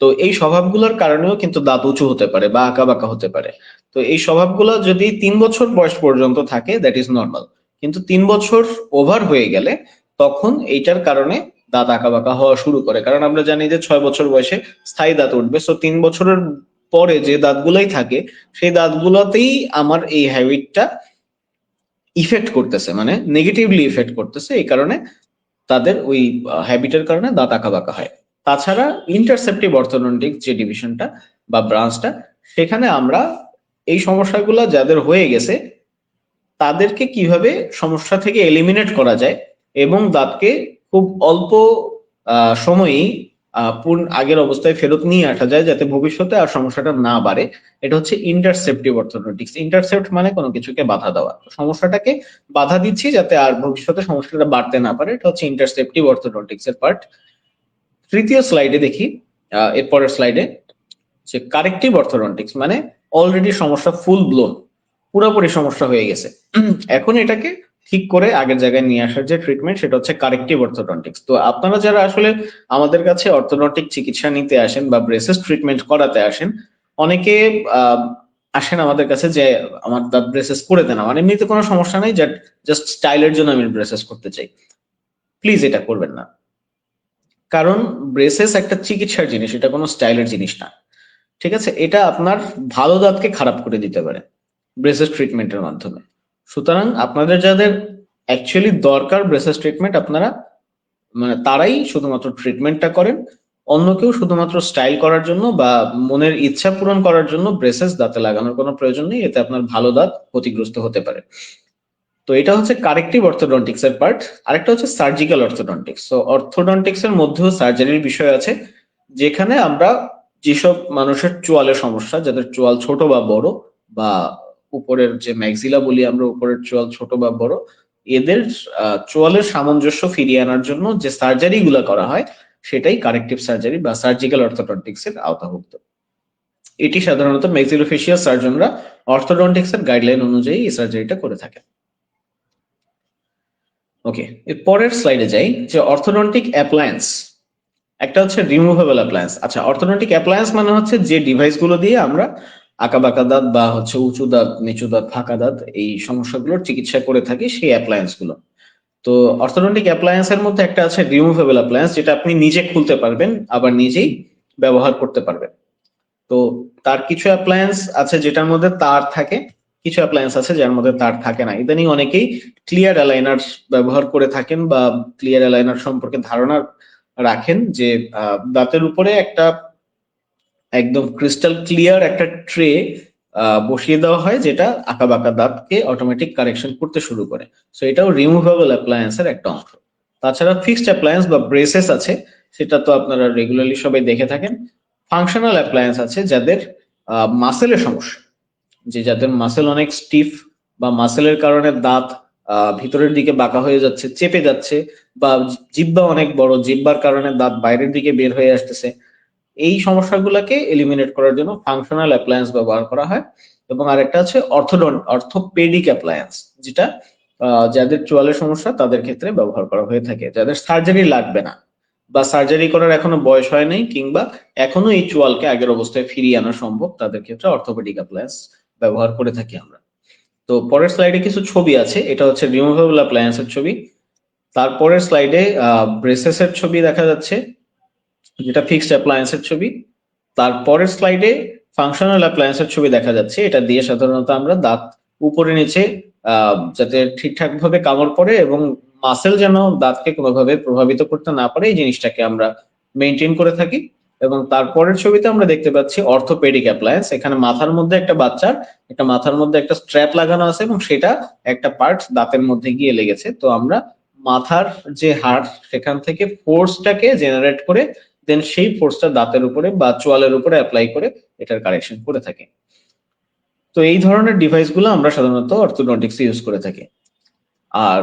তো এই স্বভাবগুলোর কারণেও কিন্তু দাঁত উঁচু হতে পারে বা আঁকা বাঁকা হতে পারে। তো এই স্বভাবগুলো যদি 3 বছর বয়স পর্যন্ত থাকে, দ্যাট ইজ নর্মাল। কিন্তু 3 বছর ওভার হয়ে গেলে তখন এইটার কারণে দাঁত আঁকা বাঁকা হওয়া শুরু করে, কারণ আমরা জানি যে 6 বছর বয়সে স্থায়ী দাঁত উঠবে। সো 3 বছরের পরে যে দাঁতগুলাই থাকে, সেই দাঁতগুলোতেই আমার এই হ্যাবিটটা ইফেক্ট করতেছে, মানে নেগেটিভলি ইফেক্ট করতেছে। এই কারণে তাদের ওই হ্যাবিটের কারণে দাঁত আঁকা বাঁকা হয়। তাছাড়া ইন্টারসেপটিভ অর্থোডন্টিক যে ডিভিশনটা বা ব্রাঞ্চটা, সেখানে আমরা এই সমস্যাগুলো যাদের হয়ে গেছে তাদেরকে কিভাবে সমস্যা থেকে এলিমিনেট করা যায় এবং দাঁতকে খুব অল্প সময়েই আগের অবস্থায় ফেরত নিয়ে আসা যায়, যাতে ভবিষ্যতে আর সমস্যাটা না বাড়ে, এটা হচ্ছে ইন্টারসেপটিভ অর্থোডন্টিক্স। ইন্টারসেপ্ট মানে কোনো কিছুকে বাধা দেওয়া, সমস্যাটাকে বাধা দিচ্ছি যাতে আর ভবিষ্যতে সমস্যাটা বাড়তে না পারে, এটা হচ্ছে ইন্টারসেপটিভ অর্থোডন্টিক্স এর পার্ট। তৃতীয় স্লাইডে দেখি, এরপরের স্লাইডে, যে কারেক্টিভ অর্থোডন্টিক্স, মানে অলরেডি সমস্যা ফুল ব্লোন, পুরোপুরি সমস্যা হয়ে গেছে, এখন এটাকে ঠিক করে আগের জায়গায় নিয়ে আসার যে ট্রিটমেন্ট, সেটা হচ্ছে কারেক্টিভ অর্থোডন্টিক্স। তো আপনারা যারা আসলে আমাদের কাছে অর্থোডন্টিক চিকিৎসা নিতে আসেন বা ব্রেসেস ট্রিটমেন্ট করাতে আসেন, অনেকে আসেন আমাদের কাছে যে আমার দাঁত ব্রেসেস করে দেন, আমার এমনিতে কোনো সমস্যা নাই, জাস্ট স্টাইলের জন্য আমি ব্রেসেস করতে চাই। প্লিজ এটা করবেন না, কারণ ব্রেসেস একটা চিকিৎসার জিনিস, এটা কোনো স্টাইলের জিনিস না। ঠিক আছে, এটা আপনার ভালো দাঁতকে খারাপ করে দিতে পারে ব্রেসেস ট্রিটমেন্টের মাধ্যমে। সুতরাং আপনাদের যাদের অ্যাকচুয়ালি দরকার ব্রেসেস ট্রিটমেন্ট, আপনারা মানে তারাই শুধুমাত্র ট্রিটমেন্টটা করেন। অন্য কেউ শুধুমাত্র স্টাইল করার জন্য বা মনের ইচ্ছা পূরণ করার জন্য ব্রেসেস দাঁতে লাগানোর কোনো প্রয়োজন নেই, এতে আপনার ভালো দাঁত ক্ষতিগ্রস্ত হতে পারে। তো এটা হচ্ছে কারেক্টিভ অর্থোডন্টিক্স এর পার্ট। আরেকটা হচ্ছে সার্জিক্যাল অর্থোডন্টিক্স। তো অর্থোডন্টিক্স এর মধ্যেও সার্জারির বিষয় আছে, যেখানে আমরা যেসব মানুষের চোয়ালের সমস্যা, যাদের চোয়াল ছোট বা বড়, বা উপরের যে ম্যাক্সিলা বলি আমরা, উপরের চোয়াল ছোট বা বড়, এদের চোয়ালের সামঞ্জস্য ফিরিয়ে আনার জন্য যে সার্জারি গুলা করা হয়, সেটাই কারেক্টিভ সার্জারি বা সার্জিক্যাল অর্থোডন্টিক্স এর আওতাভুক্ত। এটি সাধারণত ম্যাক্সিলোফেশিয়াল সার্জনরা অর্থোডন্টিক্স এর গাইডলাইন অনুযায়ী এই সার্জারিটা করে থাকে। ওকে, এর পরের স্লাইডে যাই, যে অর্থোডন্টিক অ্যাপ্লায়েন্স। একটা হচ্ছে রিমুভেবল অ্যাপ্লায়েন্স। আচ্ছা, অর্থোডন্টিক অ্যাপ্লায়েন্স মানে হচ্ছে যে ডিভাইস গুলো দিয়ে আমরা আঁকা বাঁকা দাঁত বা হচ্ছে উঁচু দাঁত, নিচু দাঁত, ফাঁকা দাঁত, এই সমস্যাগুলোর চিকিৎসা করে থাকি, সেই অ্যাপ্লায়েন্স গুলো। তো অর্থোডন্টিক অ্যাপ্লায়েন্স এর মধ্যে একটা আছে রিমুভেবল অ্যাপ্লায়েন্স, যেটা আপনি নিজে খুলতে পারবেন, আবার নিজেই ব্যবহার করতে পারবেন। তো তার কিছু অ্যাপ্লায়েন্স আছে যেটার মধ্যে তার থাকে, কিছু অ্যাপ্লায়েন্স আছে যার মধ্যে তার থাকে না। ইদানিং অনেকেই ক্লিয়ার অ্যালাইনার ব্যবহার করে থাকেন বা ক্লিয়ার অ্যালাইনার সম্পর্কে ধারণা রাখেন যে দাঁতের উপরে একটা একদম ক্রিস্টাল ক্লিয়ার একটা ট্রে বসিয়ে দেওয়া হয়, যেটা আঁকা বাঁকা দাঁতকে অটোমেটিক কারেকশন করতে শুরু করে। সো এটাও রিমুভেবল অ্যাপ্লায়েন্সের একটা অংশ। তাছাড়া ফিক্সড অ্যাপ্লায়েন্স বা ব্রেসেস আছে, সেটা তো আপনারা রেগুলারলি সবাই দেখে থাকেন। ফাংশনাল অ্যাপ্লায়েন্স আছে যাদের মাসেলের সমস্যা, যে যাদের মাসেল অনেক স্টিফ বা মাসেলের কারণে দাঁত ভিতরের দিকে বাঁকা হয়ে যাচ্ছে, চেপে যাচ্ছে, বা জিহ্বা অনেক বড়, জিহ্বার কারণে দাঁত বাইরের দিকে বের হয়ে আসতেছে। এই সমস্যাগুলোকে এলিমিনেট করার জন্য ফাংশনাল অ্যাপ্লায়েন্স ব্যবহার করা হয়। এবং আরেকটা আছে অর্থোপেডিক অ্যাপ্লায়েন্স, যেটা যাদের চোয়ালের সমস্যা তাদের ক্ষেত্রে ব্যবহার করা হয়ে থাকে, যাদের সার্জারি লাগবে না বা সার্জারি করার এখনো বয়স হয় নাই, কিংবা এখনো এই চোয়ালকে আগের অবস্থায় ফিরিয়ে আনা সম্ভব, তাদের ক্ষেত্রে অর্থোপেডিক অ্যাপ্লায়েন্স ব্যবহার করে থাকি আমরা। তো পরের স্লাইডে কিছু ছবি আছে, এটা হচ্ছে রিমুভেবল অ্যাপ্লায়েন্সের ছবি। তারপরের স্লাইডে ব্রেসেসের ছবি দেখা যাচ্ছে, যেটা ফিক্সড অ্যাপ্লায়েন্সের ছবি। তারপরের স্লাইডে ফাংশনাল অ্যাপ্লায়েন্সের ছবি দেখা যাচ্ছে। এটা দিয়ে সাধারণত আমরা দাঁত উপরে নিচে যাতে ঠিকঠাক ভাবে কামড় পড়ে এবং মাসেল যেন দাঁতকে কোনোভাবে প্রভাবিত করতে না পারে, এই জিনিসটাকে আমরা মেনটেন করে থাকি। এবং তারপরের ছবিতে আমরা দেখতে পাচ্ছি অর্থোপেডিক অ্যাপ্লায়েন্স। এখানে মাথার মধ্যে একটা বাচ্চার একটা মাথার মধ্যে একটা স্ট্র্যাপ লাগানো আছে এবং সেটা একটা পার্ট দাঁতের মধ্যে গিয়ে লেগেছে। তো আমরা মাথার যে হাড়, সেখান থেকে ফোর্সটাকে জেনারেট করে দেন সেই ফোর্সটা দাঁতের উপরে বা চোয়ালের উপরে অ্যাপ্লাই করে এটার কারেকশন করে থাকি। তো এই ধরনের ডিভাইস গুলো আমরা সাধারণত অর্থোডন্টিক্সে ইউজ করে থাকি। আর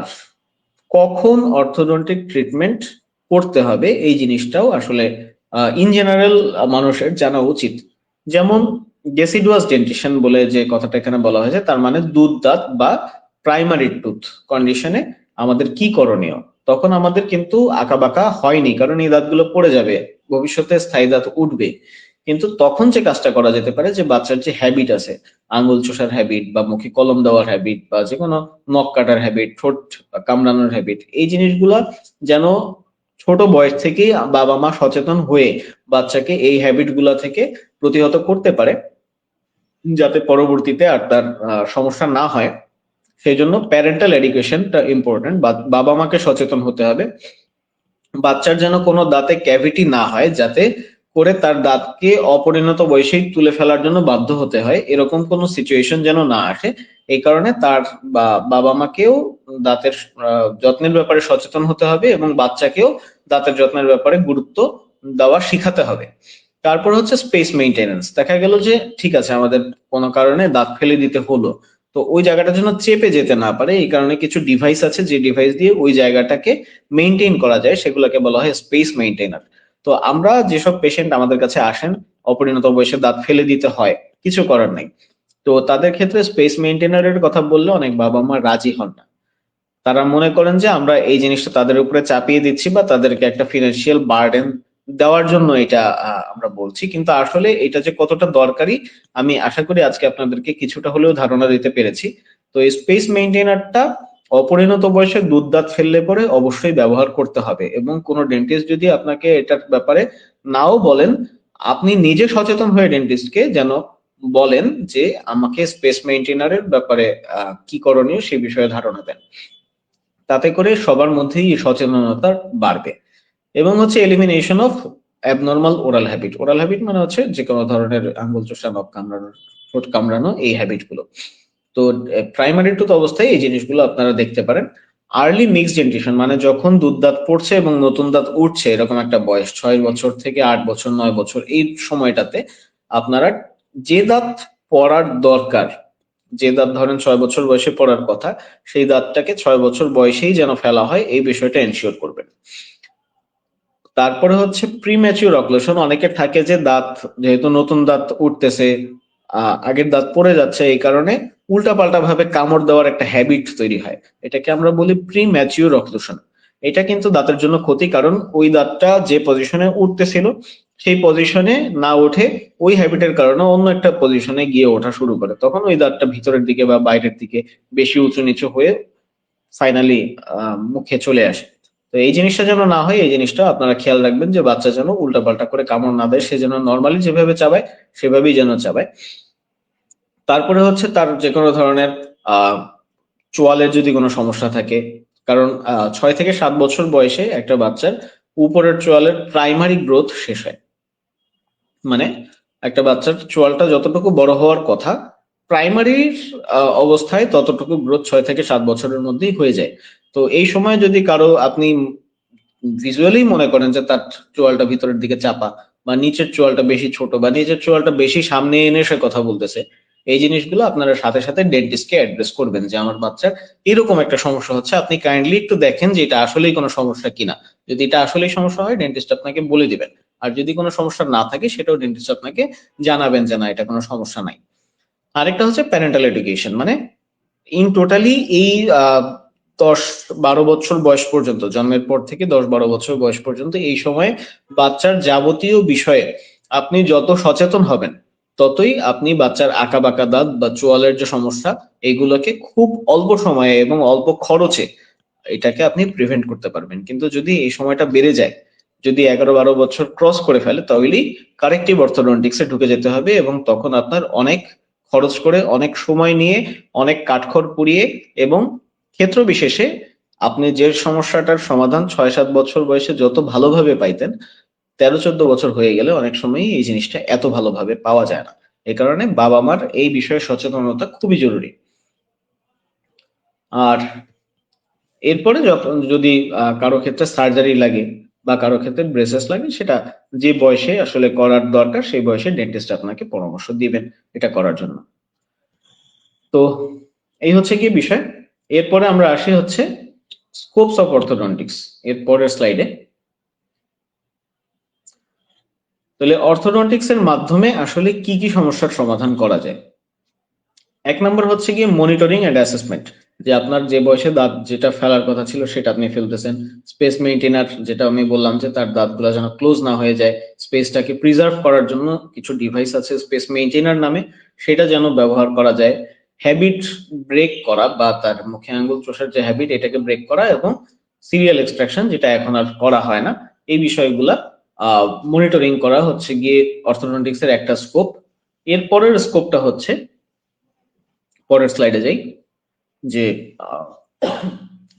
কখন অর্থোডন্টিক ট্রিটমেন্ট করতে হবে এই জিনিসটাও আসলে ইন জেনারেল মানুষের জানা উচিত। যেমন ডেসিডুয়াস ডেন্টিশন বলে যে কথাটা এখানে বলা হয়েছে, তার মানে দুধ দাঁত বা প্রাইমারি টুথ কন্ডিশনে আমাদের কি করণীয়। তখন আমাদের কিন্তু আঁকা বাঁকা হয়নি, কারণ এই দাঁতগুলো পড়ে যাবে, ভবিষ্যতে স্থায়ী দাঁত উঠবে। কিন্তু তখন যে কাজটা করা যেতে পারে, যে বাচ্চার যে হ্যাবিট আছে, আঙ্গুল চোষার হ্যাবিট বা মুখে কলম দেওয়ার হ্যাবিট বা যে কোনো নখ কাটার হ্যাবিট, ঠোঁট কামড়ানোর হ্যাবিট, এই জিনিসগুলা যেন ছোট বয়স থেকেই বাবা মা সচেতন হয়ে বাচ্চাকে এই হ্যাবিট গুলা থেকে প্রতিহত করতে পারে, যাতে পরবর্তীতে আর তার সমস্যা না হয়। সেই জন্য প্যারেন্টাল এডুকেশনটা ইম্পর্টেন্ট। বাবা মাকে সচেতন হতে হবে। বাচ্চার যেন কোনো দাঁতে ক্যাভিটি না হয়, যাতে করে তার দাঁতকে অপরিণত বয়সেই তুলে ফেলার জন্য বাধ্য হতে হয়, এরকম কোনো সিচুয়েশন যেন না আসে। এই কারণে তার বাবা মাকেও দাঁতের যত্নের ব্যাপারে সচেতন হতে হবে এবং বাচ্চাকেও দাঁতের যত্নের ব্যাপারে গুরুত্ব দেওয়া শিখাতে হবে। তারপর হচ্ছে স্পেস মেইনটেনেন্স। দেখা গেল যে ঠিক আছে, আমাদের কোনো কারণে দাঁত ফেলে দিতে হলো, তো ওই জায়গাটা যেন চেপে যেতে না পারে, এই কারণে কিছু ডিভাইস আছে, যে ডিভাইস দিয়ে ওই জায়গাটাকে মেইনটেইন করা যায়, সেগুলোকে বলা হয় স্পেস মেইনটেইনার। তো আমরা যেসব পেশেন্ট আমাদের কাছে আসেন, অপরিণত বয়সে দাঁত ফেলে দিতে হয়, কিছু করার নাই, তো তাদের ক্ষেত্রে স্পেস মেইনটেইনারের কথা বললে অনেক বাবা মা রাজি হন না। তারা মনে করেন যে আমরা এই জিনিসটা তাদের উপরে চাপিয়ে দিচ্ছি বা তাদেরকে একটা ফিনান্সিয়াল বার্ডেন দেওয়ার জন্য এটা আমরা বলছি। কিন্তু আসলে এটা যে কতটা দরকারি, আমি আশা করি আজকে আপনাদেরকে কিছুটা হলেও ধারণা দিতে পেরেছি। তো এই স্পেস মেইনটেইনারটা অপরিণত বয়সে দুধ দাঁত ফেললে পরে অবশ্যই ব্যবহার করতে হবে, এবং কোনো ডেন্টিস্ট যদি আপনাকে এটার ব্যাপারে নাও বলেন, আপনি নিজে সচেতন হয়ে ডেন্টিস্টকে যেন বলেন যে আমাকে স্পেস মেইনটেইনারের ব্যাপারে কি করণীয় সে বিষয়ে ধারণা দেন। তাতে করে সবার মধ্যেই এই সচেতনতা বাড়বে। এবং হচ্ছে elimination of abnormal oral habit. Oral habit মানে হচ্ছে যে কোনো ধরনের আঙ্গুল চোষা, নখ কামড়ানো, ঠোঁট কামড়ানো, এই হ্যাবিট গুলো। তো প্রাইমারি টুথ অবস্থায় এই জিনিসগুলো আপনারা দেখতে পারেন। আর্লি মিক্সড ডেন্টিশন মানে যখন দুধ দাঁত পড়ছে এবং নতুন দাঁত উঠছে, এরকম একটা বয়স 6 বছর থেকে 8 বছর, 9 বছর, এই সময়টাতে আপনারা যে দাঁত পড়ার দরকার, যে দাঁত ধরেন 6 বছর বয়সে পড়ার কথা, সেই দাঁতটাকে 6 বছর বয়সেই যেন ফেলা হয়, এই বিষয়টা এনশিওর করবেন। তারপরে হচ্ছে প্রিম্যাচিউর অক্লুশন। অনেকের থাকে যে দাঁত যেহেতু নতুন দাঁত উঠতেছে, আগের দাঁত পড়ে যাচ্ছে, এই কারণে উল্টাপাল্টা ভাবে কামড় দেওয়ার একটা হ্যাবিট তৈরি হয়, এটাকে আমরা বলি প্রিম্যাচিউর অক্লুশন। এটা কিন্তু দাঁতের জন্য ক্ষতি, কারণ ওই দাঁতটা যে পজিশনে উঠতেছিল সেই পজিশনে না উঠে ওই হ্যাবিটের কারণে অন্য একটা পজিশনে গিয়ে ওঠা শুরু করে, তখন ওই দাঁতটা ভিতরের দিকে বা বাইরের দিকে বেশি উঁচু নিচু হয়ে ফাইনালি মুখে চলে আসে। তো এই জিনিসটা যেন না হয়, এই জিনিসটা আপনারা খেয়াল রাখবেন, যে বাচ্চা যেন উল্টাপাল্টা করে কামড় না দেয়, সে যেন নর্মালি যেভাবে চাবায় সেভাবেই যেন চাবায়। তারপরে হচ্ছে তার যে কোনো ধরনের আহ চোয়ালের যদি কোনো সমস্যা থাকে, কারণ 6 থেকে 7 বছর বয়সে একটা বাচ্চার উপরের চোয়ালের প্রাইমারি গ্রোথ শেষ হয়। মানে একটা বাচ্চার চোয়ালটা যতটুকু বড় হওয়ার কথা প্রাইমারি অবস্থায় ততটুকু গ্রোথ 6 থেকে 7 বছরের মধ্যেই হয়ে যায়। তো এই সময় যদি কারো আপনি ভিজুয়ালি মনে করেন যে তার চোয়ালটা ভিতরের দিকে চাপা, বা নিচের চোয়ালটা বেশি ছোট, বা নিচের চোয়ালটা বেশি সামনে এনে সে কথা বলতেছে, এই জিনিসগুলো আপনারা সাথে সাথে ডেন্টিস্টকে অ্যাড্রেস করবেন যে আমার বাচ্চার এরকম একটা সমস্যা হচ্ছে, আপনি কাইন্ডলি একটু দেখেন যে এটা আসলেই কোনো সমস্যা কিনা। যদি এটা আসলেই সমস্যা হয় ডেন্টিস্ট আপনাকে বলে দিবেন, আর যদি কোনো সমস্যা না থাকে সেটাও ডেন্টিস্ট আপনাকে জানাবেন যে না এটা কোনো সমস্যা নাই। আরেকটা হচ্ছে প্যারেন্টাল এডুকেশন, মানে ইন টোটালি এই 10-12 বছর বয়স পর্যন্ত, জন্মের পর থেকে 10-12 বছর বয়স পর্যন্ত এই সময়ে বাচ্চার যাবতীয় বিষয়ে আপনি যত সচেতন হবেন ততই আপনি বাচ্চার আঁকা বাঁকা দাঁত বা চোয়ালের যে সমস্যা এইগুলোকে খুব অল্প সময়ে এবং অল্প খরচে এটাকে আপনি প্রিভেন্ট করতে পারবেন। কিন্তু যদি এই সময়টা বেড়ে যায়, যদি 11-12 বছর ক্রস করে ফেলে, তাহলেই কারেক্টিভ অর্থোডন্টিক্সে ঢুকে যেতে হবে, এবং তখন আপনার অনেক খরচ করে, অনেক সময় নিয়ে, অনেক কাঠখড় পুড়িয়ে, এবং ক্ষেত্র বিশেষে আপনি যে সমস্যাটার সমাধান 6-7 বছর বয়সে যত ভালোভাবে পাইতেন, 13-14 বছর হয়ে গেলে অনেক সময়ই এই জিনিসটা এত ভালোভাবে পাওয়া যায় না। এই কারণে বাবা মার এই বিষয়ে সচেতনতা খুবই জরুরি। আর এরপরে যখন যদি কারো ক্ষেত্রে সার্জারি লাগে বা কারো ক্ষেত্রে ব্রেসেস লাগে, সেটা যে বয়সে আসলে করার দরকার সেই বয়সে ডেন্টিস্ট আপনাকে পরামর্শ দিবেন এটা করার জন্য। তো এই হচ্ছে কি বিষয়। এরপরে আমরা আসি হচ্ছে স্কোপস অফ অর্থোডন্টিক্স এর পরের স্লাইডে। তাহলে অর্থোডন্টিক্স এর মাধ্যমে আসলে কি কি সমস্যার সমাধান করা যায়। 1 নম্বর হচ্ছে গিয়ে মনিটরিং এন্ড অ্যাসেসমেন্ট, যে আপনার যে বয়সে দাঁত যেটা ফেলার কথা ছিল সেটা আপনি ফেলতেছেন। স্পেস মেইনটেনার, যেটা আমি বললাম যে তার দাঁতগুলো যেন ক্লোজ না হয়ে যায়, স্পেসটাকে প্রিজার্ভ করার জন্য কিছু ডিভাইস আছে স্পেস মেইনটেনার নামে, সেটা যেন ব্যবহার করা যায়। হ্যাবিট ব্রেক করা, বা তার মুখে আঙ্গুল চোষার যে হ্যাবিট এটাকে ব্রেক করা, এবং সিরিয়াল এক্সট্রাকশন যেটা এখন আর করা হয় না, এই বিষয়গুলা মনিটরিং করা হচ্ছে গিয়ে অর্থোডন্টিক্স এর একটা স্কোপ। এরপরের স্কোপটা হচ্ছে, পরের স্লাইডে যাই, যে আহ,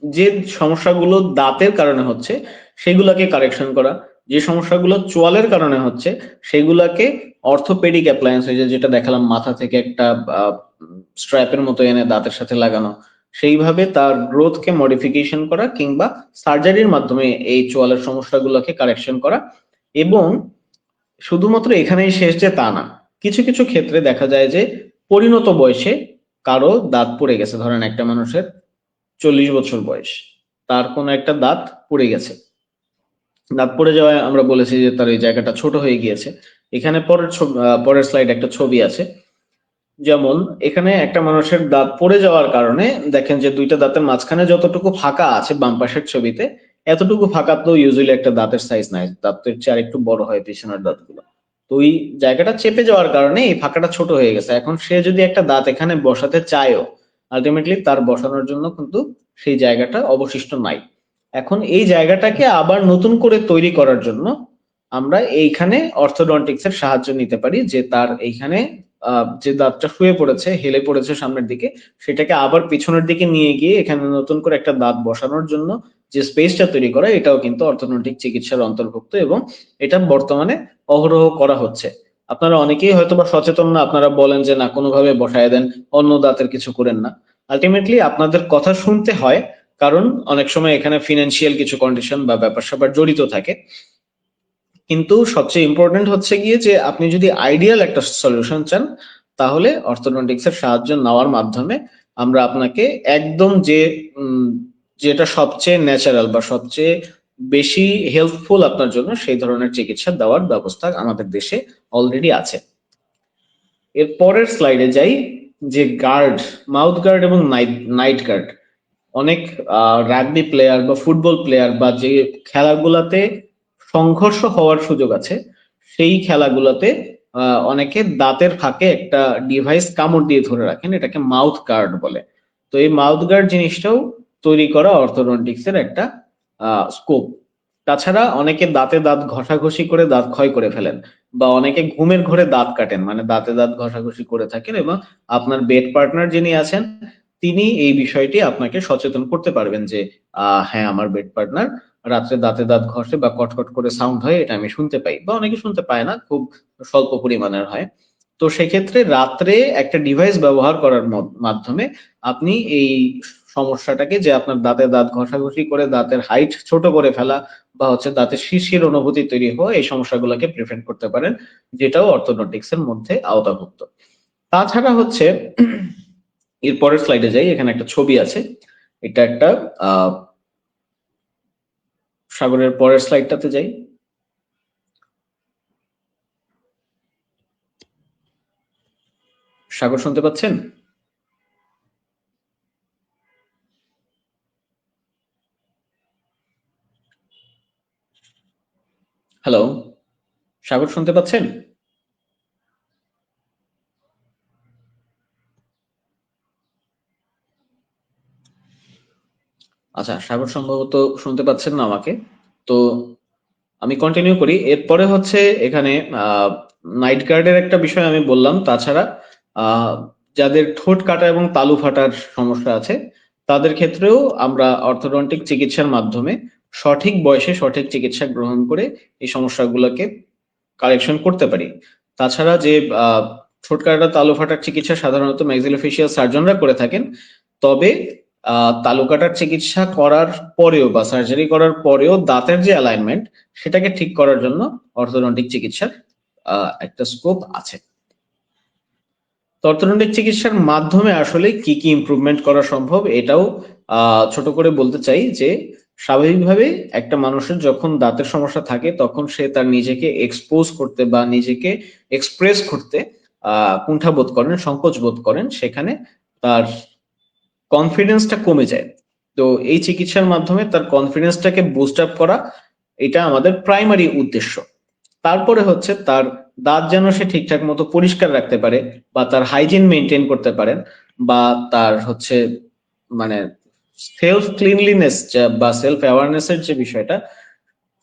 যে সমস্যাগুলো দাঁতের কারণে হচ্ছে সেগুলাকে কারেকশন করা, যে সমস্যাগুলো চোয়ালের কারণে হচ্ছে সেগুলাকে অর্থোপেডিক অ্যাপ্লায়েন্স, যেটা দেখালাম মাথা থেকে একটা স্ট্র্যাপের মতো এনে দাঁতের সাথে লাগানো, সেইভাবে তার গ্রোথকে মডিফিকেশন করা, কিংবা সার্জারির মাধ্যমে এই চোয়ালের সমস্যাগুলোকে কারেকশন করা। এবং শুধুমাত্র এখানেই শেষ যে তা না, কিছু কিছু ক্ষেত্রে দেখা যায় যে পরিণত বয়সে কারো দাঁত পড়ে গেছে, ধরেন একটা মানুষের 40 বছর বয়স, তার কোনো একটা দাঁত পড়ে গেছে। দাঁত পড়ে যাওয়ায় আমরা বলেছি যে তার এই জায়গাটা ছোট হয়ে গিয়েছে। এখানে পরের স্লাইড একটা ছবি আছে। যেমন এখানে একটা মানুষের দাঁত পড়ে যাওয়ার কারণে দেখেন যে দুইটা দাঁতের মাঝখানে যতটুকু ফাঁকা আছে বাম পাশের ছবিতে, এতটুকু ফাঁকা তো ইউজুয়ালি একটা দাঁতের সাইজ নাই, দাঁতের চেয়ে আরেকটু বড় হয় পিছনের দাঁতগুলো। তো ওই জায়গাটা চেপে যাওয়ার কারণে এই ফাঁকাটা ছোট হয়ে গেছে। এখন সে যদি একটা দাঁত এখানে বসাতে চায়ও, আলটিমেটলি তার বসানোর জন্য কিন্তু সেই জায়গাটা অবশিষ্ট নাই। এখন এই জায়গাটাকে আবার নতুন করে তৈরি করার জন্য আমরা এইখানে অর্থোডন্টিক্স এর সাহায্য নিতে পারি, যে তার এইখানে যে দাঁতটা শুয়ে পড়েছে, হেলে পড়েছে সামনের দিকে, সেটাকে আবার পিছনের দিকে নিয়ে গিয়ে এখানে নতুন করে একটা দাঁত বসানোর জন্য যে স্পেসটা তৈরি করা, এটাও কিন্তু অর্থোডন্টিক চিকিৎসার অন্তর্ভুক্ত, এবং এটা বর্তমানে অহরহ করা হচ্ছে। আপনারা অনেকেই হয়তো বা সচেতন না, আপনারা বলেন যে না কোনোভাবে বসায় দেন, অন্য দাঁতের কিছু করেন না। আলটিমেটলি আপনাদের কথা শুনতে হয়, কারণ অনেক সময় এখানে ফিনান্সিয়াল কিছু কন্ডিশন বা ব্যাপার স্যাপার জড়িত থাকে। কিন্তু সবচেয়ে ইম্পর্টেন্ট হচ্ছে গিয়ে যে আপনি যদি আইডিয়াল একটা সলিউশন চান, তাহলে অর্থোডন্টিক্স এর সাহায্য নেওয়ার মাধ্যমে আমরা আপনাকে একদম যেটা সবচেয়ে ন্যাচারাল বা সবচেয়ে বেশি হেল্পফুল আপনার জন্য, সেই ধরনের চিকিৎসা দেওয়ার ব্যবস্থা আমাদের দেশে অলরেডি আছে। এর পরের স্লাইডে যাই, যে গার্ড, মাউথ গার্ড এবং নাইট গার্ড। অনেক রাগবি প্লেয়ার বা ফুটবল প্লেয়ার বা যে খেলাগুলাতে সংঘর্ষ হওয়ার সুযোগ আছে, সেই খেলাগুলোতে অনেকে দাঁতের ফাঁকে একটা ডিভাইস কামড় দিয়ে ধরে রাখেন, এটাকে মাউথ গার্ড বলে। তো এই মাউথ গার্ড জিনিসটাও তৈরি করা অর্থোডন্টিক্স এর একটা স্কোপ। তাছাড়া অনেকে দাঁতে দাঁত ঘষাঘষি করে দাঁত ক্ষয় করে ফেলেন, বা অনেকে ঘুমের ঘোরে দাঁত কাটেন, মানে দাঁতে দাঁত ঘষাঘষি করে থাকেন, এবং আপনার বেড পার্টনার যিনি আছেন তিনি এই বিষয়টি আপনাকে সচেতন করতে পারবেন যে হ্যাঁ, আমার বেড পার্টনার রাত্রে দাঁতে দাঁত ঘষে বা কটকট করে সাউন্ড হয়, এটা আমি শুনতে পাই, বা অনেকে শুনতে পায় না, খুব স্বল্প পরিমাণের হয়। তো সেক্ষেত্রে রাত্রে একটা ডিভাইস ব্যবহার করার মাধ্যমে আপনি এই সমস্যাটাকে, যে আপনার দাঁতে দাঁত ঘষাঘষি করে দাঁতের হাইট ছোট করে ফেলা বা হচ্ছে দাঁতে শিরশির অনুভূতি তৈরি হওয়া, এই সমস্যাগুলোকে প্রিভেন্ট করতে পারেন, যেটাও অর্থোডন্টিক্স এর মধ্যে আওতাভুক্ত। তাছাড়া হচ্ছে এর পরের স্লাইডে যাই, এখানে একটা ছবি আছে, এটা একটা আহ সাগরের পরের স্লাইডটাতে যাই। সাগর শুনতে পাচ্ছেন? হ্যালো, সাগর শুনতে পাচ্ছেন? আচ্ছা, সাগর সম্ভবত শুনতে পাচ্ছেন না আমাকে। তো আমি কন্টিনিউ করি। এরপরে হচ্ছে এখানে নাইট গার্ডের একটা বিষয় আমি বললাম। তাছাড়া আহ, যাদের ঠোঁট কাটা এবং তালু ফাটার সমস্যা আছে তাদের ক্ষেত্রেও আমরা অর্থোডন্টিক চিকিৎসার মাধ্যমে সঠিক বয়সে সঠিক চিকিৎসা গ্রহণ করে এই সমস্যাগুলোকে কারেকশন করতে পারি। তাছাড়া যে আহ, ঠোঁট কাটা তালু ফাটার চিকিৎসা সাধারণত ম্যাক্সিলোফেশিয়াল সার্জনরা করে থাকেন, তবে তালু কাটার চিকিৎসা করার পরেও বা সার্জারি করার পরেও দাঁতের যে অ্যালাইনমেন্ট সেটাকে ঠিক করার জন্য অর্থোডন্টিক চিকিৎসার একটা স্কোপ আছে। তো অর্থোডন্টিক চিকিৎসার মাধ্যমে আসলে কি কি ইমপ্রুভমেন্ট করা সম্ভব এটাও ছোট করে বলতে চাই যে, স্বাভাবিকভাবে একটা মানুষের যখন দাঁতের সমস্যা থাকে তখন সে তার নিজেকে এক্সপোজ করতে বা নিজেকে এক্সপ্রেস করতে কুণ্ঠা বোধ করেন, সংকোচ বোধ করেন, সেখানে তার কনফিডেন্সটা কমে যায়। তো এই চিকিৎসার মাধ্যমে তার কনফিডেন্সটাকে বুস্ট আপ করা, এটা আমাদের প্রাইমারি উদ্দেশ্য। তারপরে হচ্ছে তার দাঁত যেন সে ঠিকঠাক মতো পরিষ্কার রাখতে পারে, বা তার হাইজিন মেনটেন করতে পারেন, বা তার হচ্ছে মানে সেলফ ক্লিনলিনেস বা সেলফ অ্যাওয়ারনেস এর যে বিষয়টা,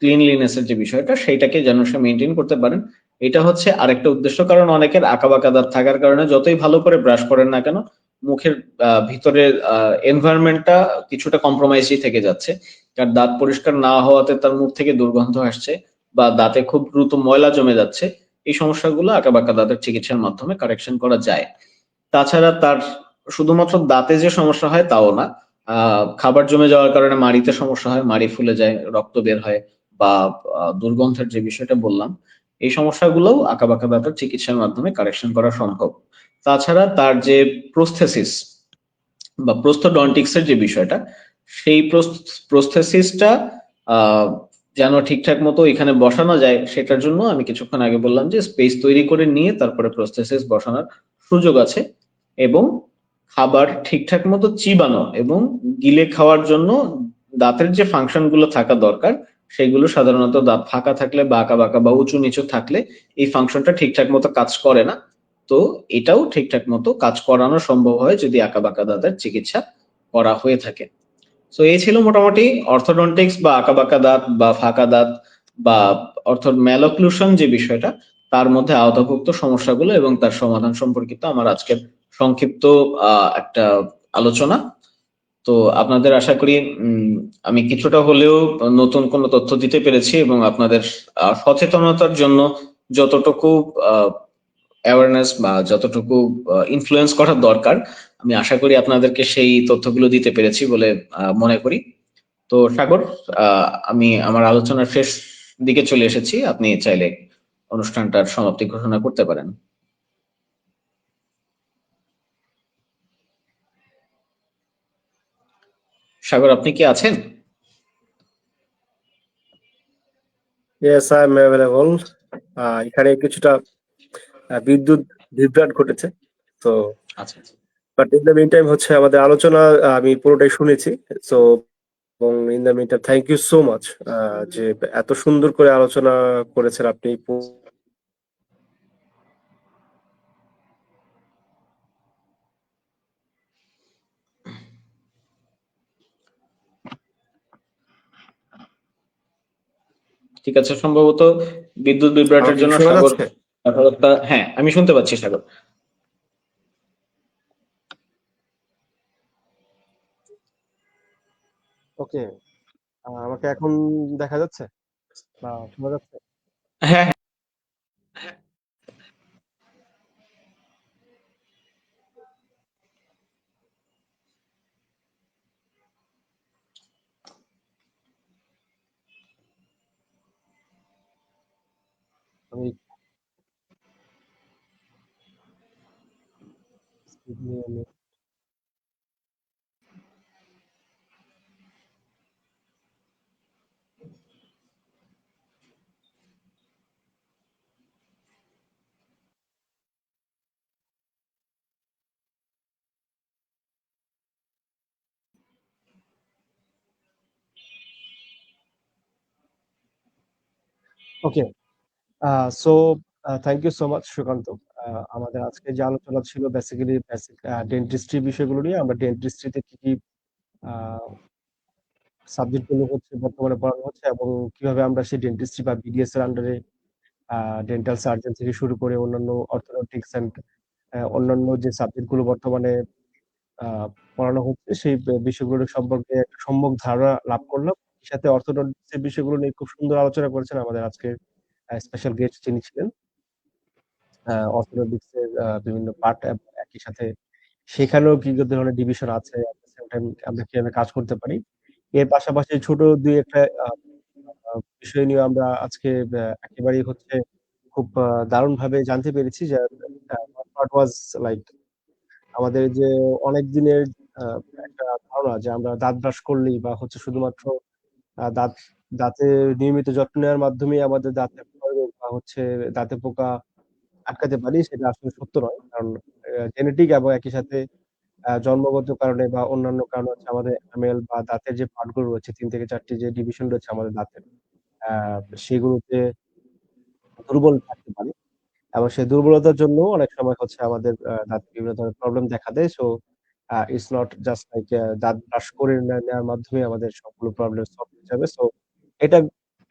ক্লিনলিনেস এর যে বিষয়টা, সেইটাকে যেন সে মেনটেন করতে পারেন। এটা হচ্ছে আরেকটা উদ্দেশ্য। কারণ অনেকের আঁকাবাঁকা দাঁত থাকার কারণে যতই ভালো করে ব্রাশ করেন না কেন, মুখের ভিতরের এনভায়রনমেন্টটা কিছুটা কম্প্রোমাইজই থেকে যাচ্ছে। তার দাঁত পরিষ্কার না হওয়াতে তার মুখ থেকে দুর্গন্ধ আসছে, বা দাঁতে খুব দ্রুত ময়লা জমে যাচ্ছে। এই সমস্যাগুলো আঁকাবাঁকা দাঁতের চিকিৎসার মাধ্যমে কারেকশন করা যায়। তাছাড়া তার শুধুমাত্র দাঁতে যে সমস্যা হয় তাও না, খাবার জমে যাওয়ার কারণে মাড়িতে সমস্যা হয়, মাড়ি ফুলে যায়, রক্ত বের হয়, বা দুর্গন্ধের যে বিষয়টা বললাম, এই সমস্যাগুলোও আঁকাবাঁকা দাঁতের চিকিৎসার মাধ্যমে কারেকশন করা সম্ভব। তাছাড়া তার যে প্রস্থেসিস বা প্রস্থোডন্টিক্স এর যে বিষয়টা, সেই প্রস্থেসিসটা যেন ঠিকঠাক মতো এখানে বসানো যায়, সেটার জন্য আমি কিছুক্ষণ আগে বললাম যে স্পেস তৈরি করে নিয়ে তারপরে প্রস্থেসিস বসানোর সুযোগ আছে। এবং খাবার ঠিকঠাক মতো চিবানো এবং গিলে খাওয়ার জন্য দাঁতের যে ফাংশন গুলো থাকা দরকার, সেগুলো সাধারণত দাঁত ফাঁকা থাকলে বা আঁকা বাঁকা বা উঁচু নিচু থাকলে এই ফাংশনটা ঠিকঠাক মতো কাজ করে না। তো এটাও ঠিকঠাক মতো কাজ করানো সম্ভব হয় যদি আঁকা বাঁকা দাঁতের চিকিৎসা করা হয়ে থাকে। তো এই ছিল মোটামুটি অর্থোডন্টিক্স বা আঁকা বাঁকা দাঁত বা ফাঁকা দাঁত বা ম্যালোক্লুশন যে বিষয়টা, তার মধ্যে আওতাভুক্ত সমস্যাগুলো এবং তার সমাধান সম্পর্কিত আমার আজকের সংক্ষিপ্ত একটা আলোচনা। তো আপনাদের আশা করি আমি কিছুটা হলেও নতুন কোনো তথ্য দিতে পেরেছি, এবং আপনাদের সচেতনতার জন্য যতটুকু অ্যাওয়ারনেস বা যতটুকু ইনফ্লুয়েন্স করার দরকার, আমি আশা করি আপনাদেরকে সেই তথ্যগুলো দিতে পেরেছি বলে মনে করি। তো সাগর, আমি আমার আলোচনার শেষ দিকে চলে এসেছি, আপনি চাইলে অনুষ্ঠানটার সমাপ্তি ঘোষণা করতে পারেন। সাগর, আপনি কি আছেন? Yes, I am available. এখানে কিছুটা বিদ্যুৎ বিভ্রাট ঘটেছে। তো আচ্ছা আচ্ছা। But in the mean time হচ্ছে আমাদের আলোচনা আমি পুরোটাই শুনেছি। সো এবং in the mean time thank you so much যে এত সুন্দর করে আলোচনা করেছেন আপনি। ঠিক আছে, সম্ভবত বিদ্যুৎ বিভ্রাটের আমাকে জন্য শোনা সাগর যাচ্ছে? কথাবার্তা, হ্যাঁ আমি শুনতে পাচ্ছি সাগর। ওকে, আমাকে এখন দেখা যাচ্ছে বা শোনা যাচ্ছে? হ্যাঁ, আমি okay, so thank you so much Sukanta. আমাদের আজকে যে আলোচনা ছিল বেসিক্যালি বেসিক ডেন্টিস্ট্রি বিষয়গুলো নিয়ে। আমরা ডেন্টিস্ট্রিতে কি কি সাবজেক্ট গুলো হচ্ছে বর্তমানে পড়ানো হচ্ছে এবং কিভাবে আমরা সেই ডেন্টিস্ট্রি বা বিডিএস এর আন্ডারে ডেন্টাল সার্জন থেকে শুরু করে অন্যান্য অর্থোডন্টিক্স এন্ড অন্যান্য যে সাবজেক্ট গুলো বর্তমানে আহ, পড়ানো হচ্ছে সেই বিষয়গুলো সম্পর্কে একটা সম্যক ধারণা লাভ করলাম। সাথে অর্থোডন্টিক্স এর বিষয়গুলো নিয়ে খুব সুন্দর আলোচনা করেছেন আমাদের আজকে স্পেশাল গেস্ট যিনি ছিলেন। অর্থোডন্টিক্স এর বিভিন্ন পার্ট একই সাথে সেখানেও কি কি ধরনের ডিভিশন আছে, at the same time আমরা কিভাবে কাজ করতে পারি। এর পাশাপাশি ছোট দুই একটা বিষয় নিয়ে আমরা আজকে একেবারেই হচ্ছে খুব দারুণভাবে জানতে পেরেছি যে what was like আমাদের যে অনেক দিনের আহ, একটা ধারণা যে আমরা দাঁত ব্রাশ করলেই বা হচ্ছে শুধুমাত্র দাঁত দাঁতের নিয়মিত যত্ন নেওয়ার মাধ্যমেই আমাদের দাঁতের ক্ষয়রোগ বা হচ্ছে দাঁতে পোকা আটকাতে পারি, সেটা আসলে সত্য নয়। কারণ জেনেটিক এবং একই সাথে জন্মগত কারণে বা অন্যান্য কারণে হচ্ছে আমাদের এনামেল বা দাঁতের যে পার্টগুলো রয়েছে ৩ থেকে ৪টি যে ডিভিশন রয়েছে আমাদের দাঁতের, সেগুলোতে দুর্বল থাকতে পারে এবং সেই দুর্বলতার জন্য অনেক সময় হচ্ছে আমাদের দাঁতে বিভিন্ন ধরনের প্রবলেম দেখা দেয়। So it's not just like দাঁত ব্রাশ করে নেওয়ার মাধ্যমে আমাদের সবগুলো প্রবলেম সলভ হয়ে যাবে। সো এটা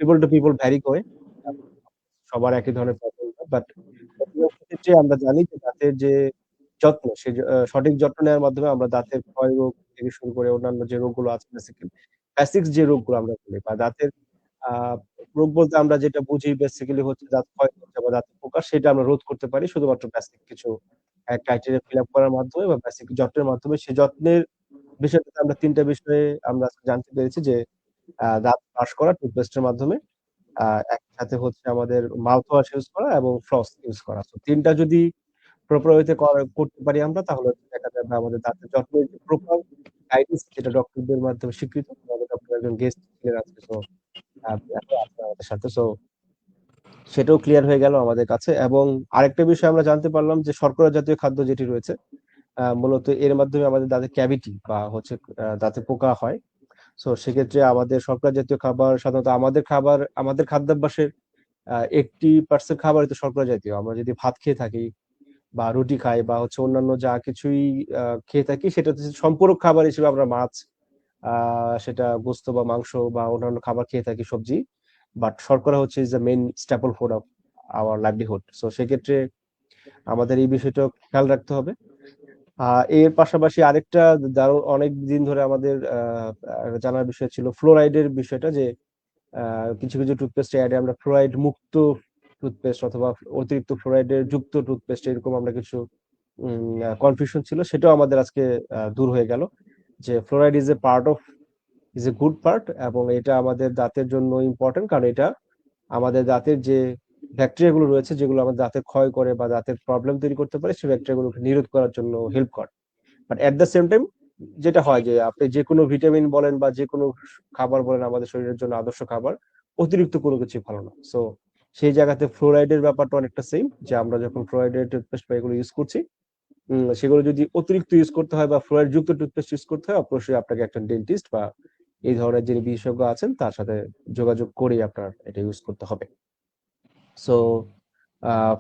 পিপল টু পিপল ভ্যারি করে, সবার একই ধরনের প্রবলেম না। বাট অধিকাংশ ক্ষেত্রে আমরা জানি যে দাঁতের যে যত্ন, সেই সঠিক যত্ন নেওয়ার মাধ্যমে আমরা দাঁতের ক্ষয় রোগ থেকে শুরু করে অন্যান্য যে রোগগুলো আছে বেসিক্স যে রোগগুলো আমরা বলি বা দাঁতের আহ রোগ বলতে আমরা যেটা বুঝি বেসিক্যালি হচ্ছে দাঁত ক্ষয় হচ্ছে বা দাঁতের পোকা, সেটা আমরা রোধ করতে পারি শুধুমাত্র বেসিক কিছু ক্রাইটেরিয়া ফিল আপ করার মাধ্যমে বা বেসিক যত্নের মাধ্যমে। সেই যত্নের বিষয়টাতে আমরা ৩টা বিষয়ে আমরা আজকে জানতে পেরেছি যে দাঁত ব্রাশ করা টুথপেস্টের মাধ্যমে, একই সাথে হচ্ছে আমাদের মাউথ ওয়াশ ইউজ করা এবং ফ্লস ইউজ করা। তো ৩টা যদি প্রপার ওয়েতে করতে পারি আমরা, তাহলে হচ্ছে দেখা যাবে আমাদের দাঁতের যত্নের যে প্রপার গাইডেন্স যেটা ডক্টরদের মাধ্যমে স্বীকৃত। আমাদের ডক্টর একজন গেস্ট ছিলেন আজকে, তো আছে আমাদের সাথে। সো সেটাও ক্লিয়ার হয়ে গেল আমাদের কাছে। এবং আরেকটা বিষয় আমরা জানতে পারলাম যে শর্করা জাতীয় খাদ্য যেটি রয়েছে, মূলত এর মাধ্যমে আমাদের দাঁতে ক্যাভিটি বা হচ্ছে দাঁতে পোকা হয়। সো সেক্ষেত্রে আমাদের শর্করা জাতীয় খাবার সাধারণত আমাদের খাদ্যাভ্যাসের 80% খাবারই তো শর্করা জাতীয়। আমরা যদি ভাত খেয়ে থাকি বা রুটি খাই বা হচ্ছে অন্যান্য যা কিছুই খেয়ে থাকি, সেটা হচ্ছে সম্পূরক খাবার হিসেবে আমরা মাছ, সেটা গোস্ত বা মাংস বা অন্যান্য খাবার খেয়ে থাকি, সবজি। বাট শর্করা হচ্ছে is the main staple food of our livelihood. So সেক্ষেত্রে আমাদের এই বিষয়টা খেয়াল রাখতে হবে। এর পাশাপাশি আরেকটা দারুণ অনেক দিন ধরে আমাদের জানার বিষয় ছিল ফ্লোরাইডের বিষয়টা, যে কিছু কিছু টুথপেস্ট অ্যাডে আমরা ফ্লোরাইড মুক্ত টুথপেস্ট অথবা অতিরিক্ত ফ্লোরাইডের যুক্ত টুথপেস্ট, এরকম আমরা কিছু কনফিউশন ছিল, সেটাও আমাদের আজকে দূর হয়ে গেল। যে fluoride is a good part এবং এটা আমাদের দাঁতের জন্য ইম্পর্টেন্ট, কারণ এটা আমাদের দাঁতের যে ব্যাকটেরিয়া গুলো রয়েছে যেগুলো আমাদের দাঁতের ক্ষয় করে বা দাঁতের প্রবলেম তৈরি করতে পারে, সেই ব্যাকটেরিয়া গুলোকে নিরোধ করার জন্য হেল্প করে। But at the same time যেটা হয় যে আপনি যে কোনো ভিটামিন বলেন বা যে কোনো খাবার বলেন আমাদের শরীরের জন্য আদর্শ খাবার, অতিরিক্ত কোনো কিছু ভালো না। সো সেই জায়গাতে ফ্লোরাইডের ব্যাপারটা অনেকটা সেম, যে আমরা যখন ফ্লোরাইডের টুথপেস্ট বা এগুলো ইউজ করছি, সেগুলো যদি অতিরিক্ত ইউজ করতে হয় বা ফ্লোরাইড যুক্ত টুথপেস্ট ইউজ করতে হয়, অবশ্যই আপনাকে একটা ডেন্টিস্ট বা এই ধরনের যিনি বিশেষজ্ঞ আছেন তার সাথে যোগাযোগ করেই আপনার এটা ইউজ করতে হবে। So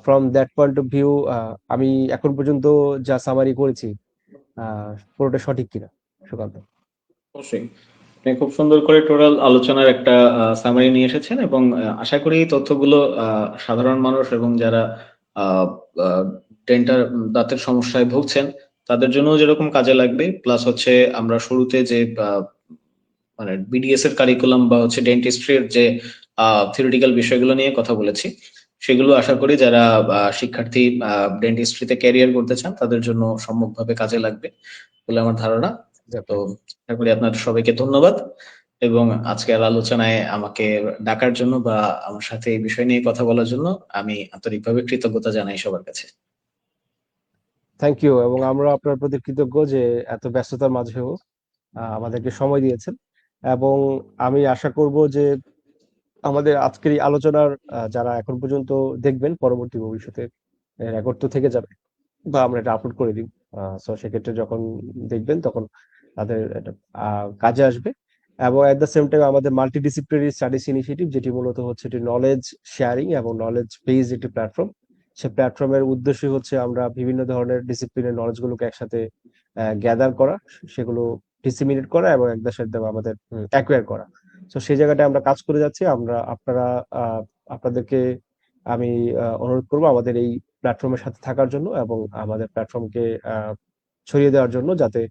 from that point of view, আমি এখন পর্যন্ত যা সামারি করেছি পুরোটা সঠিক কিনা সুকান্ত? অবশ্যই। আপনি খুব সুন্দর করে টোটাল আলোচনার একটা সামারি নিয়ে এসেছেন এবং আশা করি এই তথ্যগুলো সাধারণ মানুষ এবং যারা ডেন্টাল দাঁতের সমস্যায় ভুগছেন তাদের জন্য যেরকম কাজে লাগবে, প্লাস হচ্ছে আমরা শুরুতে যে মানে বিডিএস এর কারিকুলাম বা হচ্ছে ডেন্টিস্ট্রির যে থিওরিটিক্যাল বিষয়গুলো নিয়ে কথা বলেছি, সেগুলো আশা করি যারা শিক্ষার্থী ডেন্টিস্ট্রিতে ক্যারিয়ার করতে চান তাদের জন্য সম্মুখভাবে কাজে লাগবে বলে আমার ধারণা। তো আশা করি আপনাদের সবাইকে ধন্যবাদ এবং আজকের আলোচনায় আমাকে ডাকার জন্য বা আমার সাথে এই বিষয় নিয়ে কথা বলার জন্য আমি আন্তরিকভাবে কৃতজ্ঞতা জানাই সবার কাছে। থ্যাংক ইউ, এবং আমরা আপনার প্রতি কৃতজ্ঞ যে এত ব্যস্ততার মাঝেও আমাদেরকে সময় দিয়েছেন। এবং আমি আশা করব যে আমাদের আজকের এই আলোচনার যারা এখন পর্যন্ত দেখবেন, পরবর্তী ভবিষ্যতে রেকর্ড তো থেকে যাবে বা আমরা এটা আপলোড করে দিই। সো সেক্ষেত্রে যখন দেখবেন তখন তাদের এটা কাজে আসবে। এবং এট দ্য সেম টাইম আমাদের মাল্টিডিসিপ্লিনারি স্টাডিজ ইনিশিয়েটিভ, যেটি মূলত হচ্ছে এটি নলেজ শেয়ারিং এবং নলেজ বেজ একটি প্ল্যাটফর্ম। সে প্ল্যাটফর্মের উদ্দেশ্যই হচ্ছে আমরা বিভিন্ন ধরনের ডিসিপ্লিনের নলেজগুলোকে একসাথে গ্যাদার করা, সেগুলো ডিসিমিনেট করা এবং একদার সাথে আমাদের অ্যাকোয়ার করা। তো সেই জায়গাটায় আমরা কাজ করে যাচ্ছি। আপনারা আপনাদেরকে আমি অনুরোধ করবো আমাদের এই প্ল্যাটফর্মের সাথে থাকার জন্য এবং আমাদের প্ল্যাটফর্মকে ছড়িয়ে দেওয়ার জন্য, যাতে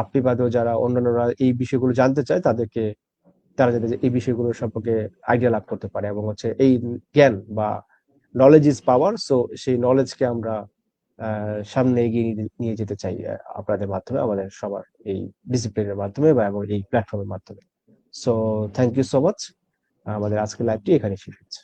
আপনি বাদেও যারা অন্যান্যরা এই বিষয়গুলো জানতে চায় তারা যাতে এই বিষয়গুলো সম্পর্কে আইডিয়া লাভ করতে পারে এবং হচ্ছে এই জ্ঞান বা নলেজ ইজ পাওয়ার। সো সেই নলেজকে আমরা সামনে এগিয়ে নিয়ে যেতে চাই আপনাদের মাধ্যমে, আমাদের সবার এই ডিসিপ্লিনের মাধ্যমে বা এবং এই প্ল্যাটফর্মের মাধ্যমে। So thank you so much. আমাদের আজকের লাইভটি এখানে শেষ হচ্ছে।